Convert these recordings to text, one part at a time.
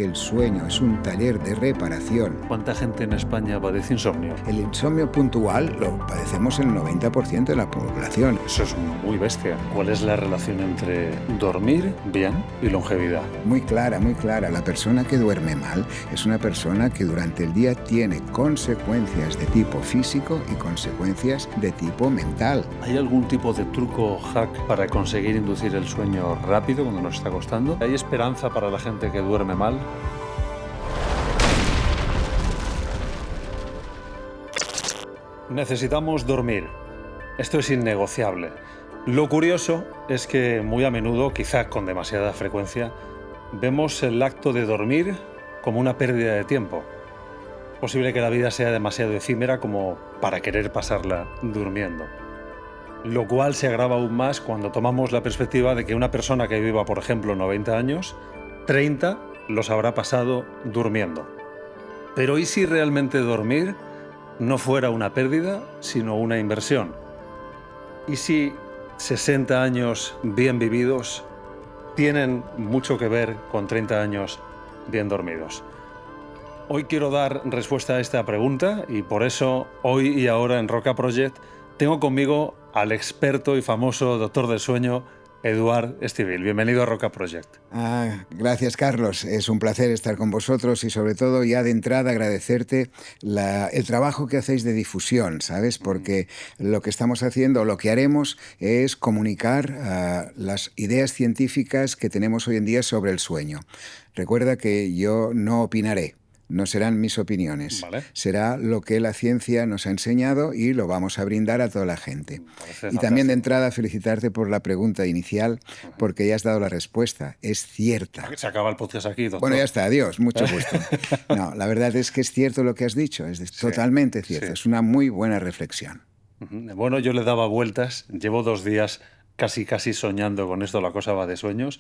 El sueño es un taller de reparación. ¿Cuánta gente en España padece insomnio? El insomnio puntual lo padecemos el 90% de la población. Eso es muy bestia. ¿Cuál es la relación entre dormir bien y longevidad? Muy clara, muy clara. La persona que duerme mal es una persona que durante el día tiene consecuencias de tipo físico y consecuencias de tipo mental. ¿Hay algún tipo de truco o hack para conseguir inducir el sueño rápido cuando nos está acostando? ¿Hay esperanza para la gente que duerme mal? Necesitamos dormir. Esto es innegociable. Lo curioso es que muy a menudo, quizá con demasiada frecuencia, vemos el acto de dormir como una pérdida de tiempo. Es posible que la vida sea demasiado efímera como para querer pasarla durmiendo. Lo cual se agrava aún más cuando tomamos la perspectiva de que una persona que viva, por ejemplo, 90 años, 30 los habrá pasado durmiendo. Pero ¿y si realmente dormir no fuera una pérdida, sino una inversión? ¿Y si 60 años bien vividos tienen mucho que ver con 30 años bien dormidos? Hoy quiero dar respuesta a esta pregunta y por eso hoy y ahora en Roca Project tengo conmigo al experto y famoso doctor del sueño, Eduard Estivill. Bienvenido a Roca Project. Gracias, Carlos. Es un placer estar con vosotros y sobre todo ya de entrada agradecerte el trabajo que hacéis de difusión, ¿sabes? Porque lo que estamos haciendo, lo que haremos es comunicar las ideas científicas que tenemos hoy en día sobre el sueño. Recuerda que yo no opinaré. No serán mis opiniones, Vale. Será lo que la ciencia nos ha enseñado y lo vamos a brindar a toda la gente. Y también de entrada felicitarte por la pregunta inicial, porque ya has dado la respuesta. Es cierta. Se acaba el podcast aquí, doctor. Bueno, ya está, adiós, mucho gusto. No, la verdad es que es cierto lo que has dicho, totalmente cierto, sí. Es una muy buena reflexión. Bueno, yo le daba vueltas, llevo 2 días casi soñando con esto, la cosa va de sueños,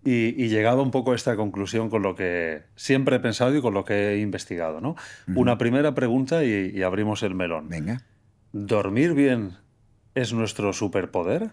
y llegaba un poco a esta conclusión con lo que siempre he pensado y con lo que he investigado, ¿no? Una primera pregunta y abrimos el melón. Venga. ¿Dormir bien es nuestro superpoder?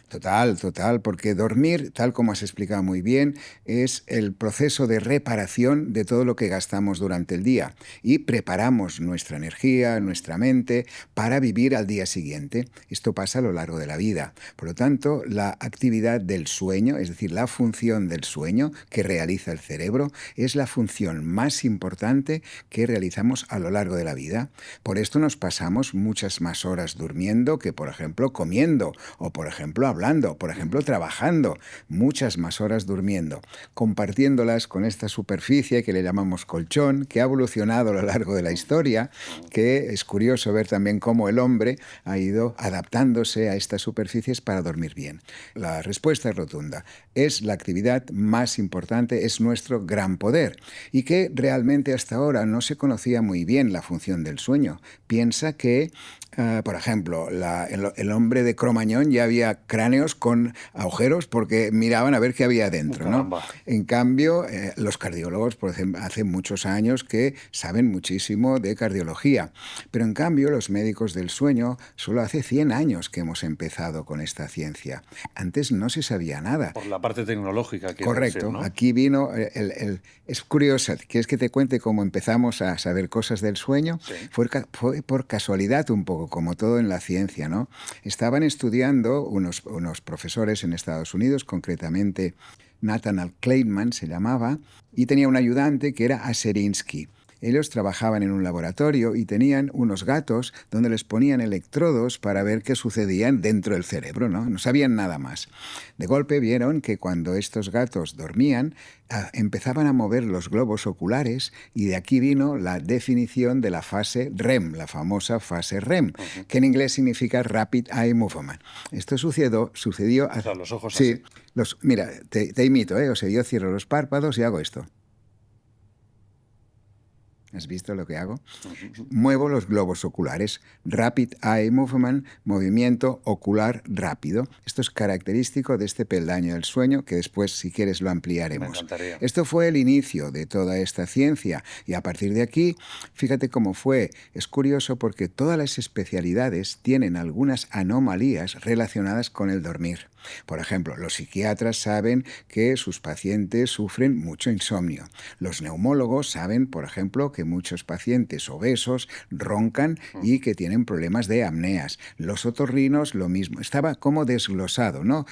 Total, porque dormir, tal como has explicado muy bien, es el proceso de reparación de todo lo que gastamos durante el día y preparamos nuestra energía, nuestra mente para vivir al día siguiente. Esto pasa a lo largo de la vida. Por lo tanto, la actividad del sueño, es decir, la función del sueño que realiza el cerebro, es la función más importante que realizamos a lo largo de la vida. Por esto nos pasamos muchas más horas durmiendo que, por ejemplo, comiendo o, por ejemplo, hablando, por ejemplo, trabajando, muchas más horas durmiendo, compartiéndolas con esta superficie que le llamamos colchón, que ha evolucionado a lo largo de la historia, que es curioso ver también cómo el hombre ha ido adaptándose a estas superficies para dormir bien. La respuesta es rotunda. Es la actividad más importante, es nuestro gran poder y que realmente hasta ahora no se conocía muy bien la función del sueño. Piensa que por ejemplo, el hombre de Cromañón ya había cráneos con agujeros porque miraban a ver qué había dentro, ¿no? En cambio, los cardiólogos, por ejemplo, hace muchos años que saben muchísimo de cardiología. Pero en cambio, los médicos del sueño, solo hace 100 años que hemos empezado con esta ciencia. Antes no se sabía nada. Por la parte tecnológica. Correcto. Decir, ¿no? Aquí vino es curioso. ¿Quieres que te cuente cómo empezamos a saber cosas del sueño? Sí. Fue por casualidad un poco, como todo en la ciencia, ¿no? Estaban estudiando unos profesores en Estados Unidos, concretamente Nathaniel Kleitman se llamaba, y tenía un ayudante que era Aserinsky. Ellos trabajaban en un laboratorio y tenían unos gatos donde les ponían electrodos para ver qué sucedía dentro del cerebro, ¿no? No sabían nada más. De golpe vieron que cuando estos gatos dormían, empezaban a mover los globos oculares y de aquí vino la definición de la fase REM, la famosa fase REM, que en inglés significa Rapid Eye Movement. Esto sucedió o sea, los ojos sí, así. Mira, te imito, O sea, yo cierro los párpados y hago esto. ¿Has visto lo que hago? Muevo los globos oculares. Rapid Eye Movement, movimiento ocular rápido. Esto es característico de este peldaño del sueño que después, si quieres, lo ampliaremos. Me encantaría. Esto fue el inicio de toda esta ciencia y a partir de aquí, fíjate cómo fue. Es curioso porque todas las especialidades tienen algunas anomalías relacionadas con el dormir. Por ejemplo, los psiquiatras saben que sus pacientes sufren mucho insomnio. Los neumólogos saben, por ejemplo, que muchos pacientes obesos roncan y que tienen problemas de apneas. Los otorrinos, lo mismo. Estaba como desglosado, ¿no?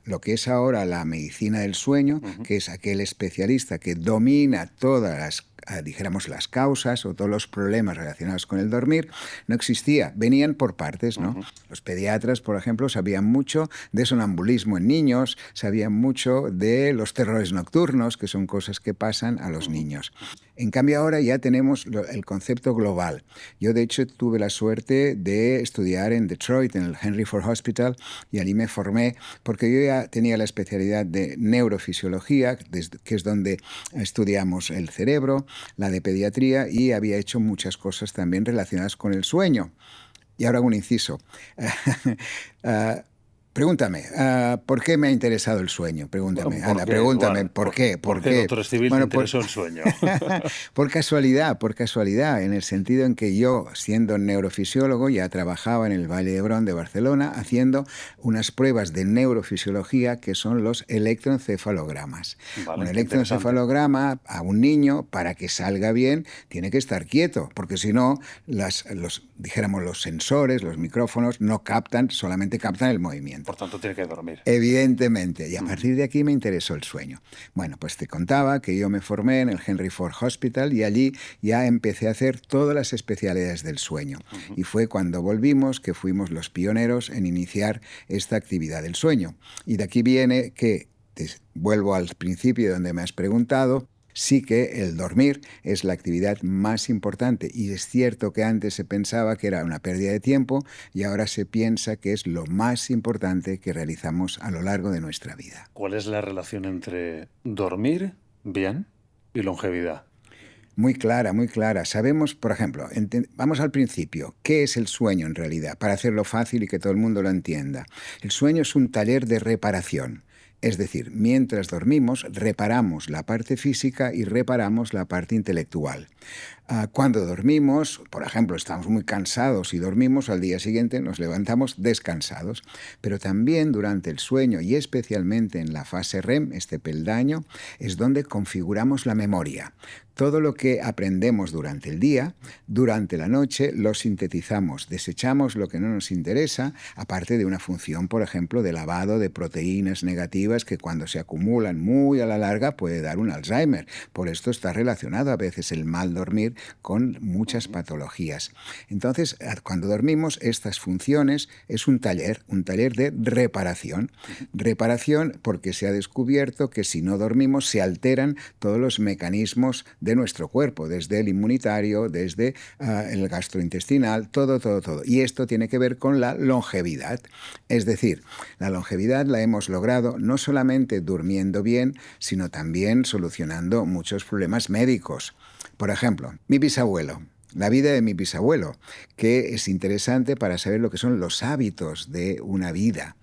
Lo que es ahora la medicina del sueño, que es aquel especialista que domina todas dijéramos, las causas o todos los problemas relacionados con el dormir, no existía. Venían por partes, ¿no? Los pediatras, por ejemplo, sabían mucho de sonambulismo en niños, sabían mucho de los terrores nocturnos, que son cosas que pasan a los niños. En cambio, ahora ya tenemos el concepto global. Yo, de hecho, tuve la suerte de estudiar en Detroit, en el Henry Ford Hospital, y allí me formé porque yo ya tenía la especialidad de neurofisiología, que es donde estudiamos el cerebro, la de pediatría, y había hecho muchas cosas también relacionadas con el sueño. Y ahora hago un inciso. Pregúntame, ¿por qué me ha interesado el sueño? Pregúntame, Ana, pregúntame, ¿por qué? ¿Por qué, doctor Estivill, te interesó el sueño? Por casualidad, en el sentido en que yo, siendo neurofisiólogo, ya trabajaba en el Valle de Hebrón de Barcelona haciendo unas pruebas de neurofisiología que son los electroencefalogramas. Vale, Un electroencefalograma a un niño, para que salga bien, tiene que estar quieto, porque si no, los sensores, los micrófonos, no captan, solamente captan el movimiento. Por tanto, tiene que dormir. Evidentemente. Y a partir de aquí me interesó el sueño. Bueno, pues te contaba que yo me formé en el Henry Ford Hospital y allí ya empecé a hacer todas las especialidades del sueño. Y fue cuando volvimos que fuimos los pioneros en iniciar esta actividad del sueño. Y de aquí viene que, vuelvo al principio donde me has preguntado, sí que el dormir es la actividad más importante, y es cierto que antes se pensaba que era una pérdida de tiempo y ahora se piensa que es lo más importante que realizamos a lo largo de nuestra vida. ¿Cuál es la relación entre dormir bien y longevidad? Muy clara, muy clara. Sabemos, por ejemplo, vamos al principio, ¿qué es el sueño en realidad? Para hacerlo fácil y que todo el mundo lo entienda. El sueño es un taller de reparación. Es decir, mientras dormimos, reparamos la parte física y reparamos la parte intelectual. Cuando dormimos, por ejemplo, estamos muy cansados y dormimos, al día siguiente nos levantamos descansados. Pero también durante el sueño, y especialmente en la fase REM, este peldaño, es donde configuramos la memoria. Todo lo que aprendemos durante el día, durante la noche, lo sintetizamos, desechamos lo que no nos interesa, aparte de una función, por ejemplo, de lavado de proteínas negativas que cuando se acumulan muy a la larga puede dar un Alzheimer. Por esto está relacionado a veces el mal dormir con muchas patologías. Entonces, cuando dormimos, estas funciones es un taller de reparación. Reparación porque se ha descubierto que si no dormimos se alteran todos los mecanismos de nuestro cuerpo, desde el inmunitario, desde el gastrointestinal, todo. Y esto tiene que ver con la longevidad. Es decir, la longevidad la hemos logrado no solamente durmiendo bien, sino también solucionando muchos problemas médicos. Por ejemplo, mi bisabuelo. La vida de mi bisabuelo, que es interesante para saber lo que son los hábitos de una vida.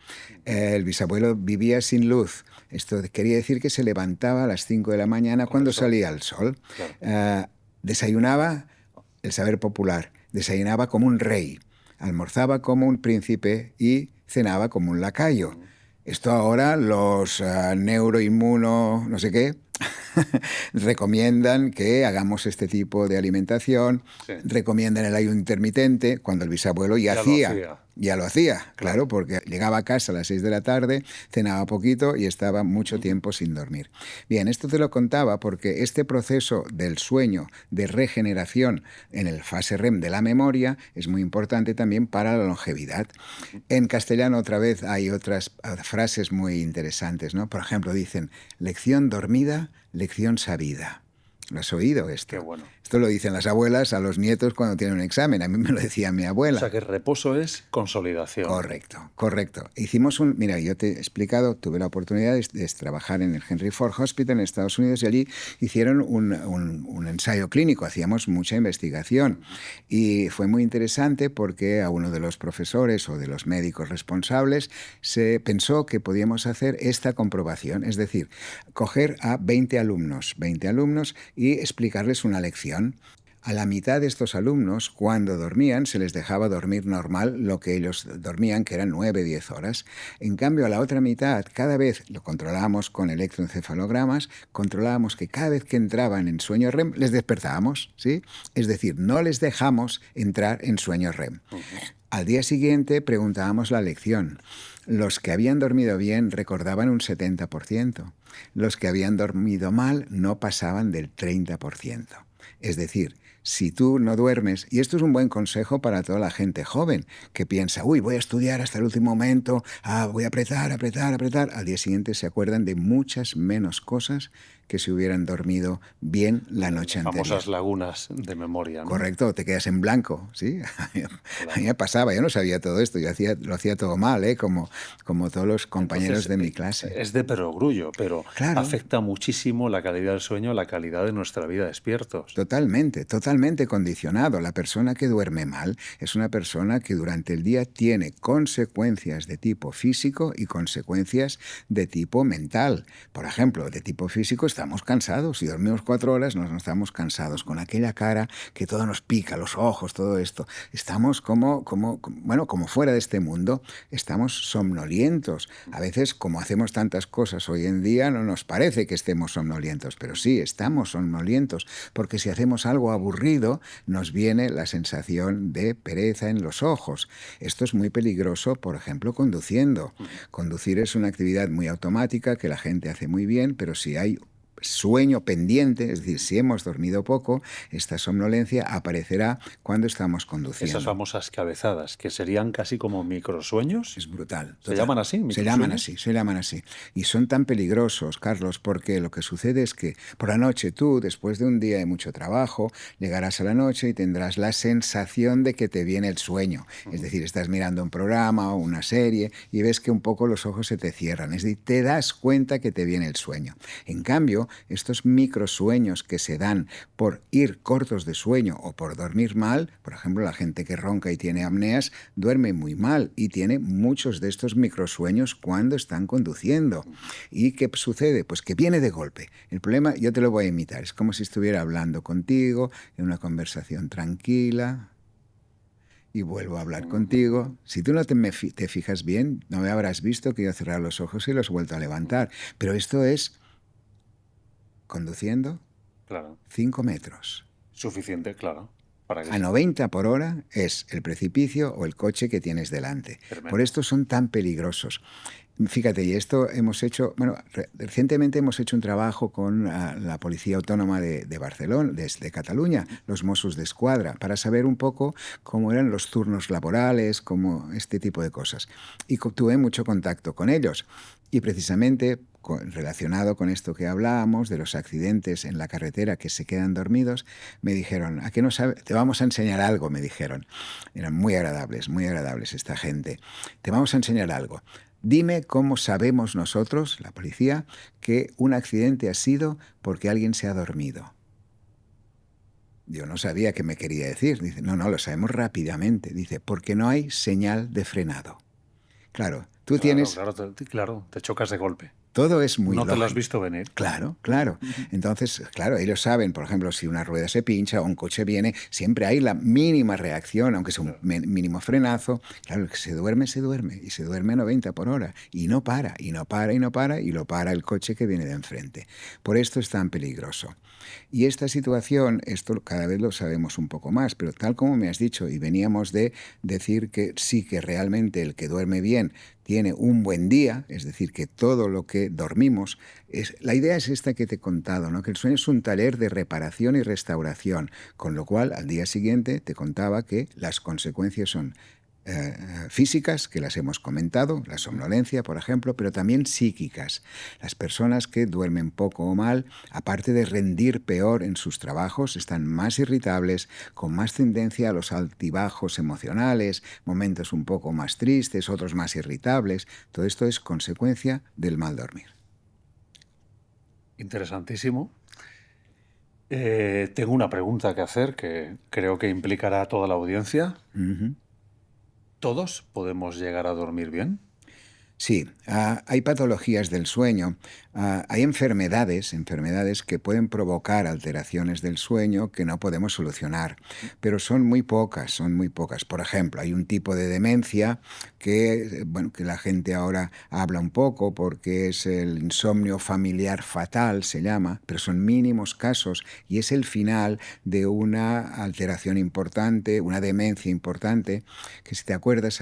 El bisabuelo vivía sin luz. Esto quería decir que se levantaba a las 5 de la mañana cuando salía el sol. Claro. Desayunaba el saber popular. Desayunaba como un rey. Almorzaba como un príncipe y cenaba como un lacayo. Esto ahora los neuroinmuno, no sé qué, recomiendan que hagamos este tipo de alimentación, recomiendan el ayuno intermitente, cuando el bisabuelo ya lo hacía, claro, porque llegaba a casa a las 6 de la tarde, cenaba poquito y estaba mucho tiempo sin dormir. Bien, esto te lo contaba porque este proceso del sueño, de regeneración en el fase REM de la memoria, es muy importante también para la longevidad. En castellano, otra vez, hay otras frases muy interesantes, ¿no? Por ejemplo, dicen, lección dormida, lección sabida. ¿Lo has oído esto? Qué bueno. Esto lo dicen las abuelas a los nietos cuando tienen un examen. A mí me lo decía mi abuela. O sea, que reposo es consolidación. Correcto. Hicimos mira, yo te he explicado, tuve la oportunidad de trabajar en el Henry Ford Hospital en Estados Unidos y allí hicieron un ensayo clínico, hacíamos mucha investigación. Y fue muy interesante porque a uno de los profesores o de los médicos responsables se pensó que podíamos hacer esta comprobación, es decir, coger a 20 alumnos y explicarles una lección. A la mitad de estos alumnos, cuando dormían, se les dejaba dormir normal lo que ellos dormían, que eran 9, 10 horas. En cambio, a la otra mitad, cada vez lo controlábamos con electroencefalogramas, controlábamos que cada vez que entraban en sueño REM, les despertábamos, ¿sí? Es decir, no les dejamos entrar en sueño REM. Al día siguiente preguntábamos la lección. Los que habían dormido bien recordaban un 70%. Los que habían dormido mal no pasaban del 30%. Es decir, si tú no duermes, y esto es un buen consejo para toda la gente joven que piensa, uy, voy a estudiar hasta el último momento, voy a apretar, al día siguiente se acuerdan de muchas menos cosas que si hubieran dormido bien la noche anterior. Famosas lagunas de memoria, ¿no? Correcto, te quedas en blanco, ¿sí? A mí me pasaba, yo no sabía todo esto, yo lo hacía todo mal, como todos los compañeros de mi clase. Es de perogrullo, pero Claro. afecta muchísimo la calidad del sueño, la calidad de nuestra vida despiertos. Totalmente, totalmente condicionado. La persona que duerme mal es una persona que durante el día tiene consecuencias de tipo físico y consecuencias de tipo mental. Por ejemplo, de tipo físico estamos cansados. Si dormimos 4 horas nos estamos cansados, con aquella cara que todo nos pica, los ojos, todo esto. Estamos como fuera de este mundo, estamos somnolientos. A veces, como hacemos tantas cosas hoy en día, no nos parece que estemos somnolientos, pero sí, estamos somnolientos, porque si hacemos algo aburrido, nos viene la sensación de pereza en los ojos. Esto es muy peligroso, por ejemplo, conduciendo. Conducir es una actividad muy automática que la gente hace muy bien, pero si hay sueño pendiente, es decir, si hemos dormido poco, esta somnolencia aparecerá cuando estamos conduciendo. Esas famosas cabezadas, que serían casi como microsueños. Es brutal. ¿Se llaman así? Se llaman así. Y son tan peligrosos, Carlos, porque lo que sucede es que por la noche tú, después de un día de mucho trabajo, llegarás a la noche y tendrás la sensación de que te viene el sueño. Es decir, estás mirando un programa o una serie y ves que un poco los ojos se te cierran. Es decir, te das cuenta que te viene el sueño. En cambio, estos microsueños que se dan por ir cortos de sueño o por dormir mal, por ejemplo, la gente que ronca y tiene apneas, duerme muy mal y tiene muchos de estos microsueños cuando están conduciendo. ¿Y qué sucede? Pues que viene de golpe. El problema, yo te lo voy a imitar, es como si estuviera hablando contigo en una conversación tranquila y vuelvo a hablar contigo. Si tú no te fijas bien, no me habrás visto que yo he cerrado los ojos y los he vuelto a levantar. Pero esto es conduciendo 5 metros. Suficiente, claro. A 90 por hora es el precipicio o el coche que tienes delante. Tremendo. Por esto son tan peligrosos. Fíjate, y esto hemos hecho, recientemente hemos hecho un trabajo con la Policía Autónoma de Barcelona, de Cataluña, los Mossos d'Esquadra, para saber un poco cómo eran los turnos laborales, cómo este tipo de cosas. Y tuve mucho contacto con ellos. Y precisamente relacionado con esto que hablábamos, de los accidentes en la carretera que se quedan dormidos, me dijeron, ¿a qué no sabes? Te vamos a enseñar algo, me dijeron. Eran muy agradables esta gente. Te vamos a enseñar algo. Dime cómo sabemos nosotros, la policía, que un accidente ha sido porque alguien se ha dormido. Yo no sabía qué me quería decir. Dice, no, lo sabemos rápidamente. Dice, porque no hay señal de frenado. Claro, tú tienes... Claro, te chocas de golpe. Todo es muy lógico. No te lo has visto venir. Claro. Entonces, claro, ellos saben, por ejemplo, si una rueda se pincha o un coche viene, siempre hay la mínima reacción, aunque sea un mínimo frenazo. Claro, el que se duerme, y se duerme a 90 por hora. Y no para, y lo para el coche que viene de enfrente. Por esto es tan peligroso. Y esta situación, esto cada vez lo sabemos un poco más, pero tal como me has dicho, y veníamos de decir que sí, que realmente el que duerme bien tiene un buen día, es decir, que todo lo que dormimos, la idea es esta que te he contado, ¿no? Que el sueño es un taller de reparación y restauración, con lo cual al día siguiente te contaba que las consecuencias son físicas, que las hemos comentado, la somnolencia, por ejemplo, pero también psíquicas. Las personas que duermen poco o mal, aparte de rendir peor en sus trabajos, están más irritables, con más tendencia a los altibajos emocionales, momentos un poco más tristes, otros más irritables. Todo esto es consecuencia del mal dormir. Interesantísimo. Tengo una pregunta que hacer que creo que implicará a toda la audiencia. ¿Todos podemos llegar a dormir bien? Sí, hay patologías del sueño, hay enfermedades que pueden provocar alteraciones del sueño que no podemos solucionar, pero son muy pocas, son muy pocas. Por ejemplo, hay un tipo de demencia que, bueno, que la gente ahora habla un poco porque es el insomnio familiar fatal, se llama, pero son mínimos casos y es el final de una alteración importante, una demencia importante, que si te acuerdas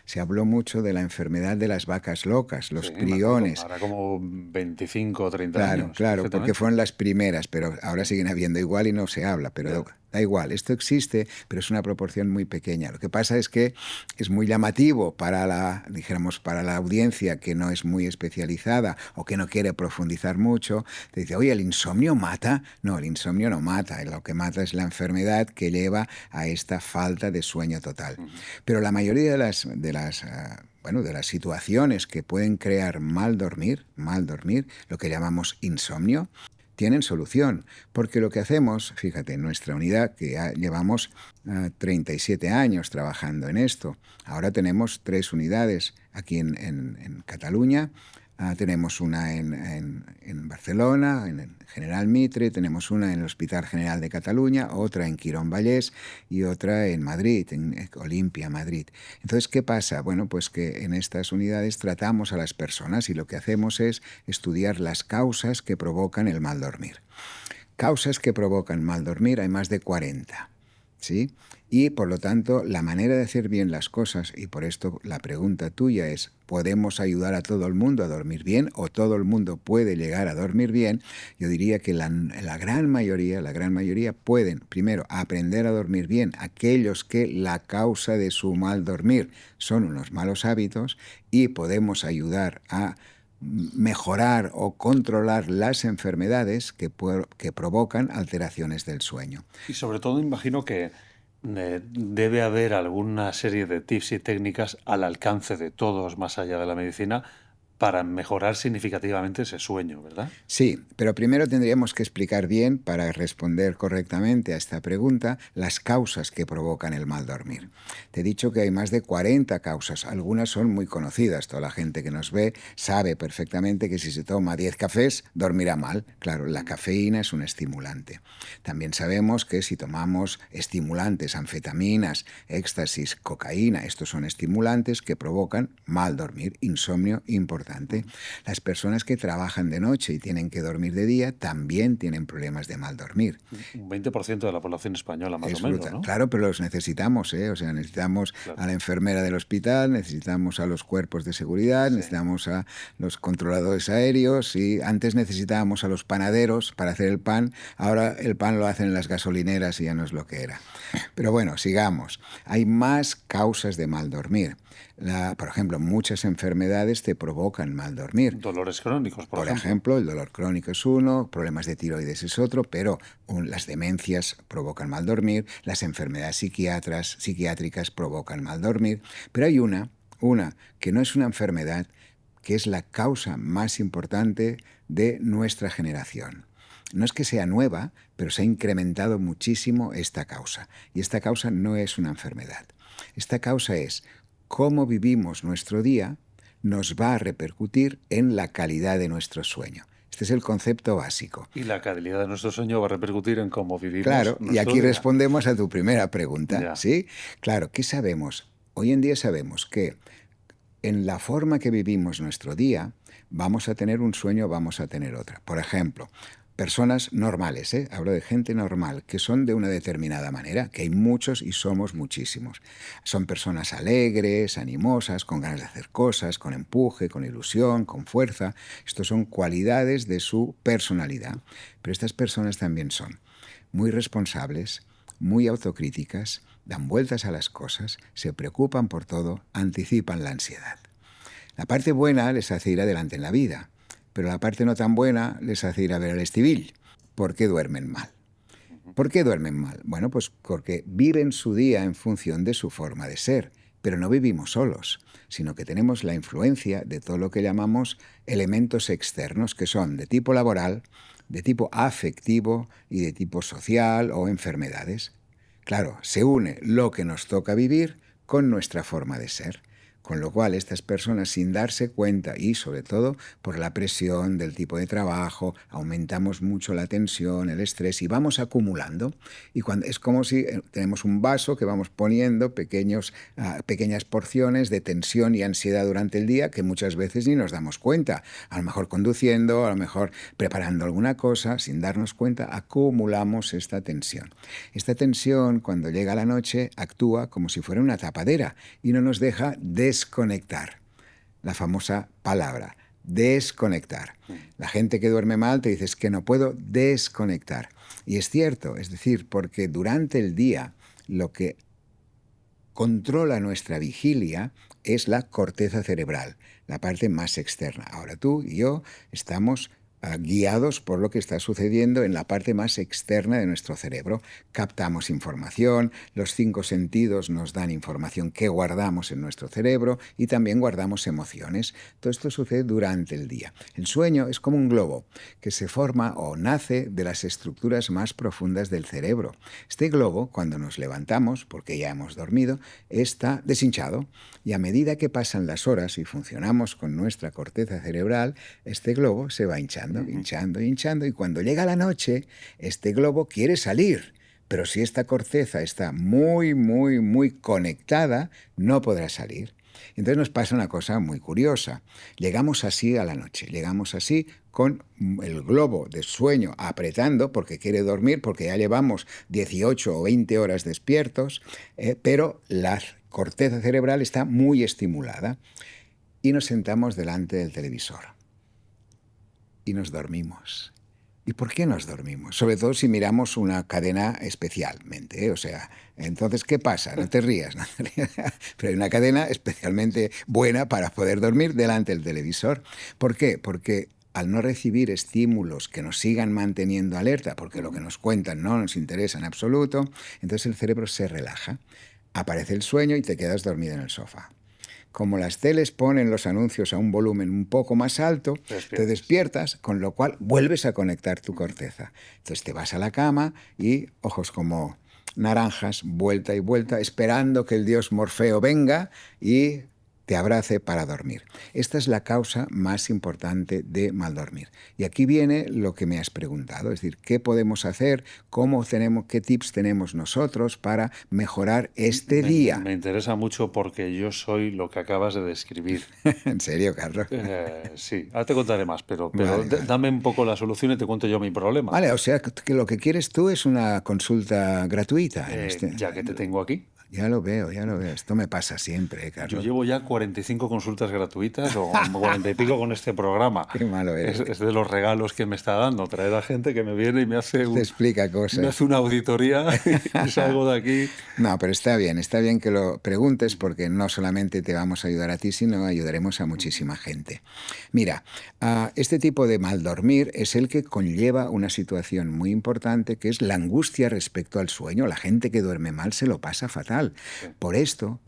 se habló mucho de la enfermedad de las vacas locas, Sí, los me acuerdo. priones. Hará como 25 o 30 Claro, años, claro, porque perfectamente. fueron las primeras, pero ahora siguen habiendo igual y no se habla, pero Ya. da igual, esto existe, pero es una proporción muy pequeña. Lo que pasa es que es muy llamativo para la, dijéramos, para la audiencia que no es muy especializada o que no quiere profundizar mucho. Te dice, oye, ¿el insomnio mata? No, el insomnio no mata, lo que mata es la enfermedad que lleva a esta falta de sueño total. Ujú. Pero la mayoría bueno, de las situaciones que pueden crear mal dormir, lo que llamamos insomnio, tienen solución, porque lo que hacemos, fíjate, en nuestra unidad, que ya llevamos 37 años trabajando en esto, ahora tenemos 3 unidades aquí en Cataluña. Tenemos una en Barcelona, en el General Mitre, tenemos una en el Hospital General de Cataluña, otra en Quirón Vallès y otra en Madrid, en Olimpia, Madrid. Entonces, ¿qué pasa? Bueno, pues que en estas unidades tratamos a las personas y lo que hacemos es estudiar las causas que provocan el mal dormir. Causas que provocan mal dormir hay más de 40, ¿sí? Y por lo tanto, la manera de hacer bien las cosas, y por esto la pregunta tuya es, ¿podemos ayudar a todo el mundo a dormir bien o todo el mundo puede llegar a dormir bien? Yo diría que la gran mayoría pueden, primero, aprender a dormir bien. Aquellos que la causa de su mal dormir son unos malos hábitos y podemos ayudar a mejorar o controlar las enfermedades que provocan alteraciones del sueño. Y sobre todo imagino que debe haber alguna serie de tips y técnicas al alcance de todos, más allá de la medicina, para mejorar significativamente ese sueño, ¿verdad? Sí, pero primero tendríamos que explicar bien, para responder correctamente a esta pregunta, las causas que provocan el mal dormir. Te he dicho que hay más de 40 causas, algunas son muy conocidas, toda la gente que nos ve sabe perfectamente que si se toma 10 cafés dormirá mal. Claro, la cafeína es un estimulante. También sabemos que si tomamos estimulantes, anfetaminas, éxtasis, cocaína, estos son estimulantes que provocan mal dormir, insomnio importante. Las personas que trabajan de noche y tienen que dormir de día también tienen problemas de mal dormir. Un 20% de la población española, más o Es menos, brutal. ¿no? Claro, pero los necesitamos, ¿eh? O sea, necesitamos a Claro. la enfermera del hospital, necesitamos a los cuerpos de seguridad, Sí. necesitamos a los controladores aéreos y antes necesitábamos a los panaderos para hacer el pan, ahora el pan lo hacen en las gasolineras y ya no es lo que era. Pero bueno, sigamos. Hay más causas de mal dormir. Por ejemplo, muchas enfermedades te provocan mal dormir. Dolores crónicos, por Por ejemplo. ejemplo, el dolor crónico es uno, problemas de tiroides es otro, pero las demencias provocan mal dormir, las enfermedades psiquiátricas provocan mal dormir, pero hay una que no es una enfermedad, que es la causa más importante de nuestra generación. No es que sea nueva, pero se ha incrementado muchísimo esta causa. Y esta causa no es una enfermedad. Esta causa es cómo vivimos nuestro día nos va a repercutir en la calidad de nuestro sueño. Este es el concepto básico. Y la calidad de nuestro sueño va a repercutir en cómo vivimos Claro, y nuestro aquí día. respondemos a tu primera pregunta, Ya. ¿sí? Claro, ¿qué sabemos? Hoy en día sabemos que en la forma que vivimos nuestro día, vamos a tener un sueño, vamos a tener otra. Por ejemplo, personas normales, ¿eh? Hablo de gente normal, que son de una determinada manera, que hay muchos y somos muchísimos. Son personas alegres, animosas, con ganas de hacer cosas, con empuje, con ilusión, con fuerza. Estos son cualidades de su personalidad. Pero estas personas también son muy responsables, muy autocríticas, dan vueltas a las cosas, se preocupan por todo, anticipan la ansiedad. La parte buena les hace ir adelante en la vida, pero la parte no tan buena les hace ir a ver el Estivil. ¿Por qué duermen mal? ¿Por qué duermen mal? Bueno, pues porque viven su día en función de su forma de ser, pero no vivimos solos, sino que tenemos la influencia de todo lo que llamamos elementos externos, que son de tipo laboral, de tipo afectivo y de tipo social o enfermedades. Claro, se une lo que nos toca vivir con nuestra forma de ser. Con lo cual, estas personas, sin darse cuenta, y sobre todo por la presión del tipo de trabajo, aumentamos mucho la tensión, el estrés, y vamos acumulando. Y cuando, es como si tenemos un vaso que vamos poniendo pequeñas porciones de tensión y ansiedad durante el día que muchas veces ni nos damos cuenta. A lo mejor conduciendo, a lo mejor preparando alguna cosa, sin darnos cuenta, acumulamos esta tensión. Esta tensión, cuando llega la noche, actúa como si fuera una tapadera y no nos deja desconectar. La famosa palabra, desconectar. La gente que duerme mal te dice, es que no puedo desconectar. Y es cierto, es decir, porque durante el día lo que controla nuestra vigilia es la corteza cerebral, la parte más externa. Ahora tú y yo estamos guiados por lo que está sucediendo en la parte más externa de nuestro cerebro. Captamos información, los 5 sentidos nos dan información que guardamos en nuestro cerebro y también guardamos emociones. Todo esto sucede durante el día. El sueño es como un globo que se forma o nace de las estructuras más profundas del cerebro. Este globo, cuando nos levantamos, porque ya hemos dormido, está deshinchado y a medida que pasan las horas y funcionamos con nuestra corteza cerebral, este globo se va hinchando, hinchando, y cuando llega la noche, este globo quiere salir, pero si esta corteza está muy conectada, no podrá salir. Entonces nos pasa una cosa muy curiosa. Llegamos así a la noche, llegamos así con el globo de sueño apretando porque quiere dormir, porque ya llevamos 18 o 20 horas despiertos, pero la corteza cerebral está muy estimulada y nos sentamos delante del televisor. Y nos dormimos. ¿Y por qué nos dormimos? Sobre todo si miramos una cadena especialmente, ¿eh? O sea, entonces, ¿qué pasa? No te rías, no te rías. Pero hay una cadena especialmente buena para poder dormir delante del televisor. ¿Por qué? Porque al no recibir estímulos que nos sigan manteniendo alerta, porque lo que nos cuentan no nos interesa en absoluto, entonces el cerebro se relaja, aparece el sueño y te quedas dormido en el sofá. Como las teles ponen los anuncios a un volumen un poco más alto, te despiertas, con lo cual vuelves a conectar tu corteza. Entonces te vas a la cama y, ojos como naranjas, vuelta y vuelta, esperando que el dios Morfeo venga y te abrace para dormir. Esta es la causa más importante de mal dormir. Y aquí viene lo que me has preguntado, es decir, ¿qué podemos hacer? ¿Qué tips tenemos nosotros para mejorar este día? Me interesa mucho porque yo soy lo que acabas de describir. ¿En serio, Carlos? Sí, ahora te contaré más, pero Vale. dame un poco la solución y te cuento yo mi problema. Vale, o sea, que lo que quieres tú es una consulta gratuita. Ya que te tengo aquí. Ya lo veo. Esto me pasa siempre, Yo Carlos. llevo ya 45 consultas gratuitas o 40 y pico con este programa. Qué malo eres. Es de los regalos que me está dando, traer a gente que me viene y me hace, Te explica cosas. me hace una auditoría y salgo de aquí. No, pero está bien que lo preguntes porque no solamente te vamos a ayudar a ti, sino ayudaremos a muchísima gente. Mira, este tipo de mal dormir es el que conlleva una situación muy importante que es la angustia respecto al sueño. La gente que duerme mal se lo pasa fatal. Sí. Por esto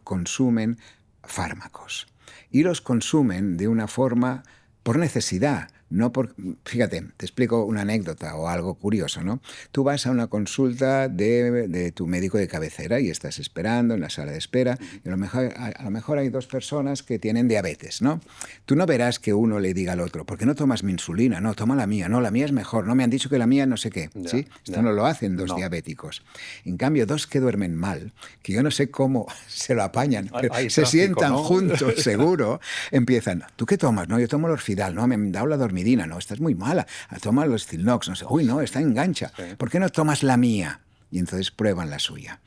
consumen fármacos. Y los consumen de una forma por necesidad. No por, fíjate, te explico una anécdota o algo curioso, ¿no? Tú vas a una consulta de tu médico de cabecera y estás esperando en la sala de espera y a lo mejor hay 2 personas que tienen diabetes, ¿no? Tú no verás que uno le diga al otro, ¿por qué no tomas mi insulina? No, toma la mía. No, la mía es mejor. No, me han dicho que la mía no sé qué. ¿Sí? Esto no lo hacen 2 diabéticos. En cambio, 2 que duermen mal, que yo no sé cómo se lo apañan, pero se sientan juntos, seguro, empiezan, ¿tú qué tomas? No, yo tomo el Orfidal. No, me han dado la dormidina. No, esta es muy mala. Toma los Stilnox. No sé. Uy, no, esta engancha. Sí. ¿Por qué no tomas la mía? Y entonces prueban la suya.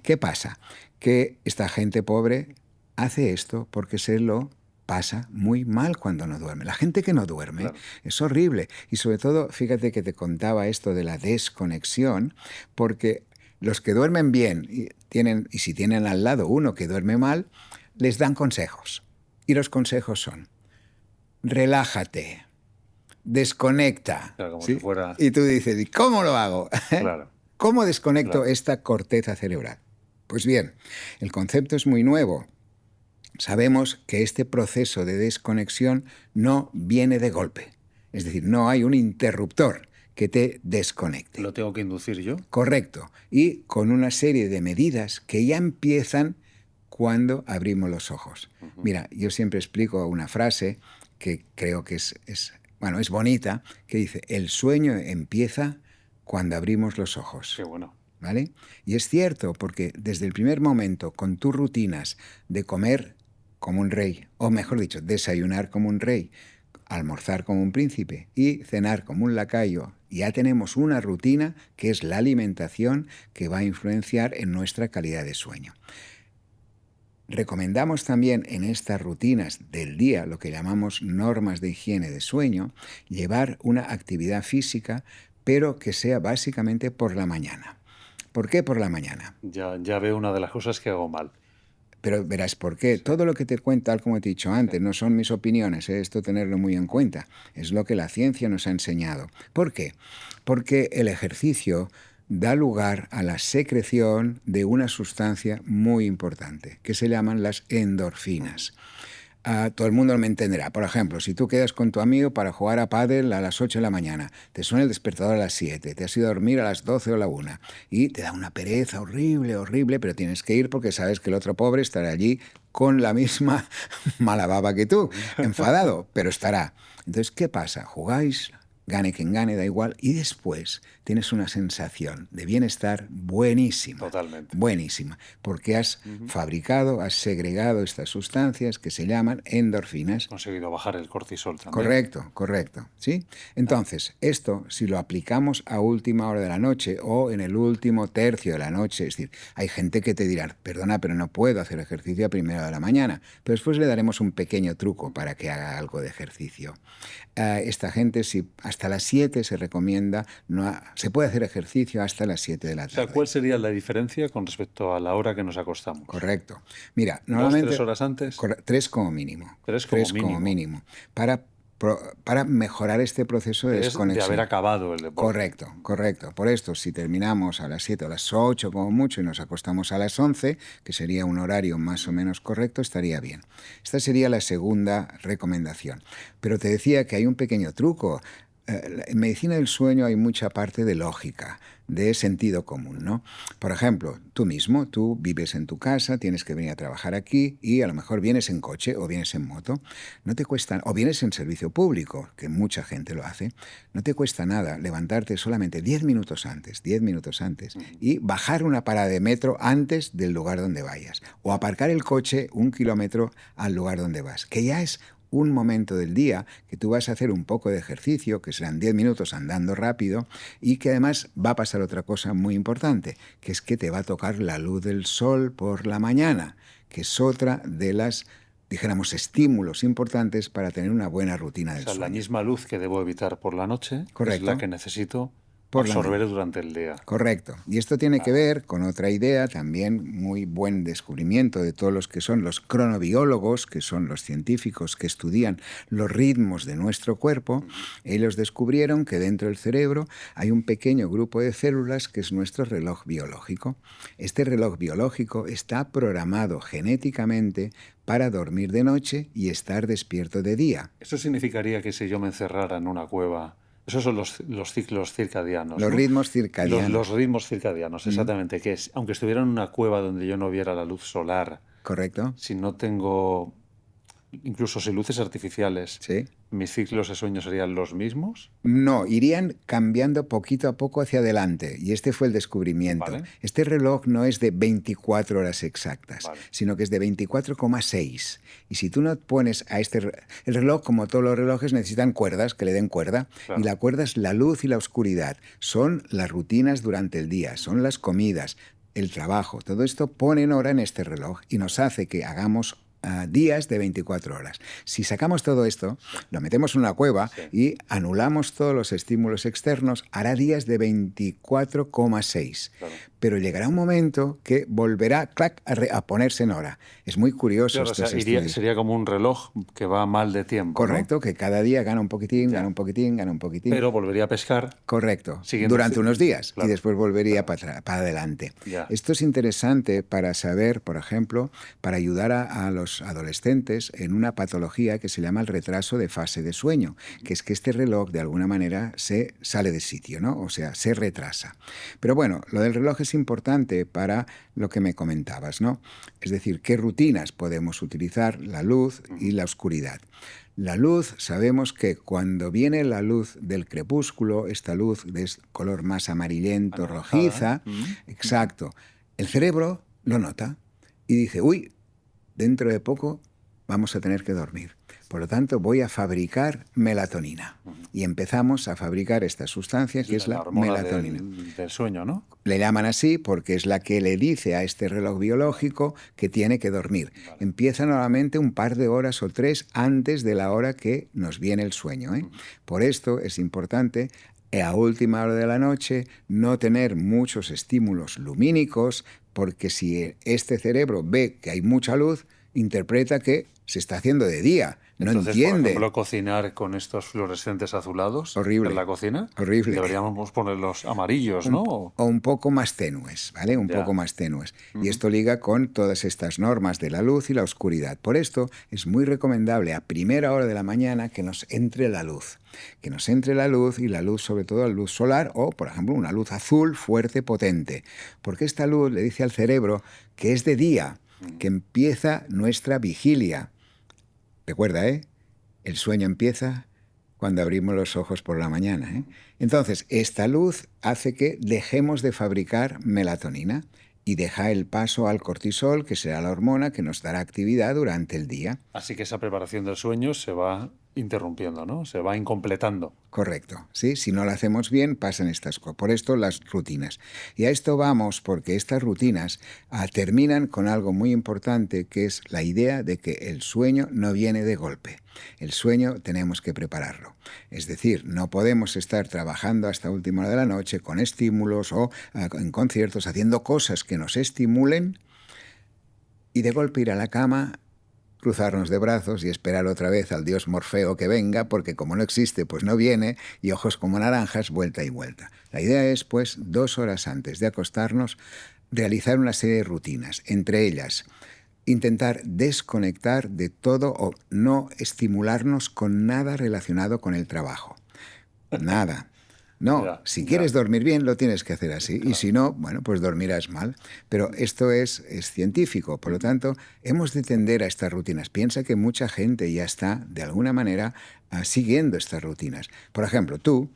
¿Qué pasa? Que esta gente pobre hace esto porque se lo pasa muy mal cuando no duerme. La gente que no duerme, claro, es horrible. Y sobre todo, fíjate que te contaba esto de la desconexión, porque los que duermen bien y si tienen al lado uno que duerme mal, les dan consejos. Y los consejos son, relájate, desconecta. Claro, como ¿sí? si fuera... Y tú dices, ¿y cómo lo hago? Claro. ¿Cómo desconecto esta corteza cerebral? Pues bien, el concepto es muy nuevo. Sabemos que este proceso de desconexión no viene de golpe. Es decir, no hay un interruptor que te desconecte. ¿Lo tengo que inducir yo? Correcto. Y con una serie de medidas que ya empiezan cuando abrimos los ojos. Mira, yo siempre explico una frase que creo que es bonita, que dice, el sueño empieza cuando abrimos los ojos. Qué bueno. ¿Vale? Y es cierto, porque desde el primer momento, con tus rutinas de comer como un rey, o mejor dicho, desayunar como un rey, almorzar como un príncipe y cenar como un lacayo, ya tenemos una rutina que es la alimentación que va a influenciar en nuestra calidad de sueño. Recomendamos también en estas rutinas del día, lo que llamamos normas de higiene de sueño, llevar una actividad física, pero que sea básicamente por la mañana. ¿Por qué por la mañana? Ya veo una de las cosas que hago mal. Pero verás por qué. Todo lo que te cuento, tal como te he dicho antes, no son mis opiniones, esto tenerlo muy en cuenta. Es lo que la ciencia nos ha enseñado. ¿Por qué? Porque el ejercicio da lugar a la secreción de una sustancia muy importante, que se llaman las endorfinas. Todo el mundo me entenderá. Por ejemplo, si tú quedas con tu amigo para jugar a pádel a las 8 de la mañana, te suena el despertador a las 7, te has ido a dormir a las 12 o a la 1 y te da una pereza horrible, pero tienes que ir porque sabes que el otro pobre estará allí con la misma mala baba que tú, enfadado, pero estará. Entonces, ¿qué pasa? Jugáis, gane quien gane, da igual, y después tienes una sensación de bienestar buenísima. Totalmente. Buenísima, porque has fabricado, has segregado estas sustancias que se llaman endorfinas. Has conseguido bajar el cortisol también. Correcto, ¿sí? Entonces, esto, si lo aplicamos a última hora de la noche o en el último tercio de la noche, es decir, hay gente que te dirá, perdona, pero no puedo hacer ejercicio a primera de la mañana, pero después le daremos un pequeño truco para que haga algo de ejercicio. Esta gente, si hasta las 7 se recomienda, se puede hacer ejercicio hasta las 7 de la tarde. O sea, ¿cuál sería la diferencia con respecto a la hora que nos acostamos? Correcto. Mira, normalmente... 2-3 horas antes. 3 como mínimo. 3 como mínimo. Para mejorar este proceso de desconexión. De haber acabado el deporte. Correcto. Por esto, si terminamos a las 7 o a las 8 como mucho y nos acostamos a las 11, que sería un horario más o menos correcto, estaría bien. Esta sería la segunda recomendación. Pero te decía que hay un pequeño truco. En medicina del sueño hay mucha parte de lógica, de sentido común, ¿no? Por ejemplo, tú vives en tu casa, tienes que venir a trabajar aquí y a lo mejor vienes en coche o vienes en moto, no te cuesta, o vienes en servicio público, que mucha gente lo hace, no te cuesta nada levantarte solamente 10 minutos antes, y bajar una parada de metro antes del lugar donde vayas, o aparcar el coche 1 kilómetro al lugar donde vas, que ya es un momento del día que tú vas a hacer un poco de ejercicio, que serán 10 minutos andando rápido, y que además va a pasar otra cosa muy importante, que es que te va a tocar la luz del sol por la mañana, que es otra de las, dijéramos, estímulos importantes para tener una buena rutina del sueño. La misma luz que debo evitar por la noche es la que necesito absorber durante el día. Correcto. Y esto tiene que ver con otra idea, también muy buen descubrimiento de todos los que son los cronobiólogos, que son los científicos que estudian los ritmos de nuestro cuerpo. Ellos descubrieron que dentro del cerebro hay un pequeño grupo de células que es nuestro reloj biológico. Este reloj biológico está programado genéticamente para dormir de noche y estar despierto de día. Eso significaría que si yo me encerrara en una cueva... Esos son los ciclos circadianos. Los ritmos circadianos. Los ritmos circadianos, exactamente. Que es, aunque estuviera en una cueva donde yo no viera la luz solar. Correcto. Si no tengo... Incluso sin luces artificiales. Sí. ¿Mis ciclos de sueño serían los mismos? No, irían cambiando poquito a poco hacia adelante. Y este fue el descubrimiento. Vale. Este reloj no es de 24 horas exactas, sino que es de 24,6. Y si tú no pones a el reloj, como todos los relojes, necesitan cuerdas, que le den cuerda. Claro. Y la cuerda es la luz y la oscuridad. Son las rutinas durante el día, son las comidas, el trabajo. Todo esto pone en hora en este reloj y nos hace que hagamos días de 24 horas. Si sacamos todo esto, lo metemos en una cueva y anulamos todos los estímulos externos, hará días de 24,6. Claro. Pero llegará un momento que volverá clac, a ponerse en hora. Es muy curioso. Claro, sería como un reloj que va mal de tiempo. Correcto, ¿no? Que cada día gana un poquitín, ya. gana un poquitín. Pero volvería a pescar. Correcto, durante unos días. Claro. Y después volvería para adelante. Ya. Esto es interesante para saber, por ejemplo, para ayudar a los los adolescentes en una patología que se llama el retraso de fase de sueño, que es que este reloj de alguna manera se sale de sitio, ¿no? O sea, se retrasa. Pero bueno, lo del reloj es importante para lo que me comentabas, ¿no? Es decir, ¿qué rutinas podemos utilizar? La luz y la oscuridad. La luz, sabemos que cuando viene la luz del crepúsculo, esta luz de color más amarillento, rojiza, exacto, el cerebro lo nota y dice, uy, dentro de poco vamos a tener que dormir. Por lo tanto, voy a fabricar melatonina. Y empezamos a fabricar esta sustancia que es la melatonina. Del sueño, ¿no? Le llaman así porque es la que le dice a este reloj biológico que tiene que dormir. Vale. Empieza normalmente un par de horas o 3 antes de la hora que nos viene el sueño, ¿eh? Por esto es importante a última hora de la noche no tener muchos estímulos lumínicos, porque si este cerebro ve que hay mucha luz, interpreta que se está haciendo de día. No Entonces, entiende. Por ejemplo, cocinar con estos fluorescentes azulados horrible, en la cocina. Horrible. Deberíamos ponerlos amarillos, ¿no? O un poco más tenues, ¿vale? Un poco más tenues. Y esto liga con todas estas normas de la luz y la oscuridad. Por esto es muy recomendable a primera hora de la mañana que nos entre la luz. Que nos entre la luz, y la luz sobre todo la luz solar o, por ejemplo, una luz azul fuerte, potente. Porque esta luz le dice al cerebro que es de día, que empieza nuestra vigilia. Recuerda, el sueño empieza cuando abrimos los ojos por la mañana. Entonces, esta luz hace que dejemos de fabricar melatonina y deja el paso al cortisol, que será la hormona que nos dará actividad durante el día. Así que esa preparación del sueño se va interrumpiendo, ¿no? Se va incompletando. Correcto, ¿sí? Si no lo hacemos bien, pasan estas cosas. Por esto las rutinas. Y a esto vamos porque estas rutinas terminan con algo muy importante, que es la idea de que el sueño no viene de golpe. El sueño tenemos que prepararlo. Es decir, no podemos estar trabajando hasta última hora de la noche con estímulos o en conciertos, haciendo cosas que nos estimulen y de golpe ir a la cama, cruzarnos de brazos y esperar otra vez al dios Morfeo que venga, porque como no existe, pues no viene, y ojos como naranjas, vuelta y vuelta. La idea es, pues, 2 horas antes de acostarnos, realizar una serie de rutinas, entre ellas intentar desconectar de todo o no estimularnos con nada relacionado con el trabajo. Nada. No, si quieres dormir bien, lo tienes que hacer así. Claro. Y si no, bueno, pues dormirás mal. Pero esto es científico. Por lo tanto, hemos de tender a estas rutinas. Piensa que mucha gente ya está, de alguna manera, siguiendo estas rutinas. Por ejemplo, tú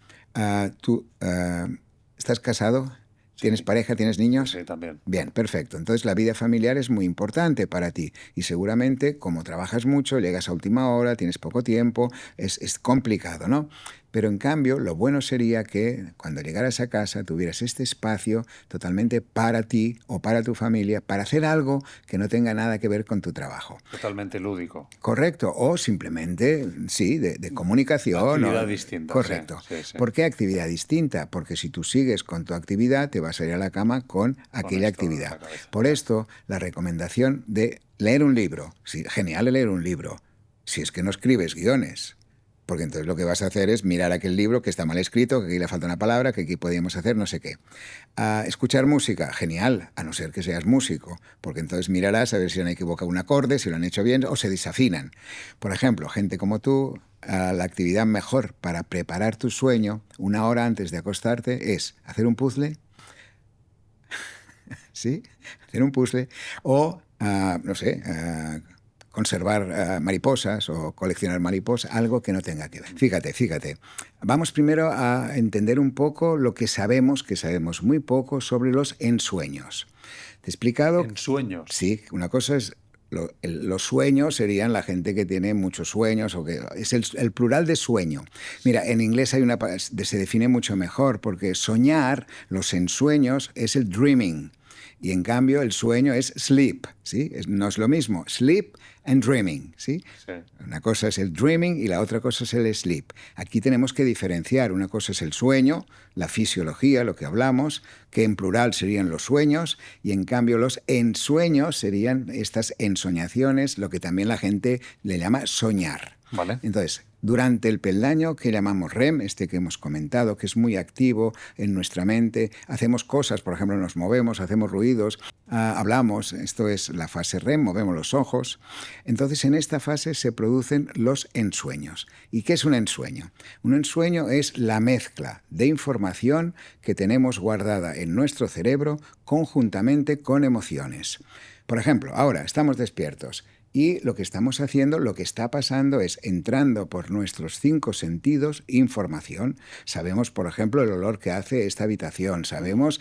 ¿estás casado? ¿Tienes pareja? ¿Tienes niños? Sí, también. Bien, perfecto. Entonces la vida familiar es muy importante para ti. Y seguramente, como trabajas mucho, llegas a última hora, tienes poco tiempo, es complicado, ¿no? Pero en cambio, lo bueno sería que cuando llegaras a casa tuvieras este espacio totalmente para ti o para tu familia, para hacer algo que no tenga nada que ver con tu trabajo. Totalmente lúdico. Correcto. O simplemente, sí, de comunicación. Actividad distinta. Correcto. Sí, sí. ¿Por qué actividad distinta? Porque si tú sigues con tu actividad, te vas a ir a la cama con aquella actividad. Por esto, la recomendación de leer un libro. Sí, genial leer un libro. Si es que no escribes guiones. Porque entonces lo que vas a hacer es mirar aquel libro que está mal escrito, que aquí le falta una palabra, que aquí podíamos hacer no sé qué. Escuchar música, genial, a no ser que seas músico, porque entonces mirarás a ver si han equivocado un acorde, si lo han hecho bien o se desafinan. Por ejemplo, gente como tú, la actividad mejor para preparar tu sueño 1 hora antes de acostarte es hacer un puzzle, ¿sí? Hacer un puzzle o, no sé, conservar mariposas o coleccionar mariposas, algo que no tenga que ver. Fíjate. Vamos primero a entender un poco lo que sabemos muy poco sobre los ensueños. ¿Te he explicado? ¿Ensueños? Sí, una cosa es... Los sueños serían la gente que tiene muchos sueños, o que es el plural de sueño. Mira, en inglés se define mucho mejor, porque soñar, los ensueños, es el dreaming. Y en cambio el sueño es sleep, ¿sí? No es lo mismo, sleep and dreaming, ¿sí? Sí. Una cosa es el dreaming y la otra cosa es el sleep. Aquí tenemos que diferenciar. Una cosa es el sueño, la fisiología, lo que hablamos, que en plural serían los sueños, y en cambio los ensueños serían estas ensoñaciones, lo que también la gente le llama soñar. Vale. Entonces, Durante el peldaño que llamamos REM, este que hemos comentado, que es muy activo en nuestra mente, hacemos cosas, por ejemplo, nos movemos, hacemos ruidos, hablamos, esto es la fase REM, movemos los ojos. Entonces, en esta fase se producen los ensueños. ¿Y qué es un ensueño? Un ensueño es la mezcla de información que tenemos guardada en nuestro cerebro conjuntamente con emociones. Por ejemplo, ahora estamos despiertos y lo que estamos haciendo, lo que está pasando es entrando por nuestros 5 sentidos información. Sabemos, por ejemplo, el olor que hace esta habitación, sabemos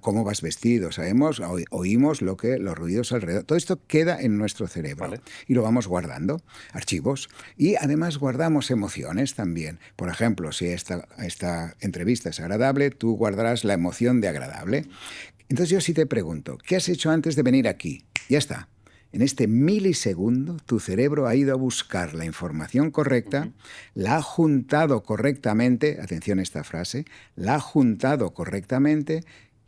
cómo vas vestido, sabemos, oímos los ruidos alrededor. Todo esto queda en nuestro cerebro, ¿vale? Y lo vamos guardando, archivos. Y además guardamos emociones también. Por ejemplo, si esta entrevista es agradable, tú guardarás la emoción de agradable. Entonces yo sí te pregunto, ¿qué has hecho antes de venir aquí? Ya está. En este milisegundo, tu cerebro ha ido a buscar la información correcta, la ha juntado correctamente, atención a esta frase, la ha juntado correctamente,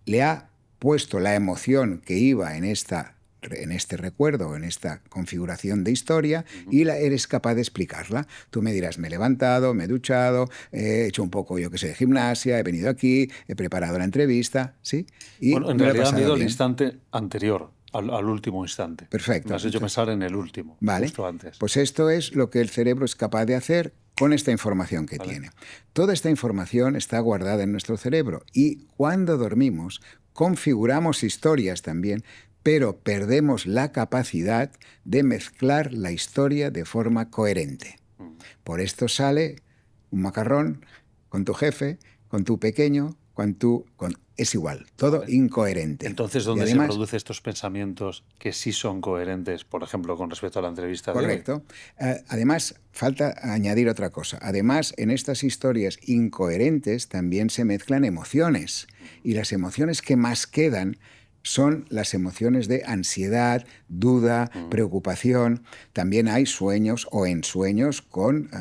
le ha puesto la emoción que iba en este recuerdo, en esta configuración de historia, y eres capaz de explicarla. Tú me dirás, me he levantado, me he duchado, he hecho un poco, yo qué sé, de gimnasia, he venido aquí, he preparado la entrevista, ¿sí? Y bueno, en realidad me he ido al instante anterior. Al último instante. Perfecto. Me has hecho pensar en el último, vale. Justo antes. Pues esto es lo que el cerebro es capaz de hacer con esta información que tiene. Toda esta información está guardada en nuestro cerebro y cuando dormimos configuramos historias también, pero perdemos la capacidad de mezclar la historia de forma coherente. Por esto sale un macarrón con tu jefe, con tu pequeño, es igual, todo incoherente. Entonces, ¿dónde además, se producen estos pensamientos que sí son coherentes, por ejemplo, con respecto a la entrevista correcto. de hoy? Además, falta añadir otra cosa. Además, en estas historias incoherentes también se mezclan emociones. Y las emociones que más quedan son las emociones de ansiedad, duda, preocupación. También hay sueños o ensueños con,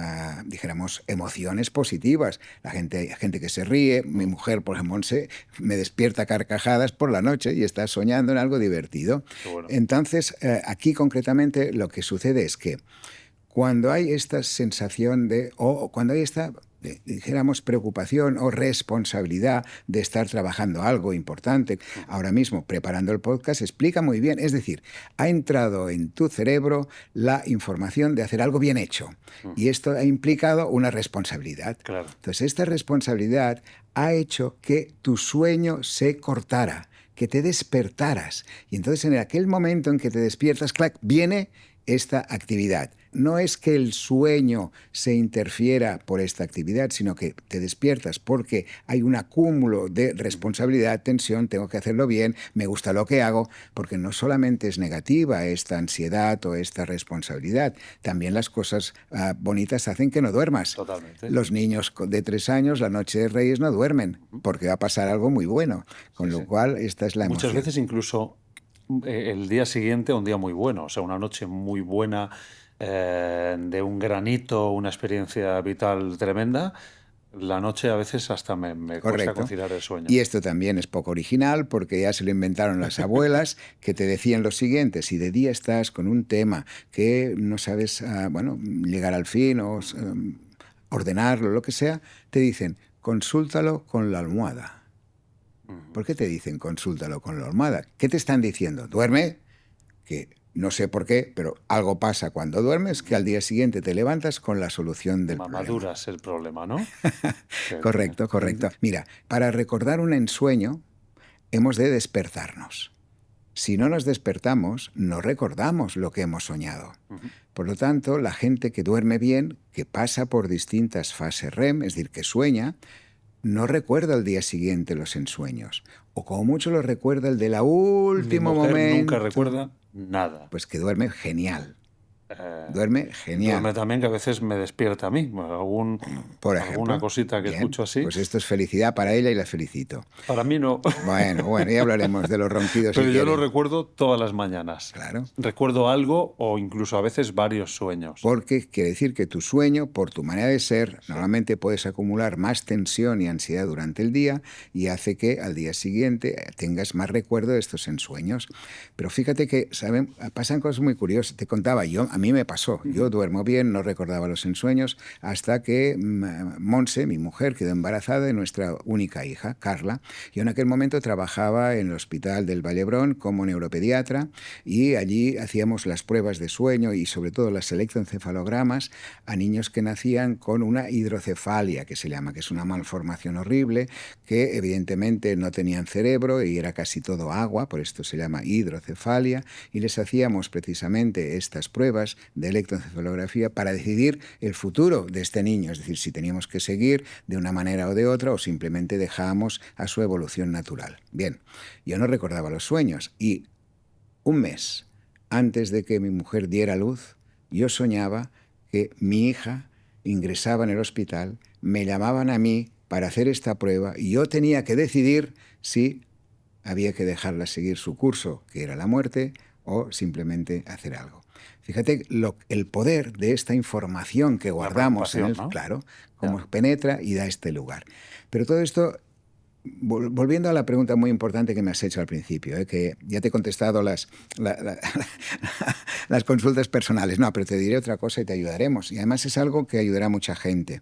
dijéramos, emociones positivas. Hay gente que se ríe. Mi mujer, por ejemplo, me despierta carcajadas por la noche y está soñando en algo divertido. Bueno. Entonces, aquí concretamente lo que sucede es que cuando hay esta sensación o cuando hay esta, dijéramos, preocupación o responsabilidad de estar trabajando algo importante, ahora mismo preparando el podcast, explica muy bien, es decir, ha entrado en tu cerebro la información de hacer algo bien hecho y esto ha implicado una responsabilidad. Claro. Entonces, esta responsabilidad ha hecho que tu sueño se cortara, que te despertaras y entonces en aquel momento en que te despiertas, clac, viene esta actividad. No es que el sueño se interfiera por esta actividad, sino que te despiertas porque hay un acúmulo de responsabilidad, tensión, tengo que hacerlo bien, me gusta lo que hago, porque no solamente es negativa esta ansiedad o esta responsabilidad, también las cosas bonitas hacen que no duermas. Totalmente. Los niños de 3 años, la noche de Reyes, no duermen, porque va a pasar algo muy bueno, con lo cual esta es la emoción. Muchas veces incluso el día siguiente, un día muy bueno, o sea, una noche muy buena, de un granito, una experiencia vital tremenda, la noche a veces hasta me cuesta conciliar el sueño. Y esto también es poco original porque ya se lo inventaron las abuelas que te decían lo siguiente: si de día estás con un tema que no sabes llegar al fin o ordenarlo, lo que sea, te dicen, consúltalo con la almohada. ¿Por qué te dicen consúltalo con la almohada? ¿Qué te están diciendo? Duerme, que no sé por qué, pero algo pasa cuando duermes, que al día siguiente te levantas con la solución del problema. Maduras el problema, ¿no? Correcto. Mira, para recordar un ensueño hemos de despertarnos. Si no nos despertamos, no recordamos lo que hemos soñado. Por lo tanto, la gente que duerme bien, que pasa por distintas fases REM, es decir, que sueña, no recuerda al día siguiente los ensueños. O como mucho lo recuerda el de la último momento. Nunca recuerda nada. Pues que duerme genial. Duerme genial. Duerme también, que a veces me despierta a mí. Por ejemplo, alguna cosita que escucho así. Pues esto es felicidad para ella y la felicito. Para mí no. Bueno, ya hablaremos de los ronquidos. Pero yo lo recuerdo todas las mañanas. Claro. Recuerdo algo o incluso a veces varios sueños. Porque quiere decir que tu sueño, por tu manera de ser, normalmente puedes acumular más tensión y ansiedad durante el día y hace que al día siguiente tengas más recuerdo de estos ensueños. Pero fíjate que pasan cosas muy curiosas. Te contaba yo, a mí me pasó. Yo duermo bien, no recordaba los ensueños, hasta que Monse, mi mujer, quedó embarazada de nuestra única hija, Carla. Yo en aquel momento trabajaba en el Hospital del Vallebrón como neuropediatra y allí hacíamos las pruebas de sueño y sobre todo las electroencefalogramas a niños que nacían con una hidrocefalia, que se llama, que es una malformación horrible, que evidentemente no tenían cerebro y era casi todo agua, por esto se llama hidrocefalia, y les hacíamos precisamente estas pruebas de electroencefalografía para decidir el futuro de este niño, es decir, si teníamos que seguir de una manera o de otra o simplemente dejábamos a su evolución natural. Bien, yo no recordaba los sueños y un mes antes de que mi mujer diera luz, yo soñaba que mi hija ingresaba en el hospital, me llamaban a mí para hacer esta prueba y yo tenía que decidir si había que dejarla seguir su curso, que era la muerte, o simplemente hacer algo. Fíjate el poder de esta información que guardamos en el, ¿no? Claro, cómo penetra y da este lugar. Pero todo esto, volviendo a la pregunta muy importante que me has hecho al principio, que ya te he contestado las consultas personales. No, pero te diré otra cosa y te ayudaremos. Y además es algo que ayudará a mucha gente.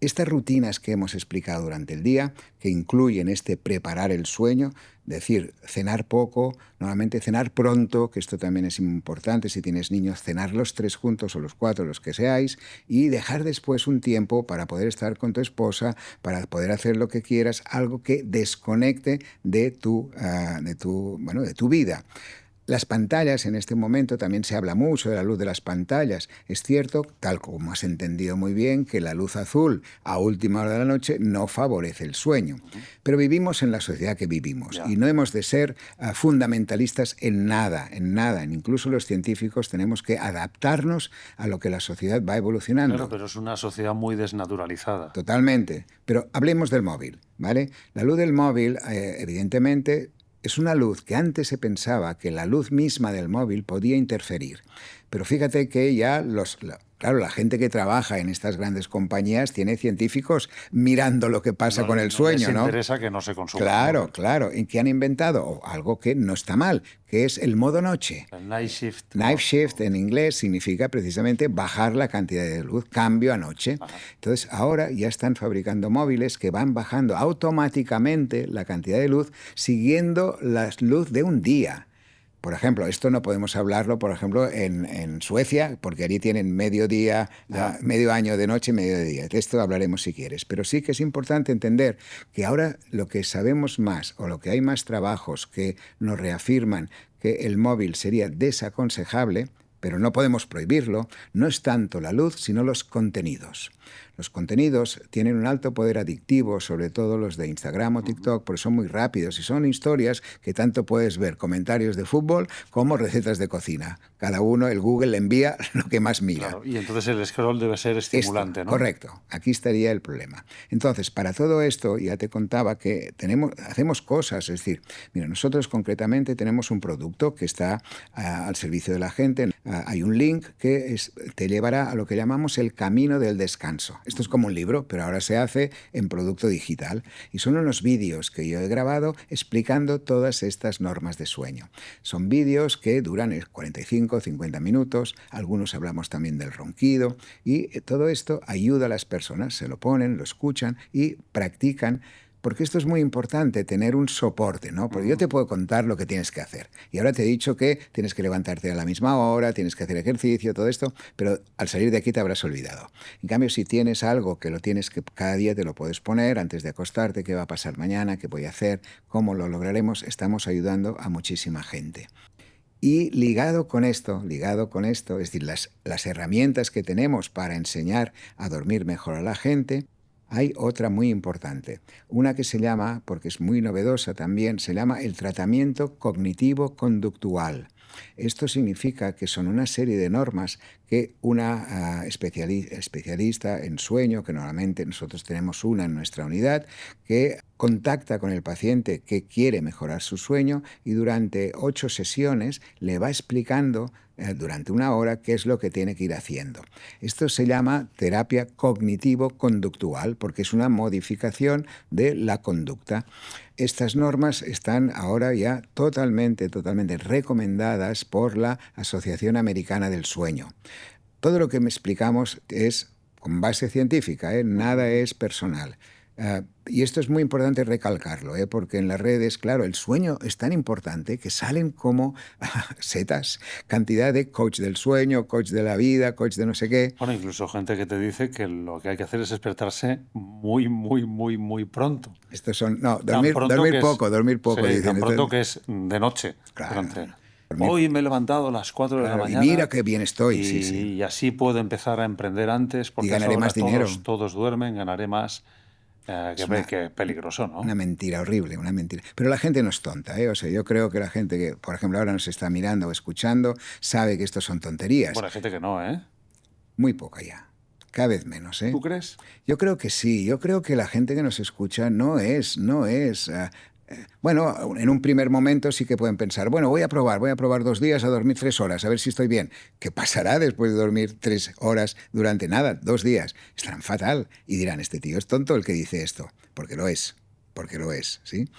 Estas rutinas que hemos explicado durante el día, que incluyen preparar el sueño, decir, cenar poco, normalmente cenar pronto, que esto también es importante, si tienes niños, cenar los 3 juntos o los 4, los que seáis, y dejar después un tiempo para poder estar con tu esposa, para poder hacer lo que quieras, algo que desconecte de tu vida. Las pantallas, en este momento también se habla mucho de la luz de las pantallas. Es cierto, tal como has entendido muy bien, que la luz azul a última hora de la noche no favorece el sueño. Pero vivimos en la sociedad que vivimos y no hemos de ser fundamentalistas en nada. Incluso los científicos tenemos que adaptarnos a lo que la sociedad va evolucionando. Claro, pero es una sociedad muy desnaturalizada. Totalmente. Pero hablemos del móvil, ¿vale? La luz del móvil, evidentemente, es una luz que antes se pensaba que la luz misma del móvil podía interferir. Pero fíjate que ya claro, la gente que trabaja en estas grandes compañías tiene científicos mirando lo que pasa con el sueño, ¿no? Les interesa que no se consuma. Claro. ¿Y qué han inventado? Algo que no está mal, que es el modo noche. El night shift. Night shift en inglés significa precisamente bajar la cantidad de luz, cambio a noche. Ajá. Entonces ahora ya están fabricando móviles que van bajando automáticamente la cantidad de luz siguiendo la luz de un día. Por ejemplo, esto no podemos hablarlo, por ejemplo, en Suecia, porque allí tienen medio año de noche y medio de día. De esto hablaremos si quieres. Pero sí que es importante entender que ahora lo que sabemos más, o lo que hay más trabajos que nos reafirman que el móvil sería desaconsejable, pero no podemos prohibirlo, no es tanto la luz, sino los contenidos. Los contenidos tienen un alto poder adictivo, sobre todo los de Instagram o TikTok, porque son muy rápidos y son historias que tanto puedes ver comentarios de fútbol como recetas de cocina. Cada uno, el Google le envía lo que más mira. Claro, y entonces el scroll debe ser estimulante, ¿no? Correcto, aquí estaría el problema. Entonces, para todo esto, ya te contaba que hacemos cosas, es decir, mira, nosotros concretamente tenemos un producto que está al servicio de la gente. Hay un link que te llevará a lo que llamamos el camino del descanso. Esto es como un libro, pero ahora se hace en producto digital. Y son unos vídeos que yo he grabado explicando todas estas normas de sueño. Son vídeos que duran 45, 50 minutos. Algunos hablamos también del ronquido. Y todo esto ayuda a las personas. Se lo ponen, lo escuchan y practican. Porque esto es muy importante, tener un soporte, ¿no? Porque yo te puedo contar lo que tienes que hacer. Y ahora te he dicho que tienes que levantarte a la misma hora, tienes que hacer ejercicio, todo esto, pero al salir de aquí te habrás olvidado. En cambio, si tienes algo que lo tienes que cada día te lo puedes poner antes de acostarte, qué va a pasar mañana, qué voy a hacer, cómo lo lograremos, estamos ayudando a muchísima gente. Y ligado con esto, es decir, las herramientas que tenemos para enseñar a dormir mejor a la gente, hay otra muy importante, una que se llama, porque es muy novedosa también, se llama el tratamiento cognitivo-conductual. Esto significa que son una serie de normas que una especialista en sueño, que normalmente nosotros tenemos una en nuestra unidad, que contacta con el paciente que quiere mejorar su sueño y durante 8 sesiones le va explicando durante una hora qué es lo que tiene que ir haciendo. Esto se llama terapia cognitivo-conductual porque es una modificación de la conducta. Estas normas están ahora ya totalmente recomendadas por la Asociación Americana del Sueño. Todo lo que me explicamos es con base científica, nada es personal. Y esto es muy importante recalcarlo, porque en las redes, claro, el sueño es tan importante que salen como setas, cantidad de coach del sueño, coach de la vida, coach de no sé qué. Bueno, incluso gente que te dice que lo que hay que hacer es despertarse muy pronto. Estos son, no, Tan pronto dormir que poco, sí, dicen. tan pronto que es de noche. Claro. Hoy me he levantado a las 4 de la mañana. Y mira qué bien estoy. Y así puedo empezar a emprender antes, porque y ganaré más dinero. Todos duermen, ganaré más. Que peligroso, ¿no? Una mentira horrible, una mentira. Pero la gente no es tonta, O sea, yo creo que la gente que, por ejemplo, ahora nos está mirando o escuchando, sabe que esto son tonterías. Bueno, hay gente que no, ¿eh? Muy poca ya. Cada vez menos, ¿Tú crees? Yo creo que sí. Yo creo que la gente que nos escucha no es... bueno, en un primer momento sí que pueden pensar, bueno, voy a probar 2 días a dormir 3 horas, a ver si estoy bien. ¿Qué pasará después de dormir 3 horas durante nada? 2 días. Estarán fatal. Y dirán, este tío es tonto el que dice esto. Porque lo es, ¿sí?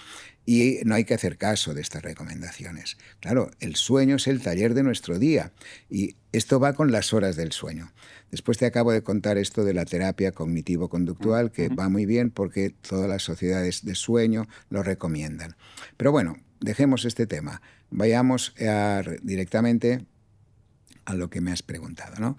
Y no hay que hacer caso de estas recomendaciones. Claro, el sueño es el taller de nuestro día y esto va con las horas del sueño. Después te acabo de contar esto de la terapia cognitivo-conductual, que va muy bien porque todas las sociedades de sueño lo recomiendan. Pero bueno, dejemos este tema. Vayamos directamente a lo que me has preguntado, ¿no?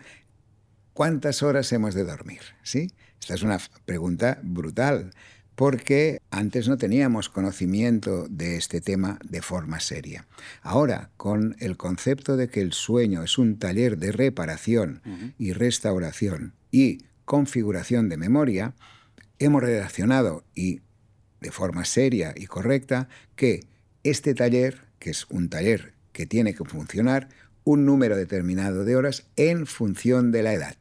¿Cuántas horas hemos de dormir? ¿Sí? Esta es una pregunta brutal, porque antes no teníamos conocimiento de este tema de forma seria. Ahora, con el concepto de que el sueño es un taller de reparación y restauración y configuración de memoria, hemos relacionado, y de forma seria y correcta, que este taller, que es un taller que tiene que funcionar un número determinado de horas en función de la edad.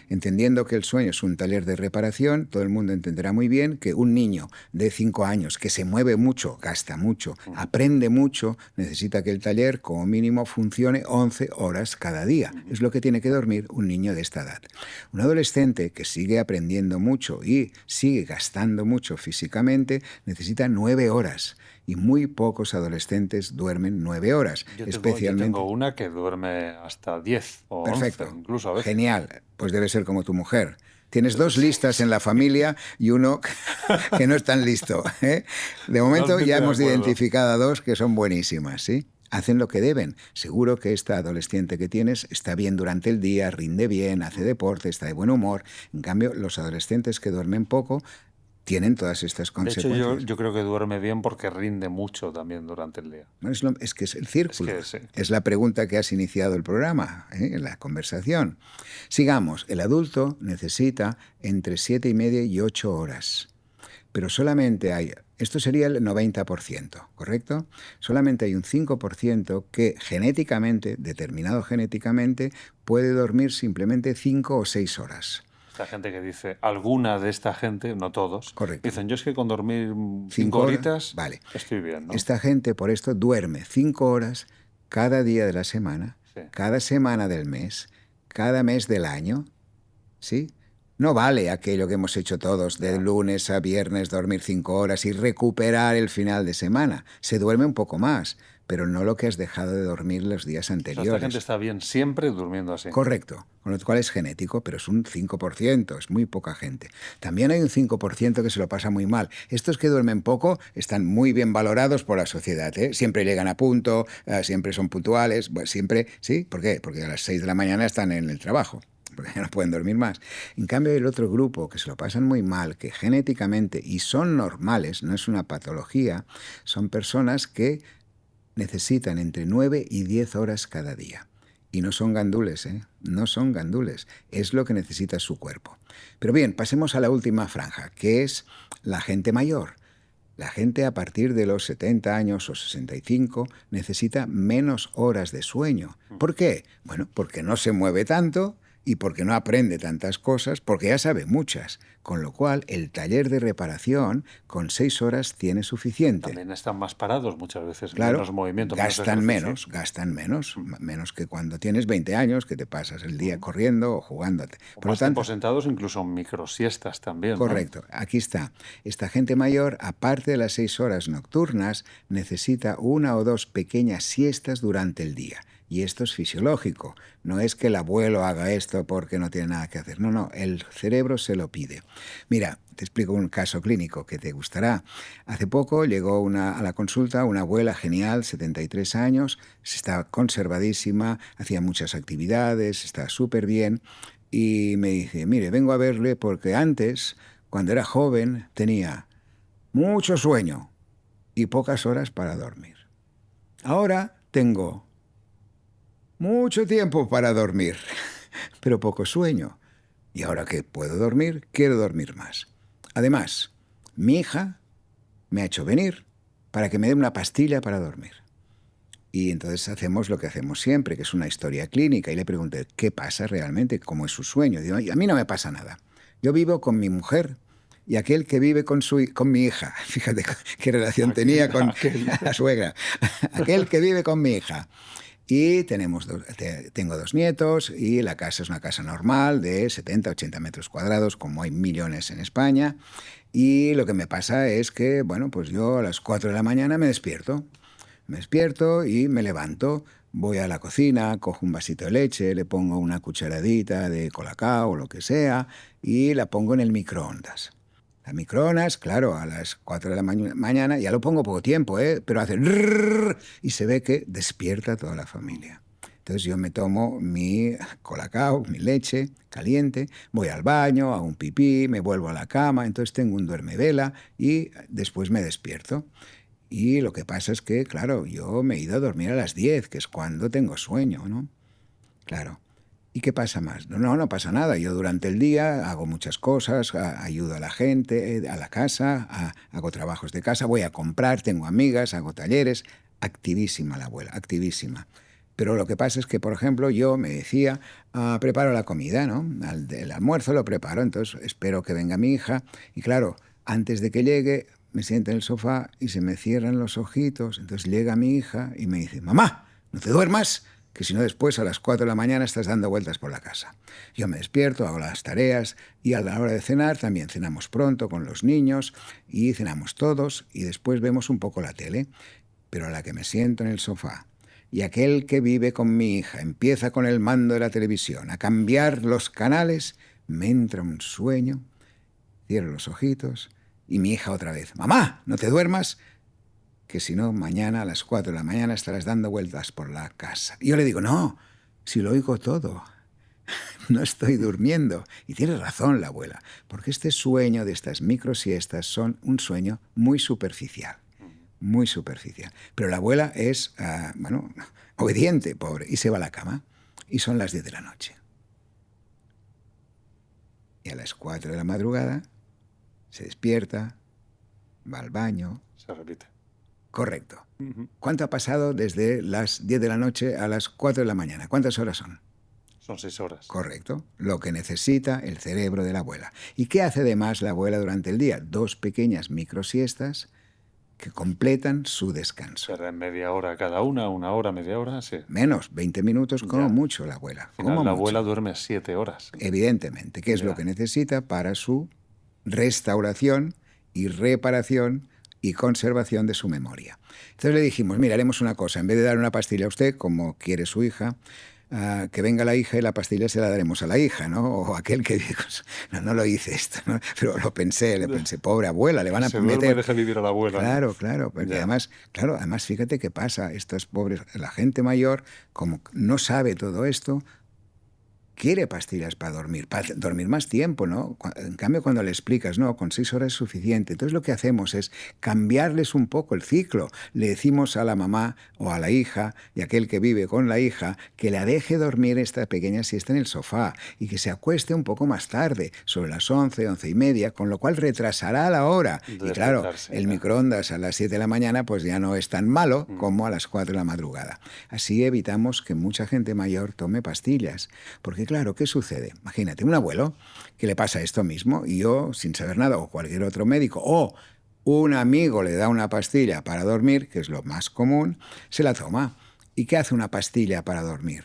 Entendiendo que el sueño es un taller de reparación, todo el mundo entenderá muy bien que un niño de 5 años que se mueve mucho, gasta mucho, aprende mucho, necesita que el taller como mínimo funcione 11 horas cada día. Es lo que tiene que dormir un niño de esta edad. Un adolescente que sigue aprendiendo mucho y sigue gastando mucho físicamente necesita 9 horas. Y muy pocos adolescentes duermen 9 horas. Yo tengo una que duerme hasta 10 o Perfecto. 11, incluso a veces. Genial. Pues debe ser como tu mujer. Tienes 2 listas en la familia y uno que no es tan listo. De momento ya hemos identificado a 2 que son buenísimas, ¿sí? Hacen lo que deben. Seguro que esta adolescente que tienes está bien durante el día, rinde bien, hace deporte, está de buen humor. En cambio, los adolescentes que duermen poco tienen todas estas consecuencias. De hecho, yo creo que duerme bien porque rinde mucho también durante el día. Bueno, es que es el círculo. Es la pregunta que has iniciado el programa, la conversación. Sigamos. El adulto necesita entre 7,5 y 8 horas. Pero solamente hay... Esto sería el 90%, ¿correcto? Solamente hay un 5% que genéticamente, determinado genéticamente, puede dormir simplemente 5 o 6 horas. Esta gente que dice, alguna de esta gente, no todos, correcto, dicen, yo es que con dormir 5 horitas vale, estoy bien, ¿no? Esta gente por esto duerme 5 horas cada día de la semana, cada semana del mes, cada mes del año, ¿sí? No vale aquello que hemos hecho todos, de lunes a viernes dormir 5 horas y recuperar el final de semana. Se duerme un poco más, pero no lo que has dejado de dormir los días anteriores. O sea, esta gente está bien siempre durmiendo así. Correcto, con lo cual es genético, pero es un 5%, es muy poca gente. También hay un 5% que se lo pasa muy mal. Estos que duermen poco están muy bien valorados por la sociedad, Siempre llegan a punto, siempre son puntuales, siempre, ¿sí? ¿Por qué? Porque a las 6 de la mañana están en el trabajo, porque ya no pueden dormir más. En cambio, hay el otro grupo que se lo pasan muy mal, que genéticamente, y son normales, no es una patología, son personas que necesitan entre 9 y 10 horas cada día. Y no son gandules, no son gandules, es lo que necesita su cuerpo. Pero bien, pasemos a la última franja, que es la gente mayor. La gente a partir de los 70 años o 65 necesita menos horas de sueño. ¿Por qué? Bueno, porque no se mueve tanto y porque no aprende tantas cosas, porque ya sabe muchas. Con lo cual, el taller de reparación con 6 horas tiene suficiente. También están más parados muchas veces, Claro, menos movimiento, gastan menos ejercicio. gastan menos que cuando tienes 20 años, que te pasas el día corriendo o jugándote. O Por lo más tiempo tanto, sentados, incluso microsiestas también, ¿no? correcto, aquí está. Esta gente mayor, aparte de las 6 horas nocturnas, necesita 1 o 2 pequeñas siestas durante el día. Y esto es fisiológico. No es que el abuelo haga esto porque no tiene nada que hacer. No, no, el cerebro se lo pide. Mira, te explico un caso clínico que te gustará. Hace poco llegó a la consulta una abuela genial, 73 años, está conservadísima, hacía muchas actividades, está súper bien. Y me dice, mire, vengo a verle porque antes, cuando era joven, tenía mucho sueño y pocas horas para dormir. Ahora tengo mucho tiempo para dormir, pero poco sueño. Y ahora que puedo dormir, quiero dormir más. Además, mi hija me ha hecho venir para que me dé una pastilla para dormir. Y entonces hacemos lo que hacemos siempre, que es una historia clínica, y le pregunté, ¿qué pasa realmente? ¿Cómo es su sueño? Digo, a mí no me pasa nada. Yo vivo con mi mujer y aquel que vive con mi hija. Fíjate qué relación tenía con la suegra. Aquel que vive con mi hija. Y tengo 2 nietos y la casa es una casa normal de 70, 80 metros cuadrados, como hay millones en España. Y lo que me pasa es que, bueno, pues yo a las 4 de la mañana me despierto. Me despierto y me levanto, voy a la cocina, cojo un vasito de leche, le pongo una cucharadita de colacao o lo que sea y la pongo en el microondas. Las microondas, claro, a las 4 de la mañana, ya lo pongo poco tiempo, pero hace rrrr, y se ve que despierta toda la familia. Entonces yo me tomo mi colacao, mi leche caliente, voy al baño, hago un pipí, me vuelvo a la cama, entonces tengo un duermevela y después me despierto. Y lo que pasa es que, claro, yo me he ido a dormir a las 10, que es cuando tengo sueño, ¿no? Claro. ¿Y qué pasa más? No pasa nada. Yo durante el día hago muchas cosas, ayudo a la gente, a la casa, hago trabajos de casa, voy a comprar, tengo amigas, hago talleres. Activísima la abuela, activísima. Pero lo que pasa es que, por ejemplo, yo me decía, preparo la comida, ¿no? El almuerzo lo preparo, entonces espero que venga mi hija. Y claro, antes de que llegue, me siento en el sofá y se me cierran los ojitos. Entonces llega mi hija y me dice, mamá, no te duermas, que si no después a las 4 de la mañana estás dando vueltas por la casa. Yo me despierto, hago las tareas y a la hora de cenar también cenamos pronto con los niños y cenamos todos y después vemos un poco la tele. Pero a la que me siento en el sofá y aquel que vive con mi hija empieza con el mando de la televisión a cambiar los canales, me entra un sueño, cierro los ojitos y mi hija otra vez, mamá, no te duermas, que si no, mañana a las 4 de la mañana estarás dando vueltas por la casa. Y yo le digo, no, si lo oigo todo, no estoy durmiendo. Y tiene razón la abuela, porque este sueño de estas microsiestas son un sueño muy superficial. Muy superficial. Pero la abuela es, obediente, pobre, y se va a la cama. Y son las 10 de la noche. Y a las 4 de la madrugada se despierta, va al baño. Se repite. Correcto. ¿Cuánto ha pasado desde las 10 de la noche a las 4 de la mañana? ¿Cuántas horas son? Son 6 horas. Correcto. Lo que necesita el cerebro de la abuela. ¿Y qué hace además la abuela durante el día? 2 pequeñas microsiestas que completan su descanso. Será en media hora cada una hora, media hora, sí. Menos, 20 minutos como Ya. mucho la abuela. Al final, Como la mucho. abuela duerme 7 horas. Evidentemente, que es Ya. lo que necesita para su restauración y reparación y conservación de su memoria. Entonces le dijimos, mira, haremos una cosa, en vez de dar una pastilla a usted, como quiere su hija, que venga la hija y la pastilla se la daremos a la hija, ¿no? O aquel que dijo, no lo hice esto, ¿no? Pero lo pensé, pobre abuela, le van a Se duerme y meter... deja vivir a la abuela. Claro, porque Ya. además fíjate qué pasa, estos pobres, la gente mayor, como no sabe todo esto, quiere pastillas para dormir más tiempo, ¿no? En cambio, cuando le explicas, no, con 6 horas es suficiente. Entonces lo que hacemos es cambiarles un poco el ciclo. Le decimos a la mamá o a la hija y a aquel que vive con la hija que la deje dormir esta pequeña siesta en el sofá y que se acueste un poco más tarde, sobre las 11, 11:30, con lo cual retrasará la hora. Y claro, el microondas a las 7 de la mañana pues ya no es tan malo como a las 4 de la madrugada. Así evitamos que mucha gente mayor tome pastillas. Porque claro, ¿qué sucede? Imagínate, un abuelo que le pasa esto mismo y yo, sin saber nada, o cualquier otro médico, o un amigo le da una pastilla para dormir, que es lo más común, se la toma. ¿Y qué hace una pastilla para dormir?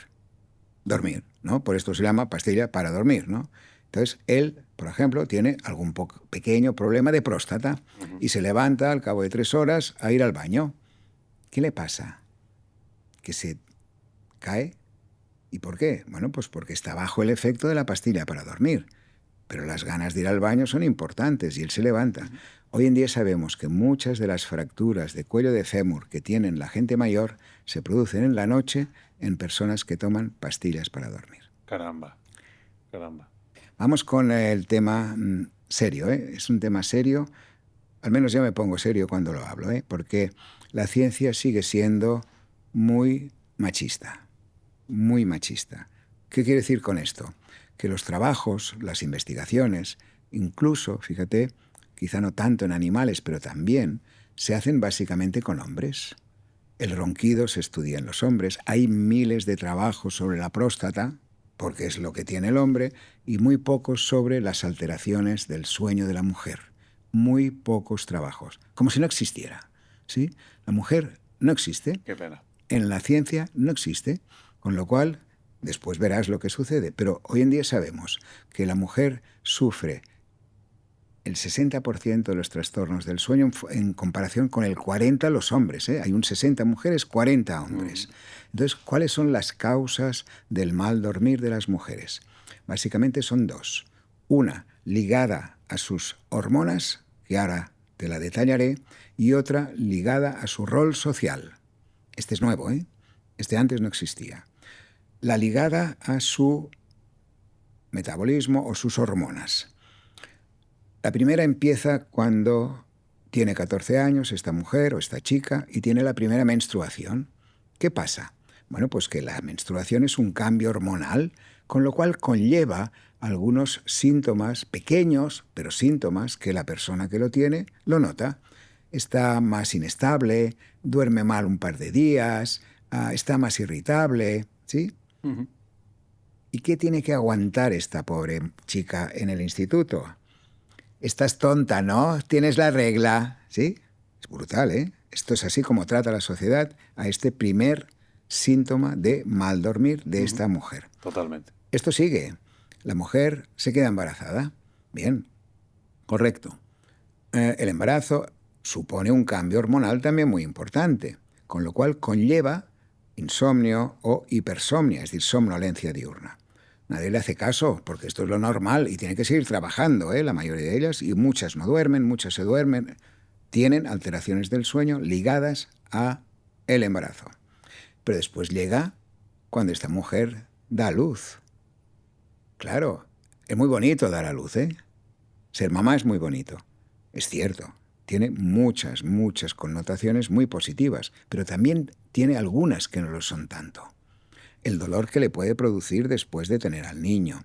Dormir, ¿no? Por esto se llama pastilla para dormir, ¿no? Entonces, él, por ejemplo, tiene algún pequeño problema de próstata y se levanta al cabo de 3 horas a ir al baño. ¿Qué le pasa? Que se cae. ¿Y por qué? Bueno, pues porque está bajo el efecto de la pastilla para dormir. Pero las ganas de ir al baño son importantes y él se levanta. Hoy en día sabemos que muchas de las fracturas de cuello de fémur que tienen la gente mayor se producen en la noche en personas que toman pastillas para dormir. Caramba, caramba. Vamos con el tema serio, ¿eh? Es un tema serio. Al menos yo me pongo serio cuando lo hablo, ¿eh? Porque la ciencia sigue siendo muy machista. Muy machista. ¿Qué quiere decir con esto? Que los trabajos, las investigaciones, incluso, fíjate, quizá no tanto en animales, pero también, se hacen básicamente con hombres. El ronquido se estudia en los hombres. Hay miles de trabajos sobre la próstata, porque es lo que tiene el hombre, y muy pocos sobre las alteraciones del sueño de la mujer. Muy pocos trabajos. Como si no existiera, ¿sí? La mujer no existe. Qué pena. En la ciencia no existe. Con lo cual, después verás lo que sucede. Pero hoy en día sabemos que la mujer sufre el 60% de los trastornos del sueño en comparación con el 40% los hombres, ¿eh? Hay un 60 mujeres, 40 hombres. Entonces, ¿cuáles son las causas del mal dormir de las mujeres? Básicamente son 2. Una, ligada a sus hormonas, que ahora te la detallaré, y otra ligada a su rol social. Este es nuevo, ¿eh? Este antes no existía. La ligada a su metabolismo o sus hormonas. La primera empieza cuando tiene 14 años esta mujer o esta chica y tiene la primera menstruación. ¿Qué pasa? Bueno, pues que la menstruación es un cambio hormonal, con lo cual conlleva algunos síntomas pequeños, pero síntomas que la persona que lo tiene lo nota. Está más inestable, duerme mal un par de días, está más irritable, ¿sí? ¿Y qué tiene que aguantar esta pobre chica en el instituto? Estás tonta, ¿no? Tienes la regla, ¿sí? Es brutal, ¿eh? Esto es así como trata la sociedad a este primer síntoma de mal dormir de esta mujer. Totalmente. Esto sigue. La mujer se queda embarazada. Bien, correcto. El embarazo supone un cambio hormonal también muy importante, con lo cual conlleva insomnio o hipersomnia, es decir, somnolencia diurna. Nadie le hace caso, porque esto es lo normal y tiene que seguir trabajando, la mayoría de ellas, y muchas no duermen, muchas se duermen, tienen alteraciones del sueño ligadas a el embarazo. Pero después llega cuando esta mujer da a luz. Claro, es muy bonito dar a luz, ¿eh? Ser mamá es muy bonito, es cierto. Tiene muchas connotaciones muy positivas, pero también tiene algunas que no lo son tanto. El dolor que le puede producir después de tener al niño,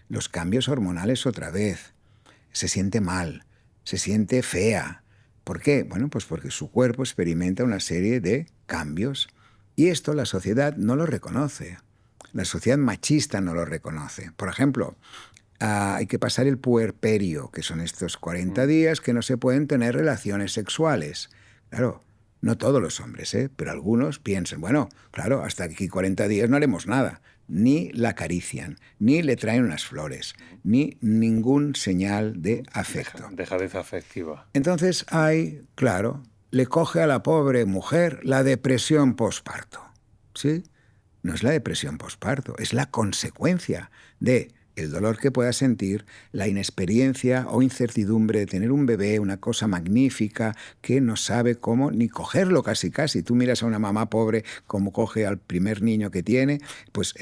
los cambios hormonales otra vez, se siente mal, se siente fea. ¿Por qué? Bueno, pues porque su cuerpo experimenta una serie de cambios y esto la sociedad no lo reconoce. La sociedad machista no lo reconoce. Por ejemplo, hay que pasar el puerperio, que son estos 40 días que no se pueden tener relaciones sexuales. Claro, no todos los hombres, pero algunos piensan, bueno, claro, hasta aquí 40 días no haremos nada. Ni la acarician, ni le traen unas flores, ni ningún señal de afecto. Dejadez afectiva. Entonces claro, le coge a la pobre mujer la depresión posparto. ¿Sí? No es la depresión posparto, es la consecuencia de el dolor que pueda sentir, la inexperiencia o incertidumbre de tener un bebé, una cosa magnífica que no sabe cómo ni cogerlo casi casi. Tú miras a una mamá pobre como coge al primer niño que tiene, pues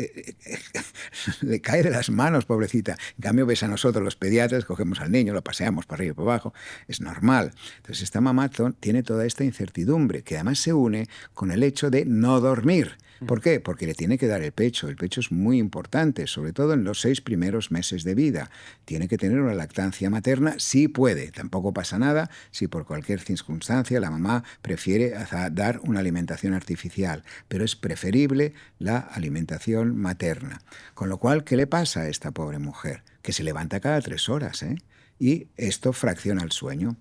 le cae de las manos, pobrecita. En cambio ves a nosotros los pediatras, cogemos al niño, lo paseamos para arriba y para abajo, es normal. Entonces esta mamá tiene toda esta incertidumbre que además se une con el hecho de no dormir. ¿Por qué? Porque le tiene que dar el pecho. El pecho es muy importante, sobre todo en los 6 primeros meses de vida. Tiene que tener una lactancia materna, si puede. Tampoco pasa nada si por cualquier circunstancia la mamá prefiere dar una alimentación artificial, pero es preferible la alimentación materna. Con lo cual, ¿qué le pasa a esta pobre mujer? Que se levanta cada 3 horas, ¿eh? Y esto fracciona el sueño.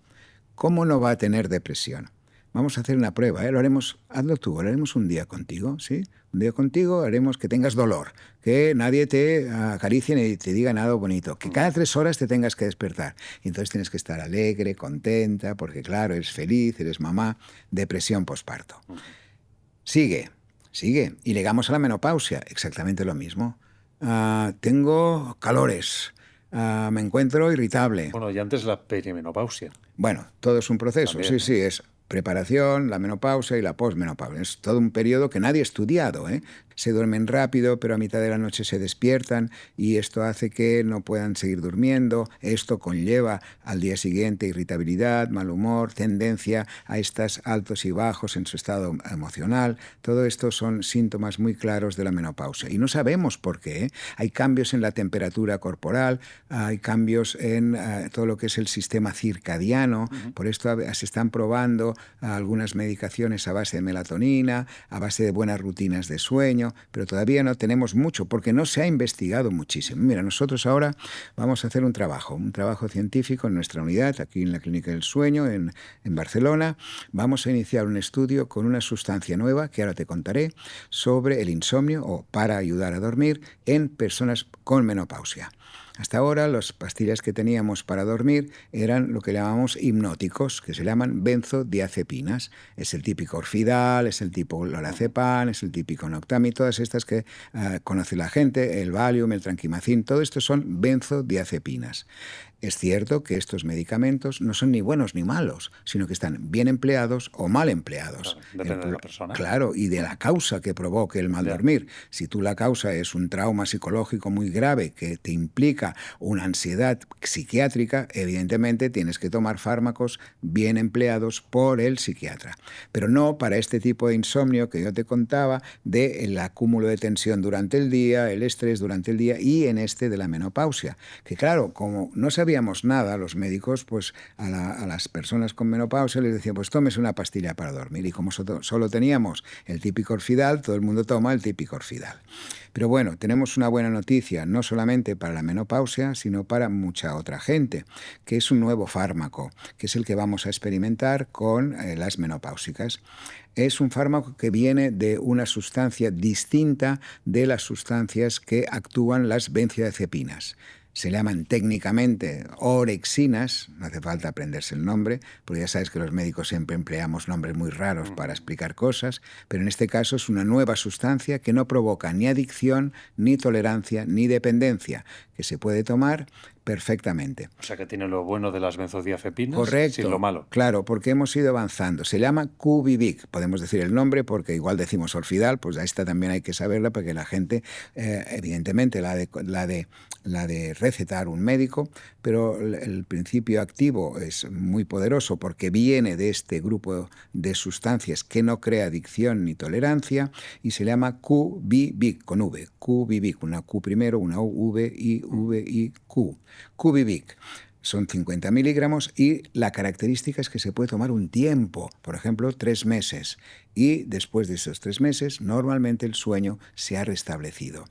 ¿Cómo no va a tener depresión? Vamos a hacer una prueba, ¿eh? Hazlo tú, lo haremos un día contigo, ¿sí? Un día contigo haremos que tengas dolor, que nadie te acaricie ni te diga nada bonito, que cada 3 horas te tengas que despertar. Y entonces tienes que estar alegre, contenta, porque claro, eres feliz, eres mamá, depresión posparto. Sigue, y llegamos a la menopausia, exactamente lo mismo. Tengo calores, me encuentro irritable. Bueno, y antes la perimenopausia. Bueno, todo es un proceso, También, sí, es preparación, la menopausia y la posmenopausia. Es todo un periodo que nadie ha estudiado, ¿eh? Se duermen rápido, pero a mitad de la noche se despiertan y esto hace que no puedan seguir durmiendo. Esto conlleva al día siguiente irritabilidad, mal humor, tendencia a estos altos y bajos en su estado emocional. Todo esto son síntomas muy claros de la menopausia. Y no sabemos por qué, ¿eh? Hay cambios en la temperatura corporal, hay cambios en todo lo que es el sistema circadiano. Por esto se están probando algunas medicaciones a base de melatonina, a base de buenas rutinas de sueño, pero todavía no tenemos mucho porque no se ha investigado muchísimo. Mira, nosotros ahora vamos a hacer un trabajo científico en nuestra unidad, aquí en la Clínica del Sueño, en Barcelona. Vamos a iniciar un estudio con una sustancia nueva, que ahora te contaré, sobre el insomnio o para ayudar a dormir en personas con menopausia. Hasta ahora las pastillas que teníamos para dormir eran lo que llamamos hipnóticos, que se llaman benzodiazepinas. Es el típico Orfidal, es el tipo lorazepam, es el típico Noctami, todas estas que conoce la gente, el Valium, el Tranquimacin, todo esto son benzodiazepinas. Es cierto que estos medicamentos no son ni buenos ni malos, sino que están bien empleados o mal empleados. Claro, depende de la persona. Claro, y de la causa que provoque el mal dormir. Si tú la causa es un trauma psicológico muy grave que te implica una ansiedad psiquiátrica, evidentemente tienes que tomar fármacos bien empleados por el psiquiatra. Pero no para este tipo de insomnio que yo te contaba, del acúmulo de tensión durante el día, el estrés durante el día y en este de la menopausia. Que claro, como no sabíamos nada, los médicos, pues a las personas con menopausia les decían, pues tómese una pastilla para dormir. Y como solo teníamos el típico Orfidal, todo el mundo toma el típico Orfidal. Pero bueno, tenemos una buena noticia, no solamente para la menopausia, sino para mucha otra gente, que es un nuevo fármaco, que es el que vamos a experimentar con las menopáusicas. Es un fármaco que viene de una sustancia distinta de las sustancias que actúan las benzodiazepinas. Se llaman técnicamente orexinas, no hace falta aprenderse el nombre, porque ya sabes que los médicos siempre empleamos nombres muy raros para explicar cosas, pero en este caso es una nueva sustancia que no provoca ni adicción, ni tolerancia, ni dependencia, que se puede tomar perfectamente. O sea que tiene lo bueno de las benzodiazepinas. Correcto, sin lo malo. Claro, porque hemos ido avanzando. Se llama QUVIVIQ, podemos decir el nombre porque igual decimos Orfidal, pues a esta también hay que saberla porque la gente, evidentemente, la de recetar un médico, pero el principio activo es muy poderoso porque viene de este grupo de sustancias que no crea adicción ni tolerancia y se llama QUVIVIQ, con V, QUVIVIQ, una Q primero, una U, V, I, Q. QUVIVIQ. Son 50 miligramos y la característica es que se puede tomar un tiempo, por ejemplo, 3 meses. Y después de esos 3 meses, normalmente el sueño se ha restablecido.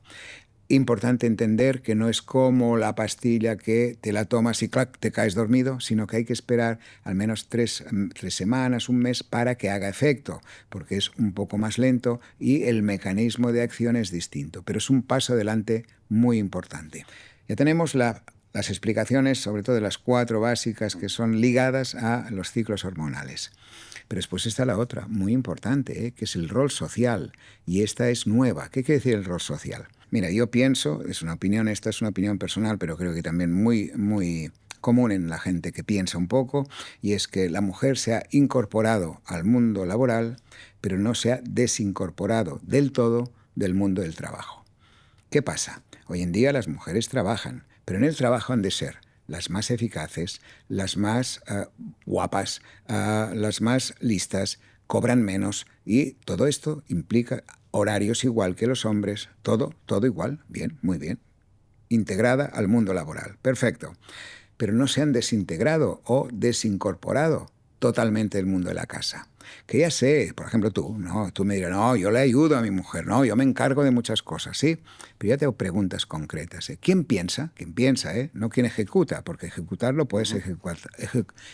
Importante entender que no es como la pastilla que te la tomas y ¡clac!, te caes dormido, sino que hay que esperar al menos 3 semanas, un mes, para que haga efecto, porque es un poco más lento y el mecanismo de acción es distinto. Pero es un paso adelante muy importante. Ya tenemos las explicaciones, sobre todo de las 4 básicas que son ligadas a los ciclos hormonales. Pero después está la otra, muy importante, que es el rol social. Y esta es nueva. ¿Qué quiere decir el rol social? Mira, yo pienso, es una opinión, esta es una opinión personal, pero creo que también muy común en la gente que piensa un poco, y es que la mujer se ha incorporado al mundo laboral, pero no se ha desincorporado del todo del mundo del trabajo. ¿Qué pasa? Hoy en día las mujeres trabajan, pero en el trabajo han de ser las más eficaces, las más guapas, las más listas, cobran menos, y todo esto implica horarios igual que los hombres, todo igual, bien, muy bien, integrada al mundo laboral, perfecto. Pero no se han desintegrado o desincorporado totalmente del mundo de la casa. Que ya sé, por ejemplo tú, no, tú me dirás, no, yo le ayudo a mi mujer, no, yo me encargo de muchas cosas, sí, pero ya tengo preguntas concretas. ¿Quién piensa? ¿Quién piensa? No quien ejecuta, porque ejecutarlo puedes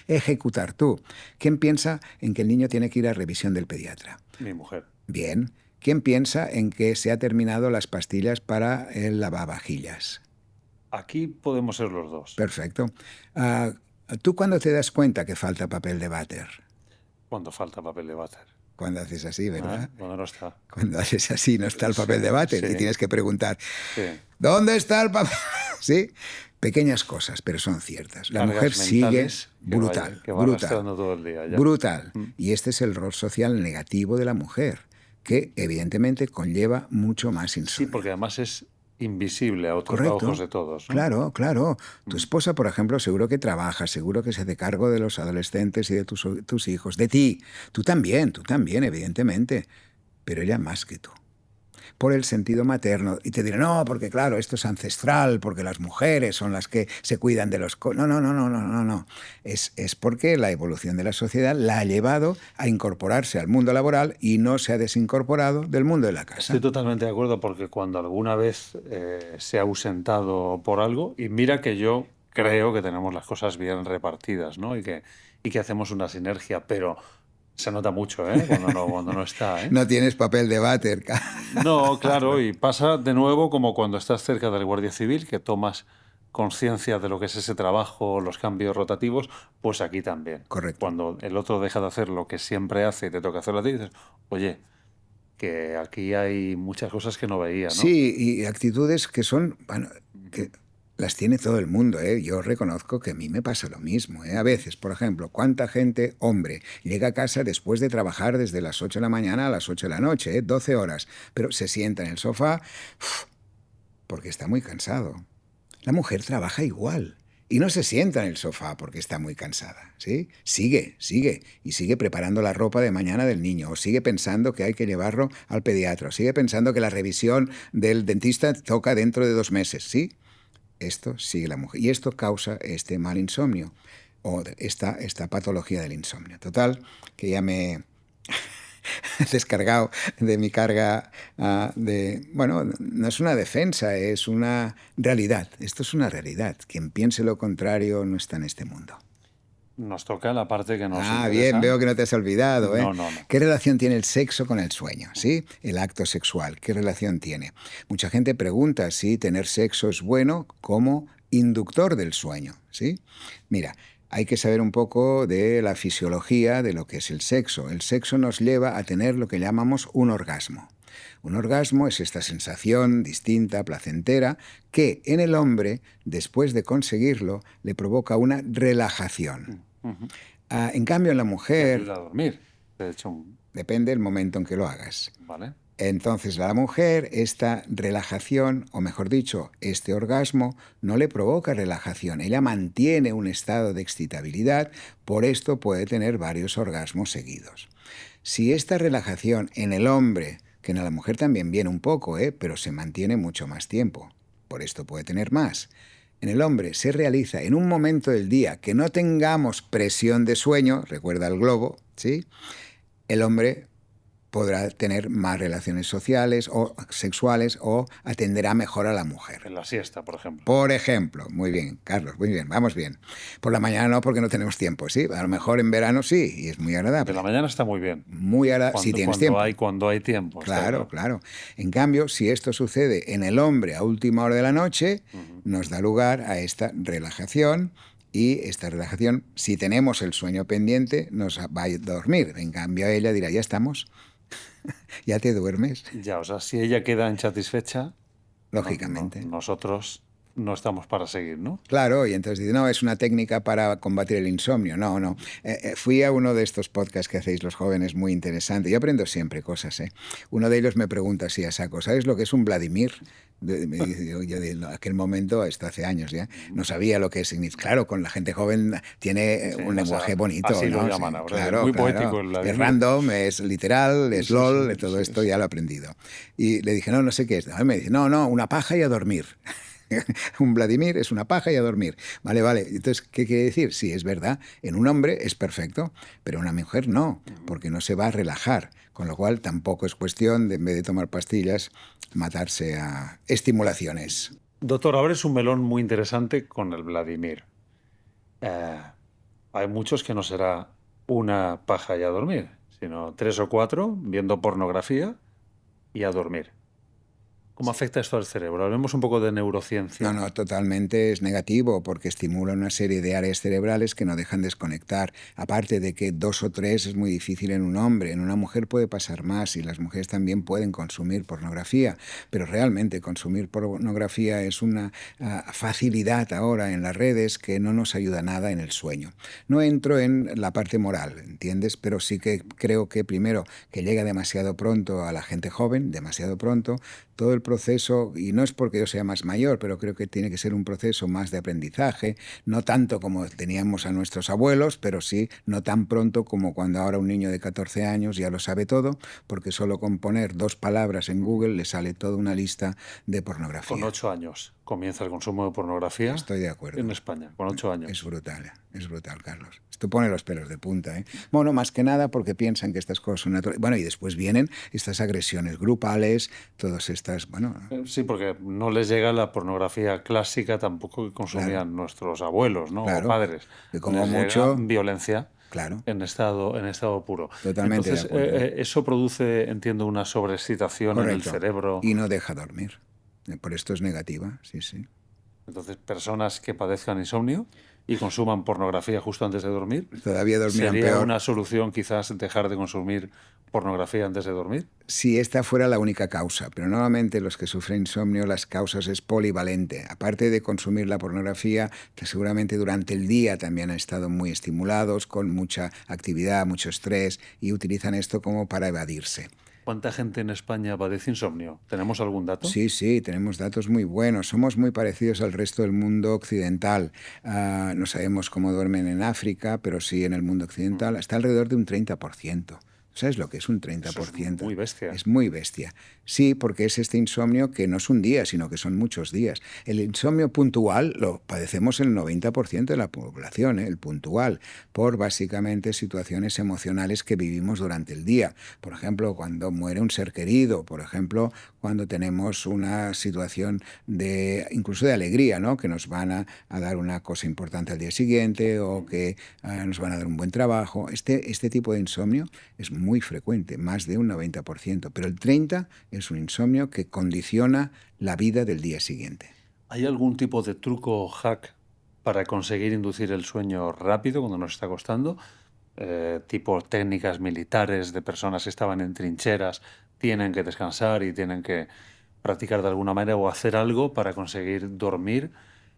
ejecutar tú. ¿Quién piensa en que el niño tiene que ir a revisión del pediatra? Mi mujer. Bien. ¿Quién piensa en que se ha terminado las pastillas para el lavavajillas? Aquí podemos ser los dos. Perfecto. ¿Tú cuándo te das cuenta que falta papel de váter? Cuando falta papel de váter. Cuando haces así, ¿verdad? Cuando no está. Cuando haces así no está el papel de váter, sí. Y tienes que preguntar, Sí. ¿dónde está el papel? ¿Sí? Pequeñas cosas, pero son ciertas. La Cargas mujer sigue mentales brutal, que va brutal, arrastrando todo el día ya. brutal. Y este es el rol social negativo de la mujer, que evidentemente conlleva mucho más Sí, insomnio. porque además es invisible a Correcto. ojos de todos, ¿no? Claro, claro. Tu esposa, por ejemplo, seguro que trabaja, seguro que se hace cargo de los adolescentes y de tus hijos, de ti. Tú también, evidentemente. Pero ella más que tú. Por el sentido materno. Y te dirán, no, porque claro, esto es ancestral, porque las mujeres son las que se cuidan de los... No. Es porque la evolución de la sociedad la ha llevado a incorporarse al mundo laboral y no se ha desincorporado del mundo de la casa. Estoy totalmente de acuerdo, porque cuando alguna vez se ha ausentado por algo, y mira que yo creo que tenemos las cosas bien repartidas, ¿no? Y que hacemos una sinergia, pero se nota mucho, cuando no está, No tienes papel de váter. No, claro, y pasa de nuevo como cuando estás cerca del guardia civil, que tomas conciencia de lo que es ese trabajo, los cambios rotativos, pues aquí también. Correcto. Cuando el otro deja de hacer lo que siempre hace y te toca hacerlo a ti, dices, oye, que aquí hay muchas cosas que no veía, ¿no? Sí, y actitudes que son, bueno, que las tiene todo el mundo, ¿eh? Yo reconozco que a mí me pasa lo mismo, ¿eh? A veces, por ejemplo, ¿cuánta gente, hombre, llega a casa después de trabajar desde las 8 de la mañana a las 8 de la noche, 12 horas, pero se sienta en el sofá porque está muy cansado? La mujer trabaja igual. Y no se sienta en el sofá porque está muy cansada, ¿sí? Sigue, y sigue preparando la ropa de mañana del niño, o sigue pensando que hay que llevarlo al pediatra, o sigue pensando que la revisión del dentista toca dentro de 2 meses, ¿sí? Esto sigue la mujer. Y esto causa este mal insomnio, o esta patología del insomnio. Total, que ya me descargado de mi carga bueno, no es una defensa, es una realidad. Esto es una realidad. Quien piense lo contrario no está en este mundo. Nos toca la parte que nos interesa. Bien, veo que no te has olvidado, ¿eh? No. ¿Qué relación tiene el sexo con el sueño? ¿Sí? El acto sexual, ¿qué relación tiene? Mucha gente pregunta si tener sexo es bueno como inductor del sueño, ¿sí? Mira, hay que saber un poco de la fisiología de lo que es el sexo. El sexo nos lleva a tener lo que llamamos un orgasmo. Un orgasmo es esta sensación distinta, placentera, que en el hombre, después de conseguirlo, le provoca una relajación. En cambio, en la mujer... Ayuda a dormir, de hecho. Depende del momento en que lo hagas. Vale. Entonces, a la mujer, esta relajación, o mejor dicho, este orgasmo, no le provoca relajación. Ella mantiene un estado de excitabilidad, por esto puede tener varios orgasmos seguidos. Si esta relajación en el hombre, que en la mujer también viene un poco, pero se mantiene mucho más tiempo, por esto puede tener más. En el hombre se realiza en un momento del día que no tengamos presión de sueño, recuerda el globo, ¿sí? El hombre podrá tener más relaciones sociales o sexuales, o atenderá mejor a la mujer. En la siesta, por ejemplo. Por ejemplo. Muy bien, Carlos, muy bien, vamos bien. Por la mañana no, porque no tenemos tiempo, ¿sí? A lo mejor en verano sí, y es muy agradable. De la mañana está muy bien. Muy agradable, si tienes tiempo. Cuando hay tiempo. Claro. En cambio, si esto sucede en el hombre a última hora de la noche, nos da lugar a esta relajación. Y esta relajación, si tenemos el sueño pendiente, nos va a dormir. En cambio, ella dirá, ya estamos. ¿Ya te duermes? Ya, o sea, si ella queda insatisfecha, lógicamente. Nosotros no estamos para seguir, ¿no? Claro, y entonces dice, no, es una técnica para combatir el insomnio. No, no. Fui a uno de estos podcasts que hacéis los jóvenes, muy interesante. Yo aprendo siempre cosas, ¿eh? Uno de ellos me pregunta así a saco, ¿sabes lo que es un Vladimir? Yo en aquel momento, esto hace años ya, no sabía lo que significa. Claro, con la gente joven tiene Sí, un lenguaje bonito, así lo ¿no? Sí, llaman ahora. Es claro, muy claro. poético el Es Vladimir. random, es literal, es Sí, LOL, sí, todo sí, esto sí. ya lo he aprendido. Y le dije, no, no sé qué es. Y me dice, no, no, una paja y a dormir. Un Vladimir es una paja y a dormir. Vale, vale. Entonces, ¿qué quiere decir? Sí, es verdad. En un hombre es perfecto, pero en una mujer no, porque no se va a relajar. Con lo cual, tampoco es cuestión de, en vez de tomar pastillas, matarse a estimulaciones. Doctor, ahora es un melón muy interesante con el Vladimir. Eh, Hay muchos que no será una paja y a dormir, sino 3 o 4 viendo pornografía y a dormir. ¿Cómo afecta esto al cerebro? Hablemos un poco de No, neurociencia. no, totalmente es negativo porque estimula una serie de áreas cerebrales que no dejan desconectar. Aparte de que 2 o 3 es muy difícil en un hombre, en una mujer puede pasar más y las mujeres también pueden consumir pornografía, pero realmente consumir pornografía es una facilidad ahora en las redes que no nos ayuda nada en el sueño. No entro en la parte moral, ¿entiendes? Pero sí que creo que primero que llega demasiado pronto a la gente joven, demasiado pronto, todo el proceso, y no es porque yo sea más mayor, pero creo que tiene que ser un proceso más de aprendizaje, no tanto como teníamos a nuestros abuelos, pero sí no tan pronto como cuando ahora un niño de 14 años ya lo sabe todo, porque solo con poner 2 palabras en Google le sale toda una lista de Con pornografía. 8 años comienza el consumo de pornografía Estoy de acuerdo. en España, con 8 Es años. brutal, Carlos. Esto pone los pelos de punta, ¿eh? Bueno, más que nada porque piensan que estas cosas son naturales. Bueno, y después vienen estas agresiones grupales, todas estas, bueno, Sí, porque no les llega la pornografía clásica tampoco que claro, consumían nuestros abuelos, ¿no? O claro, padres. que como Les llega mucho, violencia claro, en estado puro. totalmente de Entonces, acuerdo. eso produce, entiendo, una sobreexcitación en el Correcto. cerebro. Y no deja dormir. Por esto es negativa, sí, sí. Entonces, personas que padezcan insomnio y consuman pornografía justo antes de dormir, Todavía dormirán ¿sería peor. una solución quizás dejar de consumir pornografía antes de dormir? Si esta fuera la única causa, pero normalmente los que sufren insomnio, las causas es polivalente. Aparte de consumir la pornografía, que seguramente durante el día también han estado muy estimulados, con mucha actividad, mucho estrés, y utilizan esto como para evadirse. ¿Cuánta gente en España padece insomnio? ¿Tenemos algún dato? Sí, sí, tenemos datos muy buenos. Somos muy parecidos al resto del mundo occidental. No sabemos cómo duermen en África, pero sí en el mundo occidental. Está alrededor de un 30%. ¿Sabes lo que es un Eso es 30%? muy bestia. Es muy bestia. Sí, porque es este insomnio que no es un día, sino que son muchos días. El insomnio puntual lo padecemos el 90% de la población, el puntual, por básicamente situaciones emocionales que vivimos durante el día. Por ejemplo, cuando muere un ser querido, por ejemplo, cuando tenemos una situación de incluso de alegría, ¿no? Que nos van a dar una cosa importante al día siguiente o que nos van a dar un buen trabajo. Este tipo de insomnio es muy frecuente, más de un 90%, pero el 30% es un insomnio que condiciona la vida del día siguiente. ¿Hay algún tipo de truco o hack para conseguir inducir el sueño rápido cuando nos está costando? Tipo técnicas militares de personas que estaban en trincheras, tienen que descansar y tienen que practicar de alguna manera o hacer algo para conseguir dormir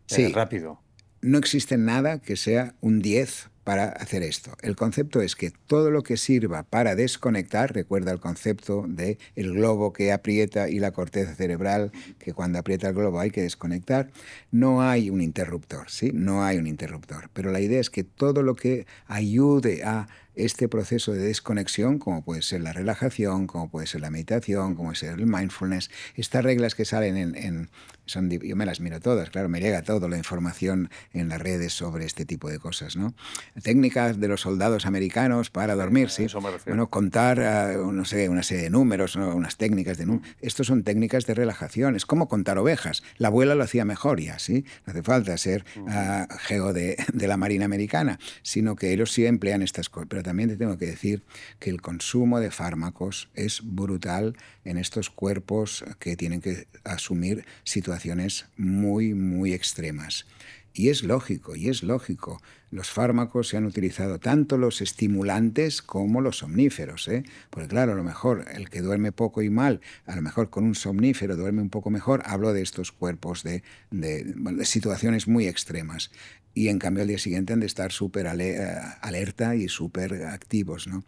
Sí, rápido. no existe nada que sea un 10 para hacer esto. El concepto es que todo lo que sirva para desconectar, recuerda el concepto de el globo que aprieta y la corteza cerebral, que cuando aprieta el globo hay que desconectar, no hay un interruptor, ¿sí? No hay un interruptor. Pero la idea es que todo lo que ayude a este proceso de desconexión, como puede ser la relajación, como puede ser la meditación, como puede ser el mindfulness, estas reglas que salen yo me las miro todas, claro, me llega toda la información en las redes sobre este tipo de cosas, ¿no? Técnicas de los soldados americanos para dormir, A sí. eso me refiero. Bueno, contar, no sé, una serie de números, ¿no? Unas técnicas de números. Estos son técnicas de relajación. Es como contar ovejas. La abuela lo hacía mejor ya, ¿sí? No hace falta ser geo de la Marina Americana, sino que ellos sí emplean estas cosas. Pero también te tengo que decir que el consumo de fármacos es brutal en estos cuerpos que tienen que asumir situaciones situaciones muy, muy extremas. Y es lógico, y es lógico. Los fármacos se han utilizado tanto los estimulantes como los somníferos, ¿eh? Porque claro, a lo mejor el que duerme poco y mal, a lo mejor con un somnífero duerme un poco mejor. Hablo de estos cuerpos de situaciones muy extremas. Y en cambio al día siguiente han de estar súper alerta y súper activos, ¿no?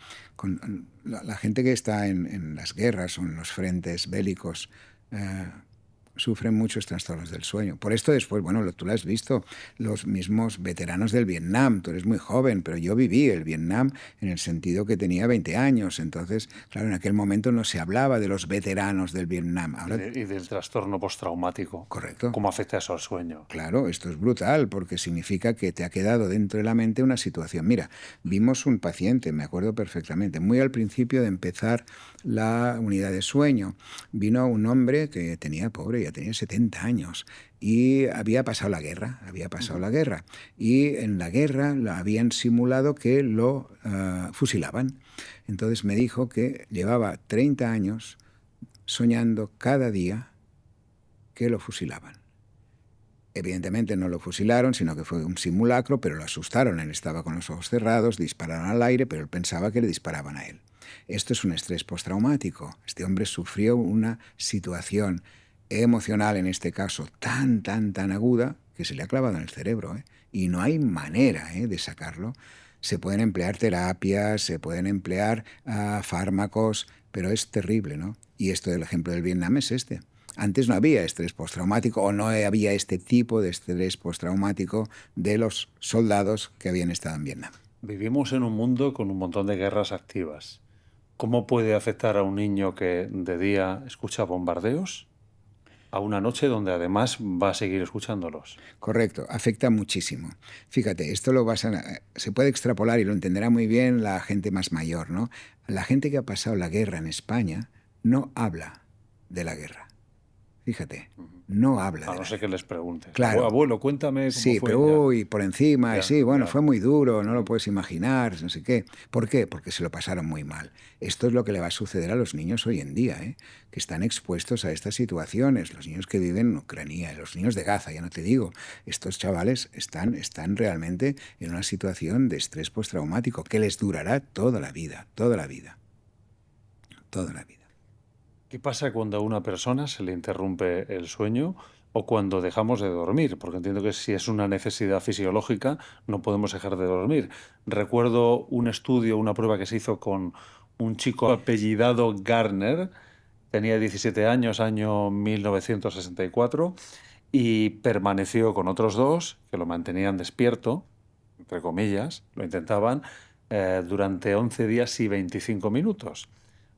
La gente que está en las guerras o en los frentes bélicos, eh, sufren muchos trastornos del sueño. Por esto después, bueno, tú lo has visto, los mismos veteranos del Vietnam, tú eres muy joven, pero yo viví el Vietnam en el sentido que tenía 20 años, entonces, claro, en aquel momento no se hablaba de los veteranos del Vietnam. Ahora, Y del trastorno postraumático. correcto. ¿Cómo afecta eso al sueño? Claro, esto es brutal porque significa que te ha quedado dentro de la mente una situación. Mira, vimos un paciente, me acuerdo perfectamente, muy al principio de empezar la unidad de sueño. Vino un hombre que tenía, pobre, ya tenía 70 años y había pasado la guerra, Y en la guerra lo habían simulado que lo fusilaban. Entonces me dijo que llevaba 30 años soñando cada día que lo fusilaban. Evidentemente no lo fusilaron, sino que fue un simulacro, pero lo asustaron. Él estaba con los ojos cerrados, dispararon al aire, pero él pensaba que le disparaban a él. Esto es un estrés postraumático. Este hombre sufrió una situación emocional, en este caso, tan aguda, que se le ha clavado en el cerebro, ¿eh? Y no hay manera, de sacarlo. Se pueden emplear terapias, se pueden emplear fármacos, pero es terrible, ¿no? Y esto del ejemplo del Vietnam es este. Antes no había estrés postraumático o no había este tipo de estrés postraumático de los soldados que habían estado en Vietnam. Vivimos en un mundo con un montón de guerras activas. ¿Cómo puede afectar a un niño que de día escucha bombardeos a una noche donde además va a seguir escuchándolos? Correcto, afecta muchísimo. Fíjate, esto se puede extrapolar y lo entenderá muy bien la gente más mayor, ¿no? La gente que ha pasado la guerra en España no habla de la guerra. Fíjate, no habla A de no la ser que guerra. les preguntes. Claro, Abuelo, cuéntame cómo sí, fue. Ya, pero por encima, ya, sí, bueno, ya. fue muy duro, no lo puedes imaginar, no sé qué. ¿Por qué? Porque se lo pasaron muy mal. Esto es lo que le va a suceder a los niños hoy en día, ¿eh? Que están expuestos a estas situaciones. Los niños que viven en Ucrania, los niños de Gaza, ya no te digo. Estos chavales están realmente en una situación de estrés postraumático que les durará toda la vida, toda la vida, toda la vida. ¿Qué pasa cuando a una persona se le interrumpe el sueño o cuando dejamos de dormir? Porque entiendo que si es una necesidad fisiológica, no podemos dejar de dormir. Recuerdo un estudio, una prueba que se hizo con un chico apellidado Garner, tenía 17 años, año 1964, y permaneció con otros dos que lo mantenían despierto, entre comillas, lo intentaban, durante 11 días y 25 minutos.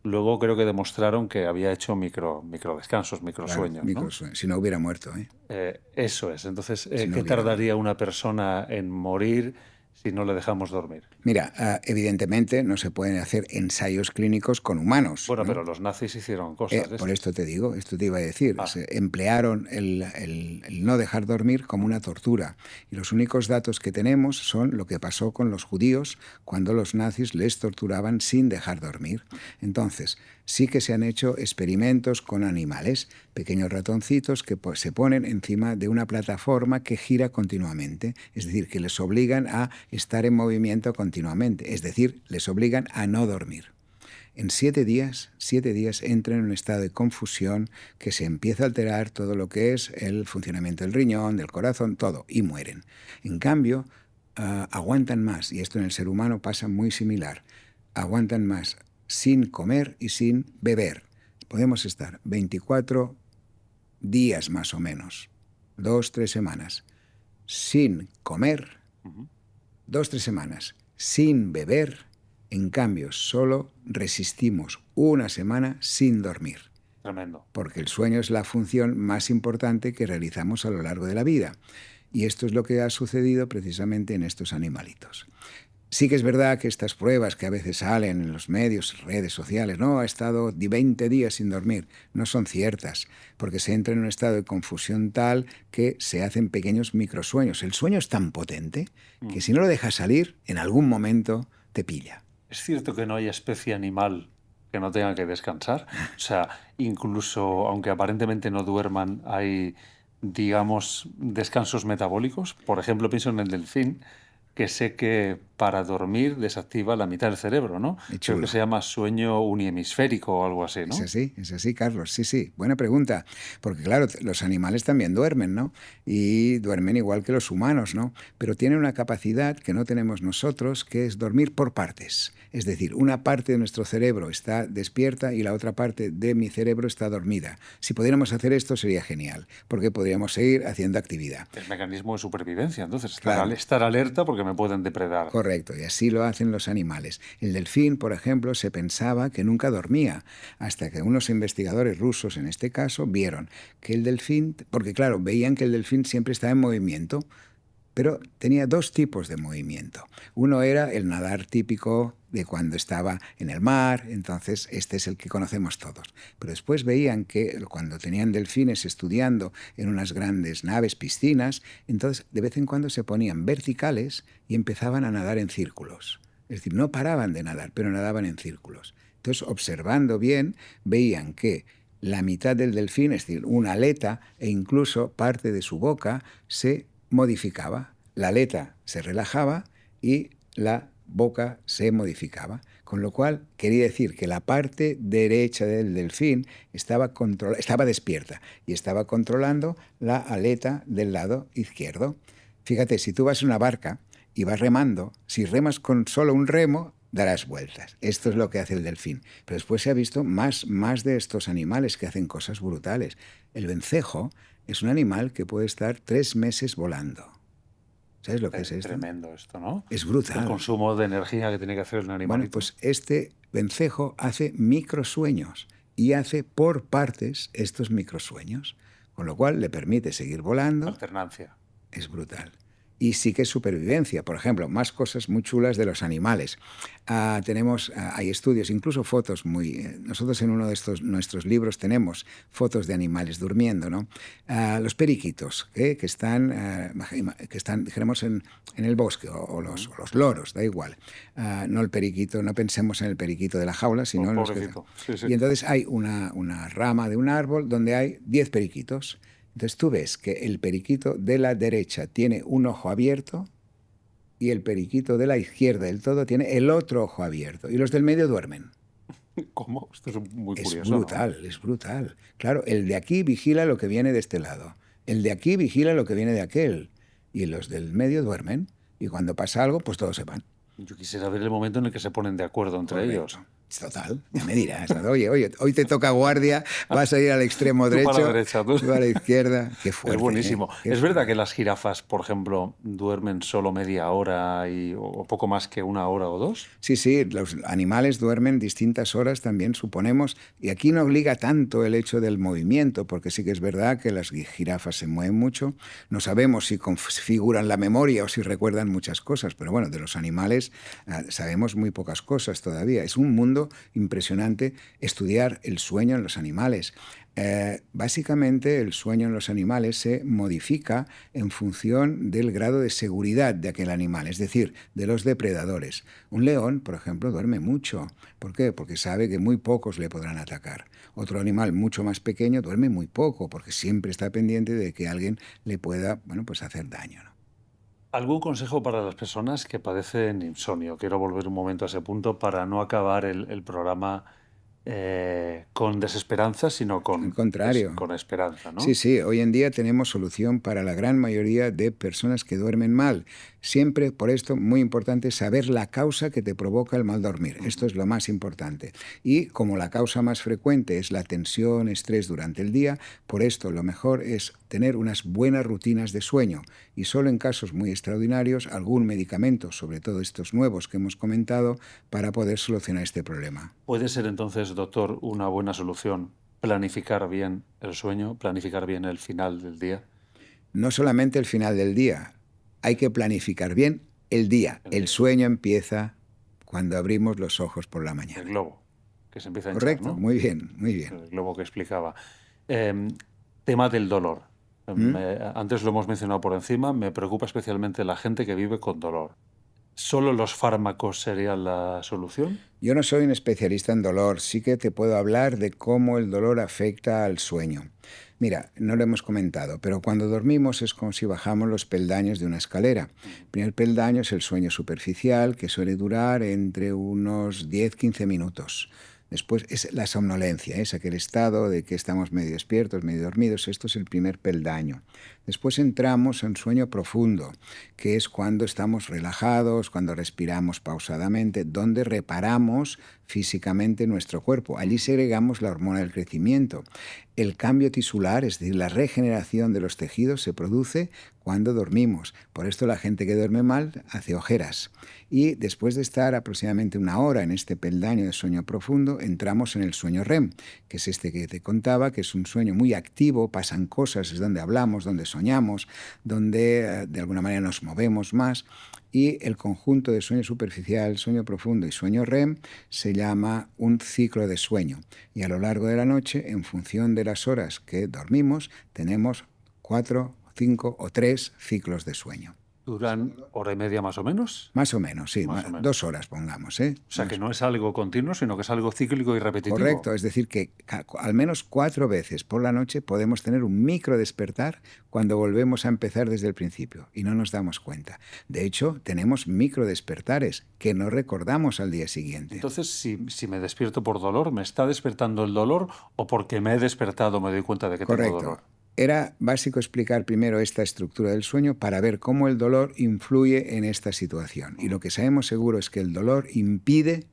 Luego creo que demostraron que había hecho micro descansos, Claro, microsueños, ¿no? si no hubiera muerto, ¿eh? Eso es. Entonces, Si no ¿qué hubiera muerto. tardaría una persona en morir si no le dejamos dormir? Mira, evidentemente no se pueden hacer ensayos clínicos con humanos, Bueno, ¿no? pero los nazis hicieron cosas de Por estas. esto te digo, esto te iba a decir, Ah, se emplearon el no dejar dormir como una tortura. Y los únicos datos que tenemos son lo que pasó con los judíos cuando los nazis les torturaban sin dejar dormir. Entonces, sí que se han hecho experimentos con animales, pequeños ratoncitos que se ponen encima de una plataforma que gira continuamente, es decir, que les obligan a estar en movimiento continuamente, es decir, les obligan a no dormir. En 7 días entran en un estado de confusión que se empieza a alterar todo lo que es el funcionamiento del riñón, del corazón, todo, y mueren. En cambio, aguantan más, y esto en el ser humano pasa muy similar, aguantan más sin comer y sin beber. Podemos estar 24 días más o menos, 2, 3 semanas, sin comer, 2, 3 semanas, sin beber. En cambio, solo resistimos una semana sin dormir, tremendo. porque el sueño es la función más importante que realizamos a lo largo de la vida. Y esto es lo que ha sucedido precisamente en estos animalitos. Sí que es verdad que estas pruebas que a veces salen en los medios, redes sociales, no, ha estado 20 días sin dormir, no son ciertas, porque se entra en un estado de confusión tal que se hacen pequeños microsueños. El sueño es tan potente que si no lo dejas salir, en algún momento te pilla. ¿Es cierto que no hay especie animal que no tenga que descansar? O sea, incluso aunque aparentemente no duerman, hay digamos, descansos metabólicos? Por ejemplo, pienso en el delfín, que sé que para dormir desactiva la mitad del cerebro, ¿no? Muy Creo que se chulo. llama sueño unihemisférico o algo así, ¿no? Es así, Carlos. Sí, sí, buena pregunta. Porque claro, los animales también duermen, ¿no? Y duermen igual que los humanos, ¿no? Pero tienen una capacidad que no tenemos nosotros, que es dormir por partes. Es decir, una parte de nuestro cerebro está despierta y la otra parte de mi cerebro está dormida. Si pudiéramos hacer esto sería genial, porque podríamos seguir haciendo actividad. El mecanismo de supervivencia, entonces, Claro. estar alerta porque me pueden depredar. Correcto, y así lo hacen los animales. El delfín, por ejemplo, se pensaba que nunca dormía, hasta que unos investigadores rusos, en este caso, vieron que el delfín, porque claro, veían que el delfín siempre estaba en movimiento, pero tenía dos tipos de movimiento. Uno era el nadar típico de cuando estaba en el mar, entonces este es el que conocemos todos. Pero después veían que cuando tenían delfines estudiando en unas grandes naves, piscinas, entonces de vez en cuando se ponían verticales y empezaban a nadar en círculos. Es decir, no paraban de nadar, pero nadaban en círculos. Entonces, observando bien, veían que la mitad del delfín, es decir, una aleta e incluso parte de su boca, se modificaba. La aleta se relajaba y la boca se modificaba. Con lo cual, quería decir que la parte derecha del delfín estaba despierta y estaba controlando la aleta del lado izquierdo. Fíjate, si tú vas en una barca y vas remando, si remas con solo un remo, darás vueltas. Esto es lo que hace el delfín. Pero después se ha visto más de estos animales que hacen cosas brutales. El vencejo es un animal que puede estar 3 meses volando. ¿Sabes lo que es esto? Tremendo esto, ¿no? Es El brutal. consumo de energía que tiene que hacer un Bueno, animalito. pues este vencejo hace microsueños y hace por partes estos microsueños, con lo cual le permite seguir volando. Alternancia. Es brutal. Y sí que es supervivencia. Por ejemplo, más cosas muy chulas de los animales. Hay estudios, incluso fotos nosotros en uno de estos nuestros libros tenemos fotos de animales durmiendo, ¿no? Los periquitos, que están, dijéramos, en el bosque, o los loros, da igual. No el periquito, no pensemos en el periquito de la jaula, sino en los que... Pobrecito. Sí, sí. Y entonces hay una rama de un árbol donde hay 10 periquitos. Entonces tú ves que el periquito de la derecha tiene un ojo abierto y el periquito de la izquierda del todo tiene el otro ojo abierto. Y los del medio duermen. ¿Cómo? Esto es muy Es curioso, ¿no? brutal, es brutal. Claro, el de aquí vigila lo que viene de este lado. El de aquí vigila lo que viene de aquel. Y los del medio duermen. Y cuando pasa algo, pues todos se van. Yo quisiera ver el momento en el que se ponen de acuerdo entre ellos. Correcto. Es total. Ya me dirás, oye, hoy te toca guardia, vas a ir al extremo Tú para la derecho, derecha, tú. tú a la izquierda. Qué Es fuerte, ¿eh? buenísimo. Qué Es verdad fuerte. que las jirafas, por ejemplo, duermen solo media hora o poco más que una hora o dos. Sí, sí, los animales duermen distintas horas también, suponemos, y aquí no obliga tanto el hecho del movimiento, porque sí que es verdad que las jirafas se mueven mucho, no sabemos si configuran la memoria o si recuerdan muchas cosas, pero bueno, de los animales sabemos muy pocas cosas todavía. Es un mundo impresionante estudiar el sueño en los animales. Básicamente el sueño en los animales se modifica en función del grado de seguridad de aquel animal, es decir, de los depredadores. Un león, por ejemplo, duerme mucho. ¿Por qué? Porque sabe que muy pocos le podrán atacar. Otro animal mucho más pequeño duerme muy poco, porque siempre está pendiente de que alguien le pueda, bueno, pues hacer daño, ¿no? ¿Algún consejo para las personas que padecen insomnio? Quiero volver un momento a ese punto para no acabar el programa con desesperanza, sino Al contrario. con esperanza, Sí, ¿no? sí, hoy en día tenemos solución para la gran mayoría de personas que duermen mal. Siempre, por esto, muy importante saber la causa que te provoca el mal dormir. Esto Ujú. es lo más importante. Y como la causa más frecuente es la tensión, estrés durante el día, por esto lo mejor es tener unas buenas rutinas de sueño y solo en casos muy extraordinarios algún medicamento, sobre todo estos nuevos que hemos comentado, para poder solucionar este problema. ¿Puede ser entonces, doctor, una buena solución planificar bien el sueño, planificar bien el final del día? No solamente el final del día, hay que planificar bien el día. El El día. sueño empieza cuando abrimos los ojos por la El mañana. globo, que se empieza a hinchar, Correcto, ¿no? muy bien, muy bien. El globo que explicaba. Em, tema del dolor. ¿Mm? Antes lo hemos mencionado por encima, me preocupa especialmente la gente que vive con dolor. ¿Solo los fármacos serían la solución? Yo no soy un especialista en dolor, sí que te puedo hablar de cómo el dolor afecta al sueño. Mira, no lo hemos comentado, pero cuando dormimos es como si bajamos los peldaños de una escalera. El primer peldaño es el sueño superficial, que suele durar entre unos 10-15 minutos. Después es la somnolencia, es aquel estado de que estamos medio despiertos, medio dormidos. Esto es el primer peldaño. Después entramos en sueño profundo, que es cuando estamos relajados, cuando respiramos pausadamente, donde reparamos físicamente nuestro cuerpo. Allí segregamos la hormona del crecimiento. El cambio tisular, es decir, la regeneración de los tejidos, se produce cuando dormimos. Por esto la gente que duerme mal hace ojeras. Y después de estar aproximadamente una hora en este peldaño de sueño profundo, entramos en el sueño REM, que es este que te contaba, que es un sueño muy activo, pasan cosas, es donde hablamos, donde soñamos, donde de alguna manera nos movemos más. Y el conjunto de sueño superficial, sueño profundo y sueño REM se llama un ciclo de sueño. Y a lo largo de la noche, en función de las horas que dormimos, tenemos 4, 5 o 3 ciclos de sueño. ¿Duran hora y media más o menos? Más o menos, sí, Más o menos. 2 horas pongamos, ¿eh? O sea, que no es algo continuo, sino que es algo cíclico y repetitivo. Correcto, es decir, que al menos 4 veces por la noche podemos tener un micro despertar cuando volvemos a empezar desde el principio y no nos damos cuenta. De hecho, tenemos micro despertares que no recordamos al día siguiente. Entonces, si me despierto por dolor, ¿me está despertando el dolor o porque me he despertado me doy cuenta de que tengo dolor? Correcto. Era básico explicar primero esta estructura del sueño para ver cómo el dolor influye en esta situación. Y lo que sabemos seguro es que el dolor impide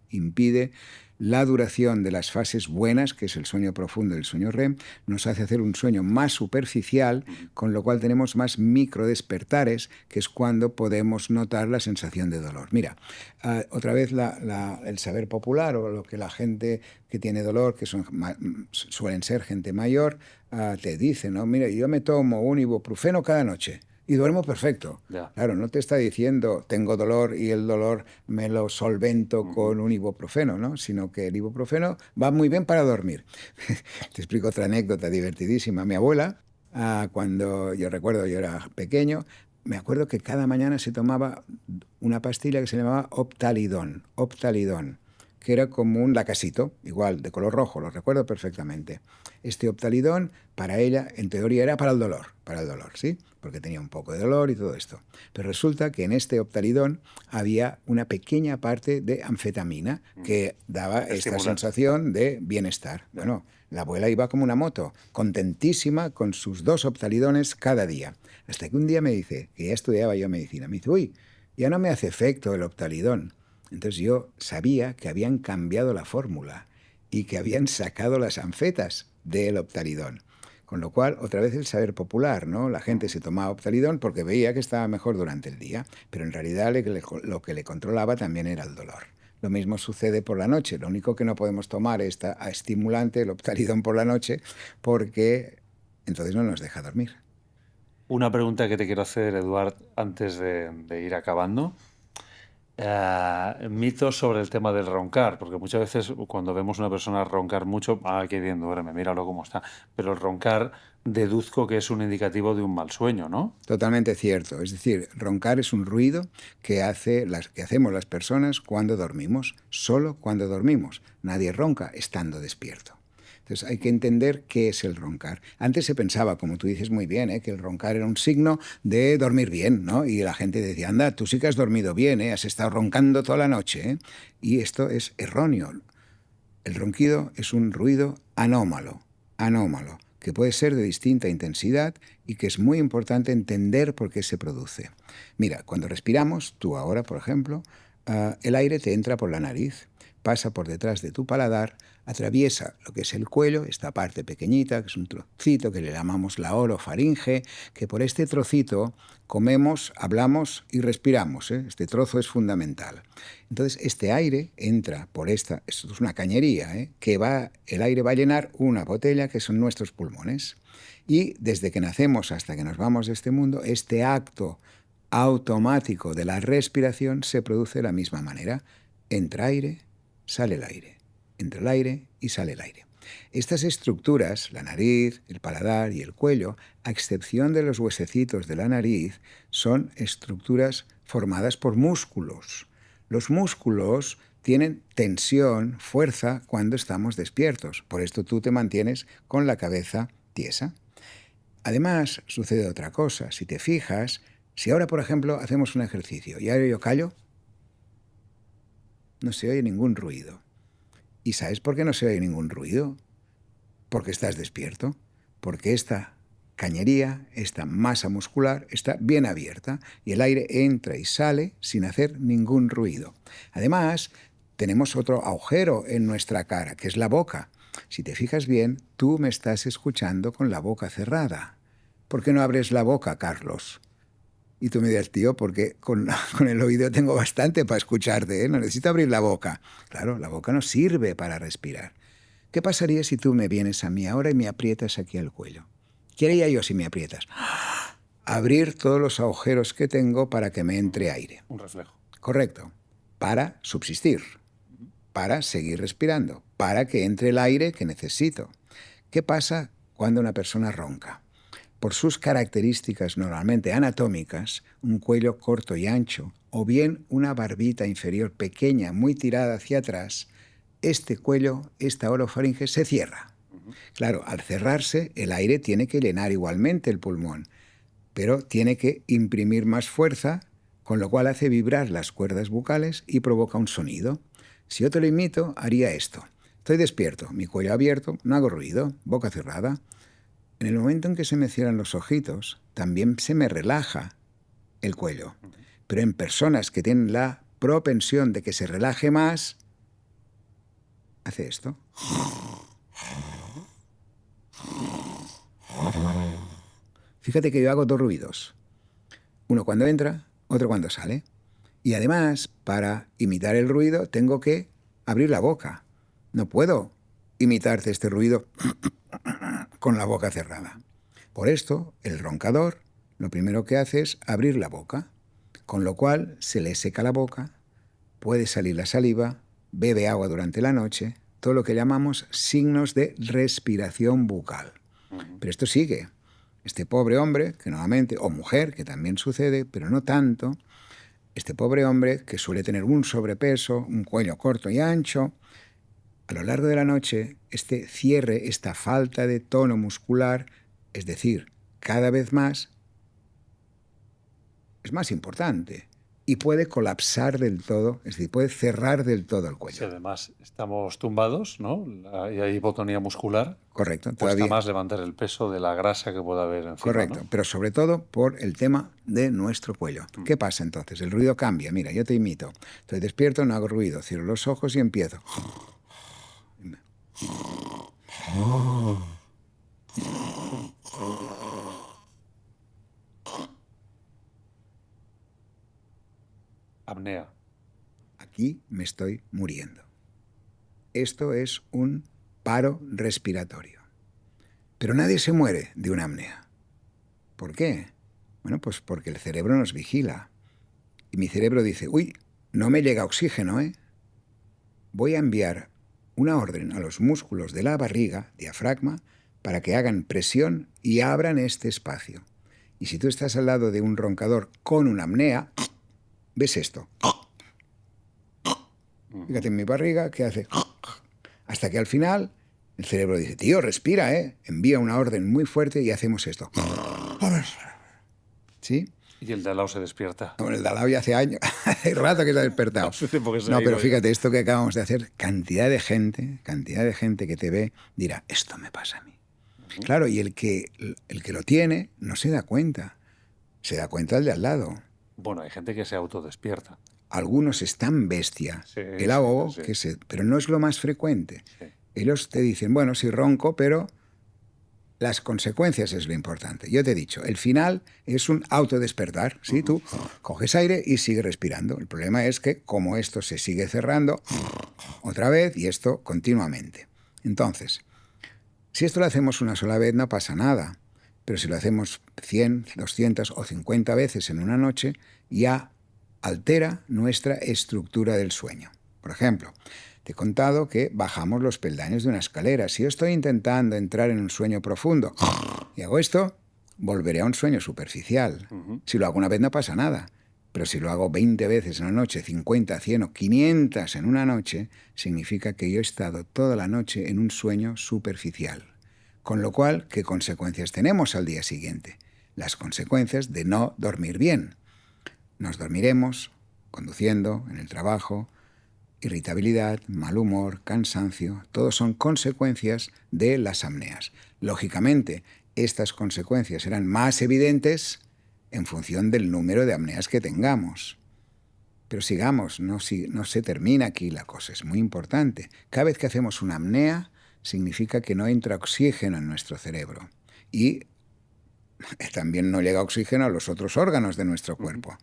la duración de las fases buenas, que es el sueño profundo y el sueño REM, nos hace hacer un sueño más superficial, con lo cual tenemos más micro despertares, que es cuando podemos notar la sensación de dolor. Mira, otra vez el saber popular, o lo que la gente que tiene dolor, que suelen ser gente mayor, te dice, ¿no? Mira, yo me tomo un ibuprofeno cada noche y duermo perfecto. Ya. Claro, no te está diciendo tengo dolor y el dolor me lo solvento con un ibuprofeno, ¿no? Sino que el ibuprofeno va muy bien para dormir. Te explico otra anécdota divertidísima. Mi abuela, cuando yo recuerdo, yo era pequeño, me acuerdo que cada mañana se tomaba una pastilla que se llamaba Optalidón, que era como un lacasito, igual, de color rojo, lo recuerdo perfectamente. Este Optalidón, para ella, en teoría, era para el dolor, ¿sí? Porque tenía un poco de dolor y todo esto. Pero resulta que en este Optalidón había una pequeña parte de anfetamina que daba esta sensación de bienestar. Bueno, la abuela iba como una moto, contentísima con sus 2 Optalidones cada día. Hasta que un día me dice, que ya estudiaba yo medicina, me dice, uy, ya no me hace efecto el Optalidón. Entonces yo sabía que habían cambiado la fórmula y que habían sacado las anfetas del Optalidón. Con lo cual, otra vez el saber popular, ¿no? La gente se tomaba Optalidón porque veía que estaba mejor durante el día, pero en realidad lo que le controlaba también era el dolor. Lo mismo sucede por la noche. Lo único que no podemos tomar es estimulante, el Optalidón por la noche, porque entonces no nos deja dormir. Una pregunta que te quiero hacer, Eduard, antes de ir acabando. Mitos sobre el tema del roncar, porque muchas veces cuando vemos a una persona roncar mucho, qué bien duerme, míralo cómo está, pero el roncar deduzco que es un indicativo de un mal sueño, ¿no? Totalmente cierto. Es decir, roncar es un ruido que hacemos las personas cuando dormimos, solo cuando dormimos. Nadie ronca estando despierto. Entonces hay que entender qué es el roncar. Antes se pensaba, como tú dices muy bien, que el roncar era un signo de dormir bien, ¿no? Y la gente decía, anda, tú sí que has dormido bien, has estado roncando toda la noche. Y esto es erróneo. El ronquido es un ruido anómalo, que puede ser de distinta intensidad y que es muy importante entender por qué se produce. Mira, cuando respiramos, tú ahora, por ejemplo, el aire te entra por la nariz, pasa por detrás de tu paladar, atraviesa lo que es el cuello, esta parte pequeñita, que es un trocito que le llamamos la orofaringe, que por este trocito comemos, hablamos y respiramos. Este trozo es fundamental. Entonces, este aire entra por esto es una cañería, el aire va a llenar una botella que son nuestros pulmones. Y desde que nacemos hasta que nos vamos de este mundo, este acto automático de la respiración se produce de la misma manera. Entra aire, sale el aire. Entra el aire y sale el aire. Estas estructuras, la nariz, el paladar y el cuello, a excepción de los huesecitos de la nariz, son estructuras formadas por músculos. Los músculos tienen tensión, fuerza cuando estamos despiertos. Por esto tú te mantienes con la cabeza tiesa. Además, sucede otra cosa. Si te fijas, si ahora, por ejemplo, hacemos un ejercicio y ahora yo callo, no se oye ningún ruido. ¿Y sabes por qué no se oye ningún ruido? Porque estás despierto. Porque esta cañería, esta masa muscular, está bien abierta y el aire entra y sale sin hacer ningún ruido. Además, tenemos otro agujero en nuestra cara, que es la boca. Si te fijas bien, tú me estás escuchando con la boca cerrada. ¿Por qué no abres la boca, Carlos? Y tú me dirás, tío, porque con el oído tengo bastante para escucharte, ¿eh? No necesito abrir la boca. Claro, la boca no sirve para respirar. ¿Qué pasaría si tú me vienes a mí ahora y me aprietas aquí al cuello? ¿Qué haría yo si me aprietas? Abrir todos los agujeros que tengo para que me entre aire. Un reflejo. Correcto. Para subsistir, para seguir respirando, para que entre el aire que necesito. ¿Qué pasa cuando una persona ronca? Por sus características normalmente anatómicas, un cuello corto y ancho, o bien una barbita inferior pequeña, muy tirada hacia atrás, este cuello, esta orofaringe, se cierra. Claro, al cerrarse, el aire tiene que llenar igualmente el pulmón, pero tiene que imprimir más fuerza, con lo cual hace vibrar las cuerdas bucales y provoca un sonido. Si yo te lo imito, haría esto. Estoy despierto, mi cuello abierto, no hago ruido, boca cerrada. En el momento en que se me cierran los ojitos, también se me relaja el cuello. Pero en personas que tienen la propensión de que se relaje más, hace esto. Fíjate que yo hago dos ruidos. Uno cuando entra, otro cuando sale. Y además, para imitar el ruido, tengo que abrir la boca. No puedo imitarte este ruido con la boca cerrada. Por esto, el roncador lo primero que hace es abrir la boca, con lo cual se le seca la boca, puede salir la saliva, bebe agua durante la noche, todo lo que llamamos signos de respiración bucal. Pero esto sigue. Este pobre hombre, que normalmente, o mujer, que también sucede, pero no tanto, este pobre hombre que suele tener un sobrepeso, un cuello corto y ancho, a lo largo de la noche, este cierre, esta falta de tono muscular, es decir, cada vez más, es más importante y puede colapsar del todo, es decir, puede cerrar del todo el cuello. Si además estamos tumbados, ¿no? Y hay hipotonía muscular. Correcto. Cuesta más levantar el peso de la grasa que pueda haber encima. Correcto, ¿no? Pero sobre todo por el tema de nuestro cuello. ¿Qué pasa entonces? El ruido cambia. Mira, yo te imito. Estoy despierto, no hago ruido. Cierro los ojos y empiezo. Apnea. Aquí me estoy muriendo. Esto es un paro respiratorio. Pero nadie se muere de una apnea. ¿Por qué? Bueno, pues porque el cerebro nos vigila. Y mi cerebro dice, uy, no me llega oxígeno, ¿eh? Voy a enviar una orden a los músculos de la barriga, diafragma, para que hagan presión y abran este espacio. Y si tú estás al lado de un roncador con una apnea, ves esto. Fíjate en mi barriga que hace... Hasta que al final el cerebro dice, tío, respira, ¿eh? Envía una orden muy fuerte y hacemos esto. ¿Sí? Y el de al lado se despierta. Bueno, el de al lado ya hace años, hace rato que se ha despertado. No, pero fíjate, esto que acabamos de hacer, cantidad de gente que te ve dirá, esto me pasa a mí. Claro, y el que lo tiene no se da cuenta. Se da cuenta el de al lado. Bueno, hay gente que se autodespierta. Algunos están bestia. Sí, el ahogo, sí. Pero no es lo más frecuente. Sí. Ellos te dicen, bueno, sí ronco, pero las consecuencias es lo importante. Yo te he dicho, el final es un autodespertar. ¿Sí? Tú coges aire y sigues respirando. El problema es que como esto se sigue cerrando otra vez y esto continuamente. Entonces, si esto lo hacemos una sola vez no pasa nada. Pero si lo hacemos 100, 200 o 50 veces en una noche, ya altera nuestra estructura del sueño. Por ejemplo, Te he contado que bajamos los peldaños de una escalera. Si yo estoy intentando entrar en un sueño profundo y hago esto, volveré a un sueño superficial. Si lo hago una vez no pasa nada. Pero si lo hago 20 veces en una noche, 50, 100 o 500 en una noche, significa que yo he estado toda la noche en un sueño superficial. Con lo cual, ¿qué consecuencias tenemos al día siguiente? Las consecuencias de no dormir bien. Nos dormiremos conduciendo, en el trabajo, irritabilidad, mal humor, cansancio, todos son consecuencias de las apneas. Lógicamente, estas consecuencias serán más evidentes en función del número de apneas que tengamos. Pero sigamos, no se termina aquí la cosa, es muy importante. Cada vez que hacemos una apnea, significa que no entra oxígeno en nuestro cerebro. Y también no llega oxígeno a los otros órganos de nuestro cuerpo.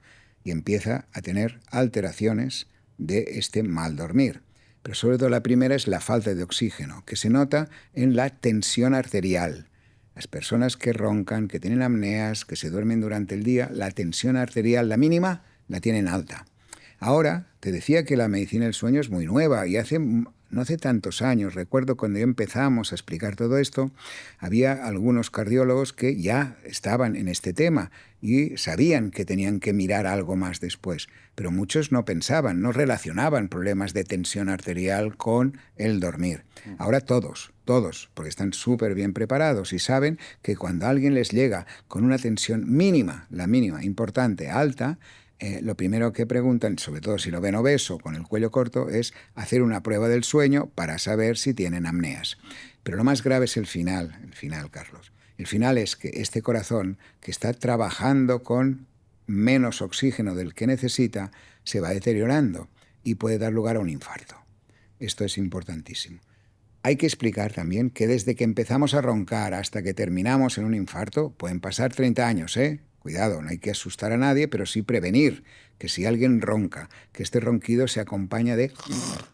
Y empieza a tener alteraciones de este mal dormir. Pero sobre todo la primera es la falta de oxígeno, que se nota en la tensión arterial. Las personas que roncan, que tienen apneas, que se duermen durante el día, la tensión arterial, la mínima, la tienen alta. Ahora, te decía que la medicina del sueño es muy nueva y no hace tantos años, recuerdo cuando empezamos a explicar todo esto, había algunos cardiólogos que ya estaban en este tema y sabían que tenían que mirar algo más después, pero muchos no pensaban, no relacionaban problemas de tensión arterial con el dormir. Ahora todos, porque están súper bien preparados y saben que cuando alguien les llega con una tensión mínima, la mínima, importante, alta, lo primero que preguntan, sobre todo si lo ven obeso con el cuello corto, es hacer una prueba del sueño para saber si tienen apneas. Pero lo más grave es el final, Carlos. El final es que este corazón, que está trabajando con menos oxígeno del que necesita, se va deteriorando y puede dar lugar a un infarto. Esto es importantísimo. Hay que explicar también que desde que empezamos a roncar hasta que terminamos en un infarto, pueden pasar 30 años, ¿eh? Cuidado, no hay que asustar a nadie, pero sí prevenir que si alguien ronca, que este ronquido se acompaña de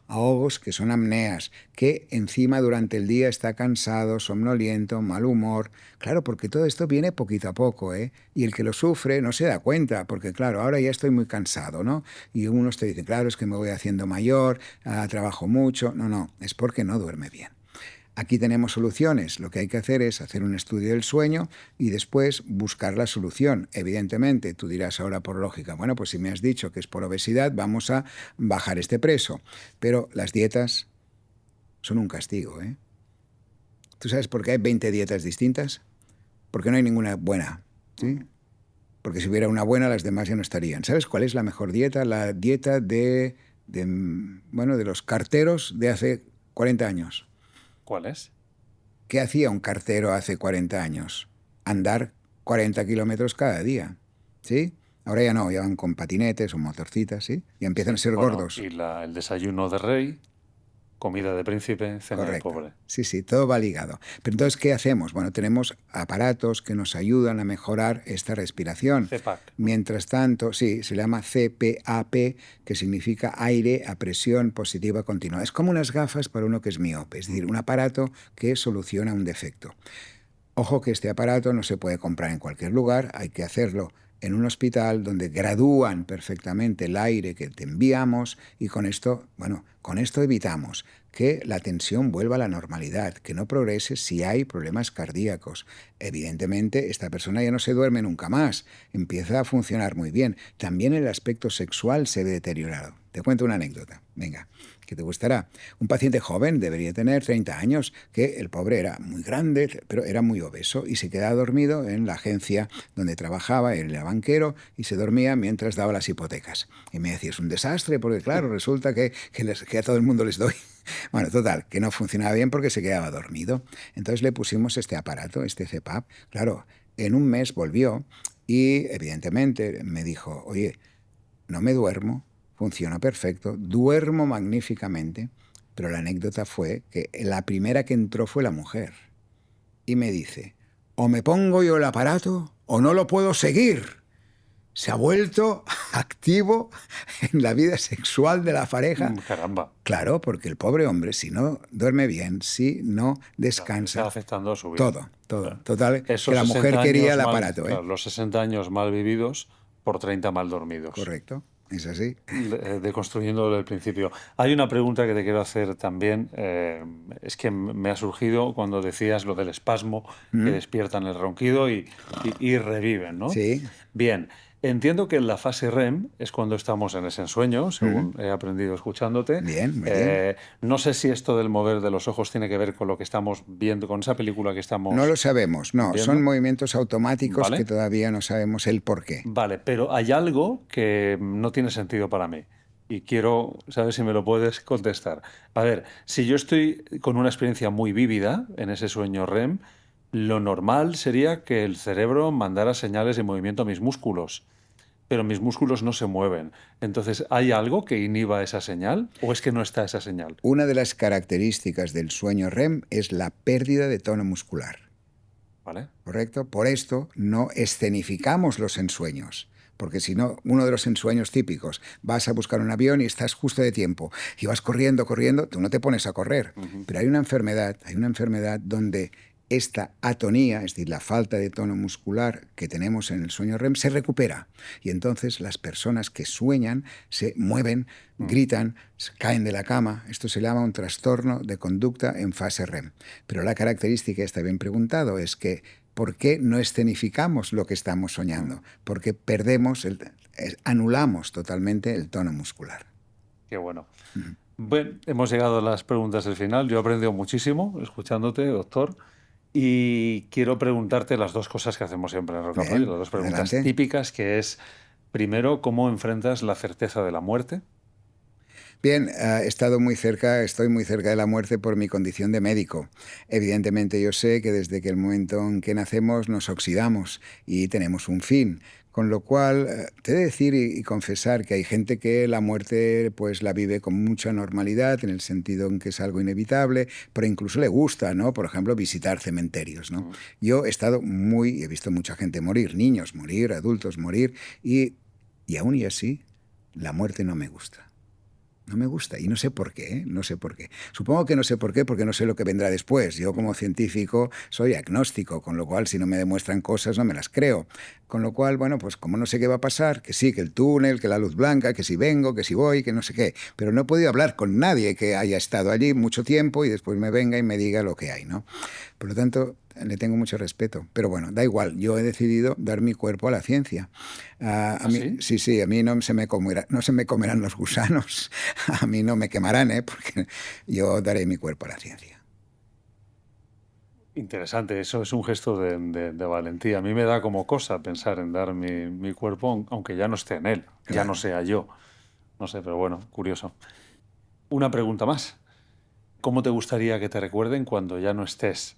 ahogos, que son apneas, que encima durante el día está cansado, somnoliento, mal humor. Claro, porque todo esto viene poquito a poco, ¿eh? Y el que lo sufre no se da cuenta, porque claro, ahora ya estoy muy cansado, ¿no? Y unos te dicen, claro, es que me voy haciendo mayor, trabajo mucho. No, es porque no duerme bien. Aquí tenemos soluciones. Lo que hay que hacer es hacer un estudio del sueño y después buscar la solución. Evidentemente, tú dirás ahora por lógica, bueno, pues si me has dicho que es por obesidad, vamos a bajar este peso. Pero las dietas son un castigo, ¿eh? ¿Tú sabes por qué hay 20 dietas distintas? Porque no hay ninguna buena, ¿sí? Porque si hubiera una buena, las demás ya no estarían. ¿Sabes cuál es la mejor dieta? La dieta de los carteros de hace 40 años. ¿Cuál es? ¿Qué hacía un cartero hace 40 años? Andar 40 kilómetros cada día, ¿sí? Ahora ya no, ya van con patinetes o motorcitas, ¿sí? Y empiezan a ser gordos. Y el desayuno de rey, comida de príncipe, cena de pobre. Sí, todo va ligado. Pero entonces, ¿qué hacemos? Bueno, tenemos aparatos que nos ayudan a mejorar esta respiración. CPAP. Mientras tanto, sí, se llama CPAP, que significa aire a presión positiva continua. Es como unas gafas para uno que es miope, es decir, un aparato que soluciona un defecto. Ojo que este aparato no se puede comprar en cualquier lugar, hay que hacerlo en un hospital donde gradúan perfectamente el aire que te enviamos y con esto evitamos que la tensión vuelva a la normalidad, que no progrese si hay problemas cardíacos. Evidentemente, esta persona ya no se duerme nunca más, empieza a funcionar muy bien. También el aspecto sexual se ve deteriorado. Te cuento una anécdota, venga, que te gustará. Un paciente joven, debería tener 30 años, que el pobre era muy grande, pero era muy obeso y se quedaba dormido en la agencia donde trabajaba, él era banquero y se dormía mientras daba las hipotecas. Y me decía, es un desastre porque claro, resulta que a todo el mundo les doy. Bueno, total, que no funcionaba bien porque se quedaba dormido. Entonces le pusimos este aparato, este CPAP. Claro, en un mes volvió y evidentemente me dijo, oye, no me duermo, funciona perfecto, duermo magníficamente, pero la anécdota fue que la primera que entró fue la mujer. Y me dice, o me pongo yo el aparato o no lo puedo seguir. Se ha vuelto activo en la vida sexual de la pareja. Caramba. Claro, porque el pobre hombre, si no duerme bien, si no descansa... Está afectando a su vida. Todo. Claro. Total, que la mujer quería el aparato. Claro, los 60 años mal vividos por 30 mal dormidos. Correcto. Es así. Deconstruyendo el principio. Hay una pregunta que te quiero hacer también. Es que me ha surgido cuando decías lo del espasmo, que ¿Mm? despiertan el ronquido y reviven, ¿no? Sí. Bien, entiendo que en la fase REM es cuando estamos en ese ensueño, ¿Mm? según he aprendido escuchándote. Bien, muy bien. No sé si esto del mover de los ojos tiene que ver con lo que estamos viendo, con esa película que No lo estamos sabemos, no, son viendo, movimientos automáticos que ¿vale? todavía no sabemos el por qué. Vale, pero hay algo que no tiene sentido para mí y quiero saber si me lo puedes contestar. A ver, si yo estoy con una experiencia muy vívida en ese sueño REM, lo normal sería que el cerebro mandara señales de movimiento a mis músculos, pero mis músculos no se mueven. Entonces, ¿hay algo que inhiba esa señal o es que no está esa señal? Una de las características del sueño REM es la pérdida de tono muscular. ¿Vale? ¿Correcto? Por esto no escenificamos los ensueños. Porque si no, uno de los ensueños típicos, vas a buscar un avión y estás justo de tiempo, y vas corriendo, corriendo, tú no te pones a correr. Ujú. Pero hay una enfermedad donde esta atonía, es decir, la falta de tono muscular que tenemos en el sueño REM, se recupera. Y entonces las personas que sueñan se mueven, Mm. gritan, se caen de la cama. Esto se llama un trastorno de conducta en fase REM. Pero la característica, está bien preguntado, es que ¿por qué no escenificamos lo que estamos soñando? Porque anulamos totalmente el tono muscular. Qué bueno. Bueno, hemos llegado a las preguntas del final. Yo he aprendido muchísimo escuchándote, doctor. Y quiero preguntarte las dos cosas que hacemos siempre en Rock and Roll, las Bien, dos preguntas adelante. típicas, que es, primero, ¿cómo enfrentas la certeza de la muerte? Bien, he estado muy cerca, estoy muy cerca de la muerte por mi condición de médico. Evidentemente yo sé que desde que el momento en que nacemos nos oxidamos y tenemos un fin. Con lo cual, te he de decir y confesar que hay gente que la muerte pues la vive con mucha normalidad, en el sentido en que es algo inevitable, pero incluso le gusta, ¿no? Por ejemplo, visitar cementerios, ¿no? Mm. Yo he visto mucha gente morir, niños morir, adultos morir, y aún y así, la muerte no me gusta. No me gusta y no sé por qué, ¿eh? No sé por qué. Supongo que no sé por qué porque no sé lo que vendrá después. Yo como científico soy agnóstico, con lo cual si no me demuestran cosas no me las creo. Con lo cual, bueno, pues como no sé qué va a pasar, que sí, que el túnel, que la luz blanca, que si vengo, que si voy, que no sé qué. Pero no he podido hablar con nadie que haya estado allí mucho tiempo y después me venga y me diga lo que hay, ¿no? Por lo tanto, le tengo mucho respeto. Pero bueno, da igual, yo he decidido dar mi cuerpo a la ciencia. A ¿Ah, mí, sí? sí, sí, a mí no se me comerán los gusanos, a mí no me quemarán, ¿eh? Porque yo daré mi cuerpo a la ciencia. Interesante, eso es un gesto de valentía. A mí me da como cosa pensar en dar mi cuerpo, aunque ya no esté en él, ya no Claro. sea yo. No sé, pero bueno, curioso. Una pregunta más. ¿Cómo te gustaría que te recuerden cuando ya no estés?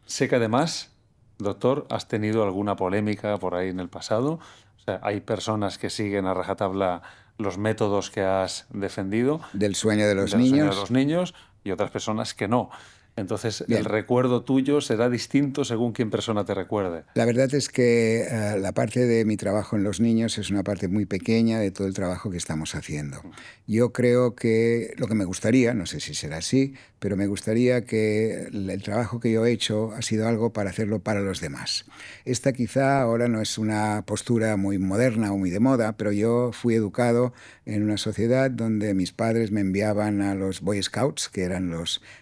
Sé que además, doctor, has tenido alguna polémica por ahí en el pasado. O sea, hay personas que siguen a rajatabla los métodos que has defendido Del sueño de los del sueño de los niños. niños y otras personas que no. Entonces, el Bien, recuerdo tuyo será distinto según quién persona te recuerde. la verdad es que la parte de mi trabajo en los niños es una parte muy pequeña de todo el trabajo que estamos haciendo. Yo creo que lo que me gustaría, no sé si será así, pero me gustaría que el trabajo que yo he hecho ha sido algo para hacerlo para los demás. Esta quizá ahora no es una postura muy moderna o muy de moda, pero yo fui educado en una sociedad donde mis padres me enviaban a los Boy Scouts, que eran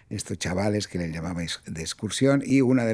estos chavales que les llamaban de excursión, y una de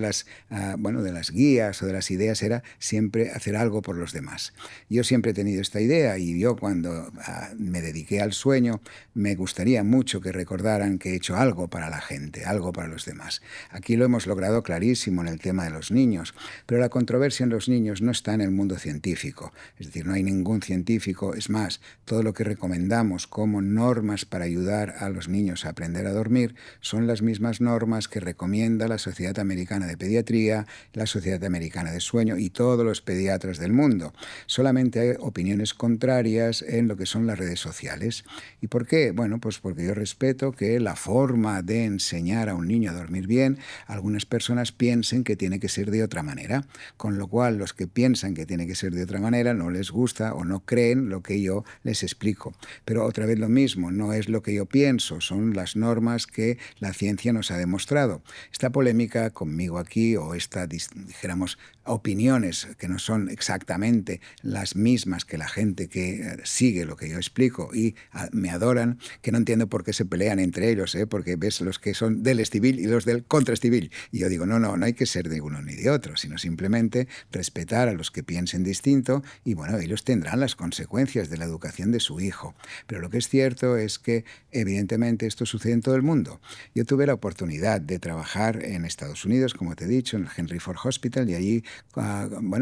bueno, de las guías o de las ideas era siempre hacer algo por los demás. Yo siempre he tenido esta idea y yo cuando me dediqué al sueño me gustaría mucho que recordaran que he hecho algo para la gente, algo para los demás. Aquí lo hemos logrado clarísimo en el tema de los niños, pero la controversia en los niños no está en el mundo científico. Es decir, no hay ningún científico, es más, todo lo que recomendamos como normas para ayudar a los niños a aprender a dormir son las mismas normas que recomienda la Sociedad Americana de Pediatría, la Sociedad Americana de Sueño y todos los pediatras del mundo. Solamente hay opiniones contrarias en lo que son las redes sociales. ¿Y por qué? Bueno, pues porque yo respeto que la forma de enseñar a un niño a dormir bien, algunas personas piensen que tiene que ser de otra manera, con lo cual los que piensan que tiene que ser de otra manera no les gusta o no creen lo que yo les explico. Pero otra vez lo mismo, no es lo que yo pienso, son las normas que la ciencia nos ha demostrado demostrado. Esta polémica conmigo aquí, o dijéramos, opiniones que no son exactamente las mismas que la gente que sigue lo que yo explico y me adoran, que no entiendo por qué se pelean entre ellos, porque ves los que son del Estivil y los del contra Estivil. Y yo digo, no hay que ser de uno ni de otro, sino simplemente respetar a los que piensen distinto y bueno, ellos tendrán las consecuencias de la educación de su hijo. Pero lo que es cierto es que evidentemente esto sucede en todo el mundo. Yo tuve la oportunidad de trabajar en Estados Unidos, como te he dicho, en el Henry Ford Hospital, y allí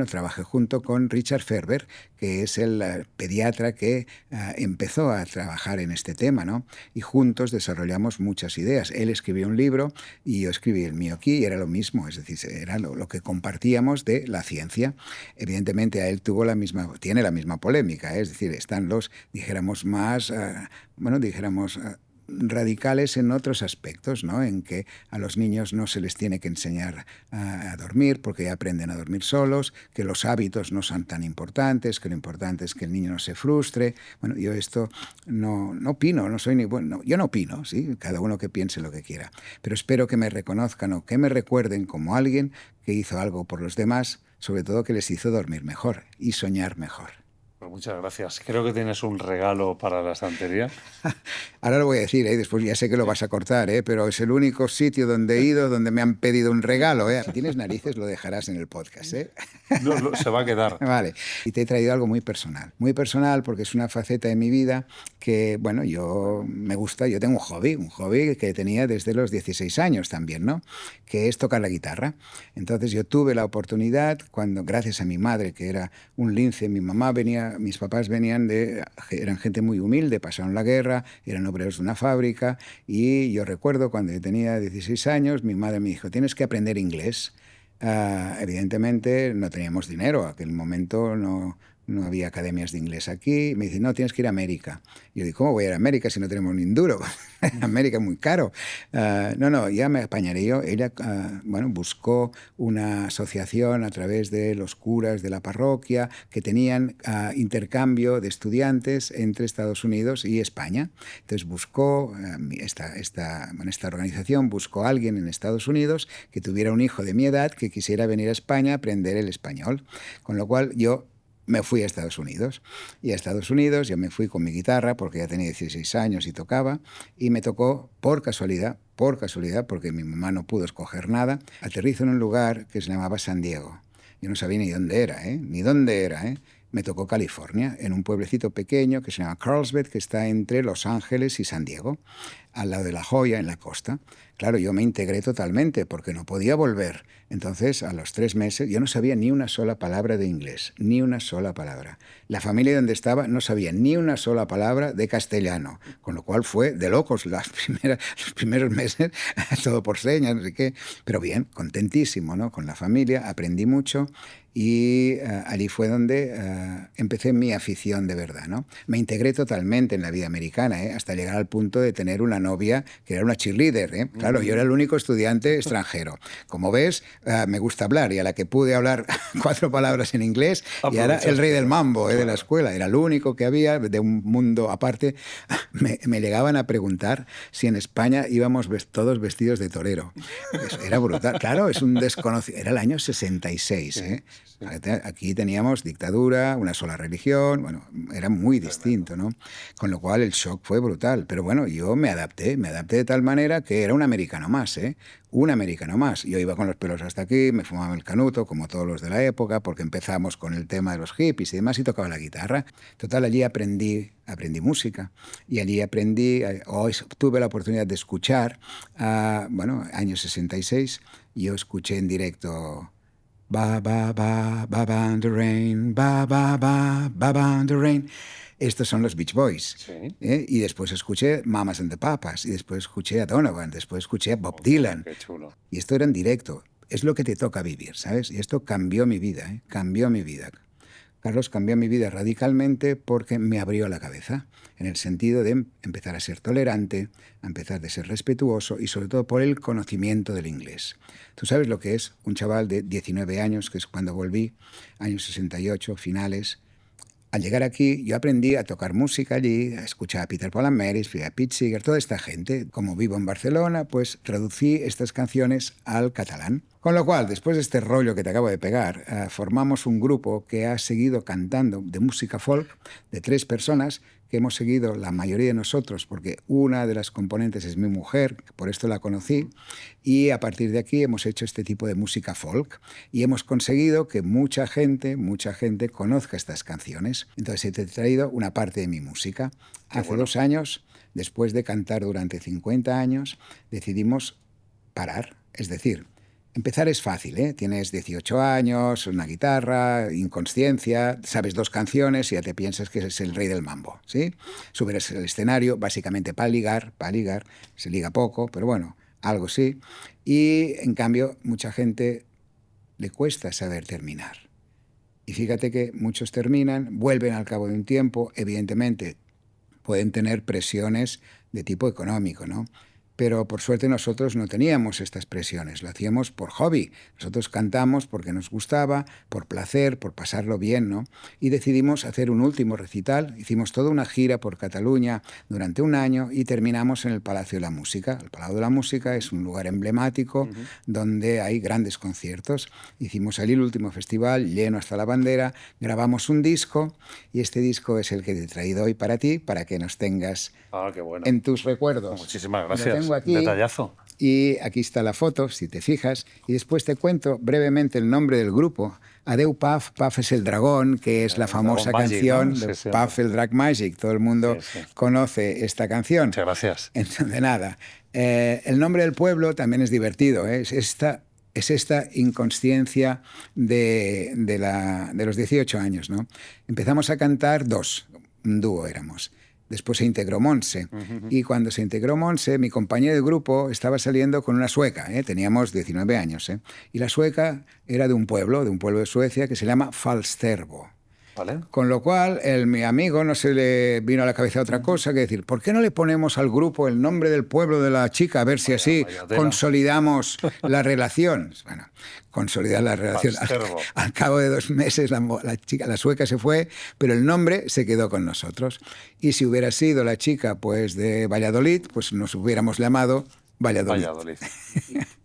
trabajé junto con Richard Ferber, que es el pediatra que empezó a trabajar en este tema, ¿no? Y juntos desarrollamos muchas ideas. Él escribió un libro y yo escribí el mío aquí y era lo mismo, es decir, era lo que compartíamos de la ciencia. Evidentemente a él tiene la misma polémica, es decir, están los, dijéramos, más, radicales en otros aspectos, ¿no? En que a los niños no se les tiene que enseñar a dormir porque ya aprenden a dormir solos, que los hábitos no son tan importantes, que lo importante es que el niño no se frustre. Bueno, yo esto no opino, no soy ni bueno, yo no opino, ¿sí? Cada uno que piense lo que quiera, pero espero que me reconozcan o que me recuerden como alguien que hizo algo por los demás, sobre todo que les hizo dormir mejor y soñar mejor. Pues muchas gracias. Creo que tienes un regalo para la estantería. Ahora lo voy a decir, después ya sé que lo vas a cortar, pero es el único sitio donde he ido donde me han pedido un regalo. Si tienes narices lo dejarás en el podcast. No, se va a quedar. Vale, y te he traído algo muy personal porque es una faceta de mi vida que, bueno, me gusta, yo tengo un hobby que tenía desde los 16 años también, ¿no? Que es tocar la guitarra. Entonces yo tuve la oportunidad cuando, gracias a mi madre, que era un lince, mis papás eran gente muy humilde, pasaron la guerra, eran obreros de una fábrica, y yo recuerdo cuando yo tenía 16 años, mi madre me dijo, tienes que aprender inglés. Evidentemente no teníamos dinero, aquel momento no había academias de inglés aquí. Me dice, no, tienes que ir a América. Y yo digo, ¿cómo voy a ir a América si no tenemos ni un duro? América es muy caro. No, ya me apañaré yo. Ella, buscó una asociación a través de los curas de la parroquia que tenían intercambio de estudiantes entre Estados Unidos y España. Entonces buscó, esta organización buscó a alguien en Estados Unidos que tuviera un hijo de mi edad que quisiera venir a España a aprender el español. Con lo cual yo me fui a Estados Unidos. Y a Estados Unidos yo me fui con mi guitarra porque ya tenía 16 años y tocaba, y me tocó por casualidad, porque mi mamá no pudo escoger nada, aterrizo en un lugar que se llamaba San Diego. Yo no sabía ni dónde era, Me tocó California, en un pueblecito pequeño que se llama Carlsbad, que está entre Los Ángeles y San Diego, al lado de La Joya, en la costa. Claro, yo me integré totalmente porque no podía volver. Entonces, a los 3 meses, yo no sabía ni una sola palabra de inglés, ni una sola palabra. La familia donde estaba no sabía ni una sola palabra de castellano, con lo cual fue de locos los primeros meses, todo por señas, no sé qué. Pero bien, contentísimo, ¿no? Con la familia, aprendí mucho. Y allí fue donde empecé mi afición de verdad, ¿no? Me integré totalmente en la vida americana, hasta llegar al punto de tener una novia que era una cheerleader, Claro, yo era el único estudiante extranjero. Como ves, me gusta hablar, y a la que pude hablar 4 palabras en inglés, y era el rey del mambo de la escuela. Era el único que había de un mundo aparte. Me llegaban a preguntar si en España íbamos todos vestidos de torero. Era brutal. Claro, es un desconocido. Era el año 66, Aquí teníamos dictadura, una sola religión, bueno, era muy distinto, ¿no? Con lo cual el shock fue brutal. Pero bueno, yo me adapté de tal manera que era un americano más, Un americano más. Yo iba con los pelos hasta aquí, me fumaba el canuto, como todos los de la época, porque empezamos con el tema de los hippies y demás, y tocaba la guitarra. Total, allí aprendí música, y allí tuve la oportunidad de escuchar, año 66, yo escuché en directo Ba, ba, ba, ba, ba, and the rain, ba, ba, ba, ba, ba, and the rain. Estos son los Beach Boys. Sí. Y después escuché Mamas and the Papas, y después escuché a Donovan, después escuché a Bob Dylan. Qué chulo. Y esto era en directo. Es lo que te toca vivir, ¿sabes? Y esto cambió mi vida, cambió mi vida. Carlos cambió mi vida radicalmente porque me abrió la cabeza, en el sentido de empezar a ser tolerante, a empezar a ser respetuoso, y sobre todo por el conocimiento del inglés. Tú sabes lo que es un chaval de 19 años, que es cuando volví, años 68, finales, al llegar aquí, yo aprendí a tocar música allí, a escuchar a Peter Paul and Mary, a Pete Seeger, toda esta gente. Como vivo en Barcelona, pues traducí estas canciones al catalán. Con lo cual, después de este rollo que te acabo de pegar, formamos un grupo que ha seguido cantando de música folk, de 3 personas, que hemos seguido la mayoría de nosotros, porque una de las componentes es mi mujer, por esto la conocí, y a partir de aquí hemos hecho este tipo de música folk y hemos conseguido que mucha gente conozca estas canciones. Entonces te he traído una parte de mi música. Hace 2 años, después de cantar durante 50 años, decidimos parar, es decir, empezar es fácil, ¿eh? Tienes 18 años, una guitarra, inconsciencia, sabes 2 canciones y ya te piensas que eres el rey del mambo, ¿sí? Subes al escenario básicamente para ligar, se liga poco, pero bueno, algo sí. Y en cambio, mucha gente le cuesta saber terminar. Y fíjate que muchos terminan, vuelven al cabo de un tiempo, evidentemente pueden tener presiones de tipo económico, ¿no? Pero por suerte nosotros no teníamos estas presiones, lo hacíamos por hobby. Nosotros cantamos porque nos gustaba, por placer, por pasarlo bien, ¿no? Y decidimos hacer un último recital. Hicimos toda una gira por Cataluña durante un año y terminamos en el Palacio de la Música. El Palau de la Música es un lugar emblemático donde hay grandes conciertos. Hicimos allí el último festival, lleno hasta la bandera, grabamos un disco y este disco es el que te he traído hoy para ti, para que nos tengas qué bueno. en tus recuerdos. Muchísimas gracias. Aquí, detallazo. y aquí está la foto, si te fijas, y después te cuento brevemente el nombre del grupo. Adeu Puff, Puff es el dragón, que es la famosa canción Magic, ¿no? de Sí, Puff el Drag Magic. Todo el mundo conoce esta canción. Muchas gracias. Entonces, nada. El nombre del pueblo también es divertido, ¿eh? Es esta inconsciencia de los 18 años, ¿no? Empezamos a cantar un dúo éramos. Después se integró Monse. Y cuando se integró Monse, mi compañero de grupo estaba saliendo con una sueca. Teníamos 19 años. Y la sueca era de un pueblo de Suecia que se llama Falsterbo. ¿Vale? Con lo cual, mi amigo no se le vino a la cabeza otra cosa que decir, ¿por qué no le ponemos al grupo el nombre del pueblo de la chica? A ver si así consolidamos la relación. Bueno, consolidar la relación. Al cabo de 2 meses la sueca se fue, pero el nombre se quedó con nosotros. Y si hubiera sido la chica pues de Valladolid, pues nos hubiéramos llamado Valladolid.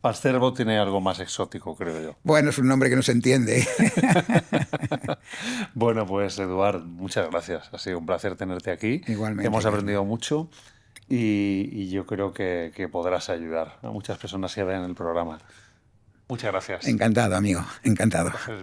Falsterbo tiene algo más exótico, creo yo. Bueno, es un nombre que no se entiende. Bueno, pues Eduard, muchas gracias. Ha sido un placer tenerte aquí. Igualmente. Hemos aprendido mucho y yo creo que podrás ayudar a muchas personas que vean el programa. Muchas gracias. Encantado, amigo. Encantado. Gracias,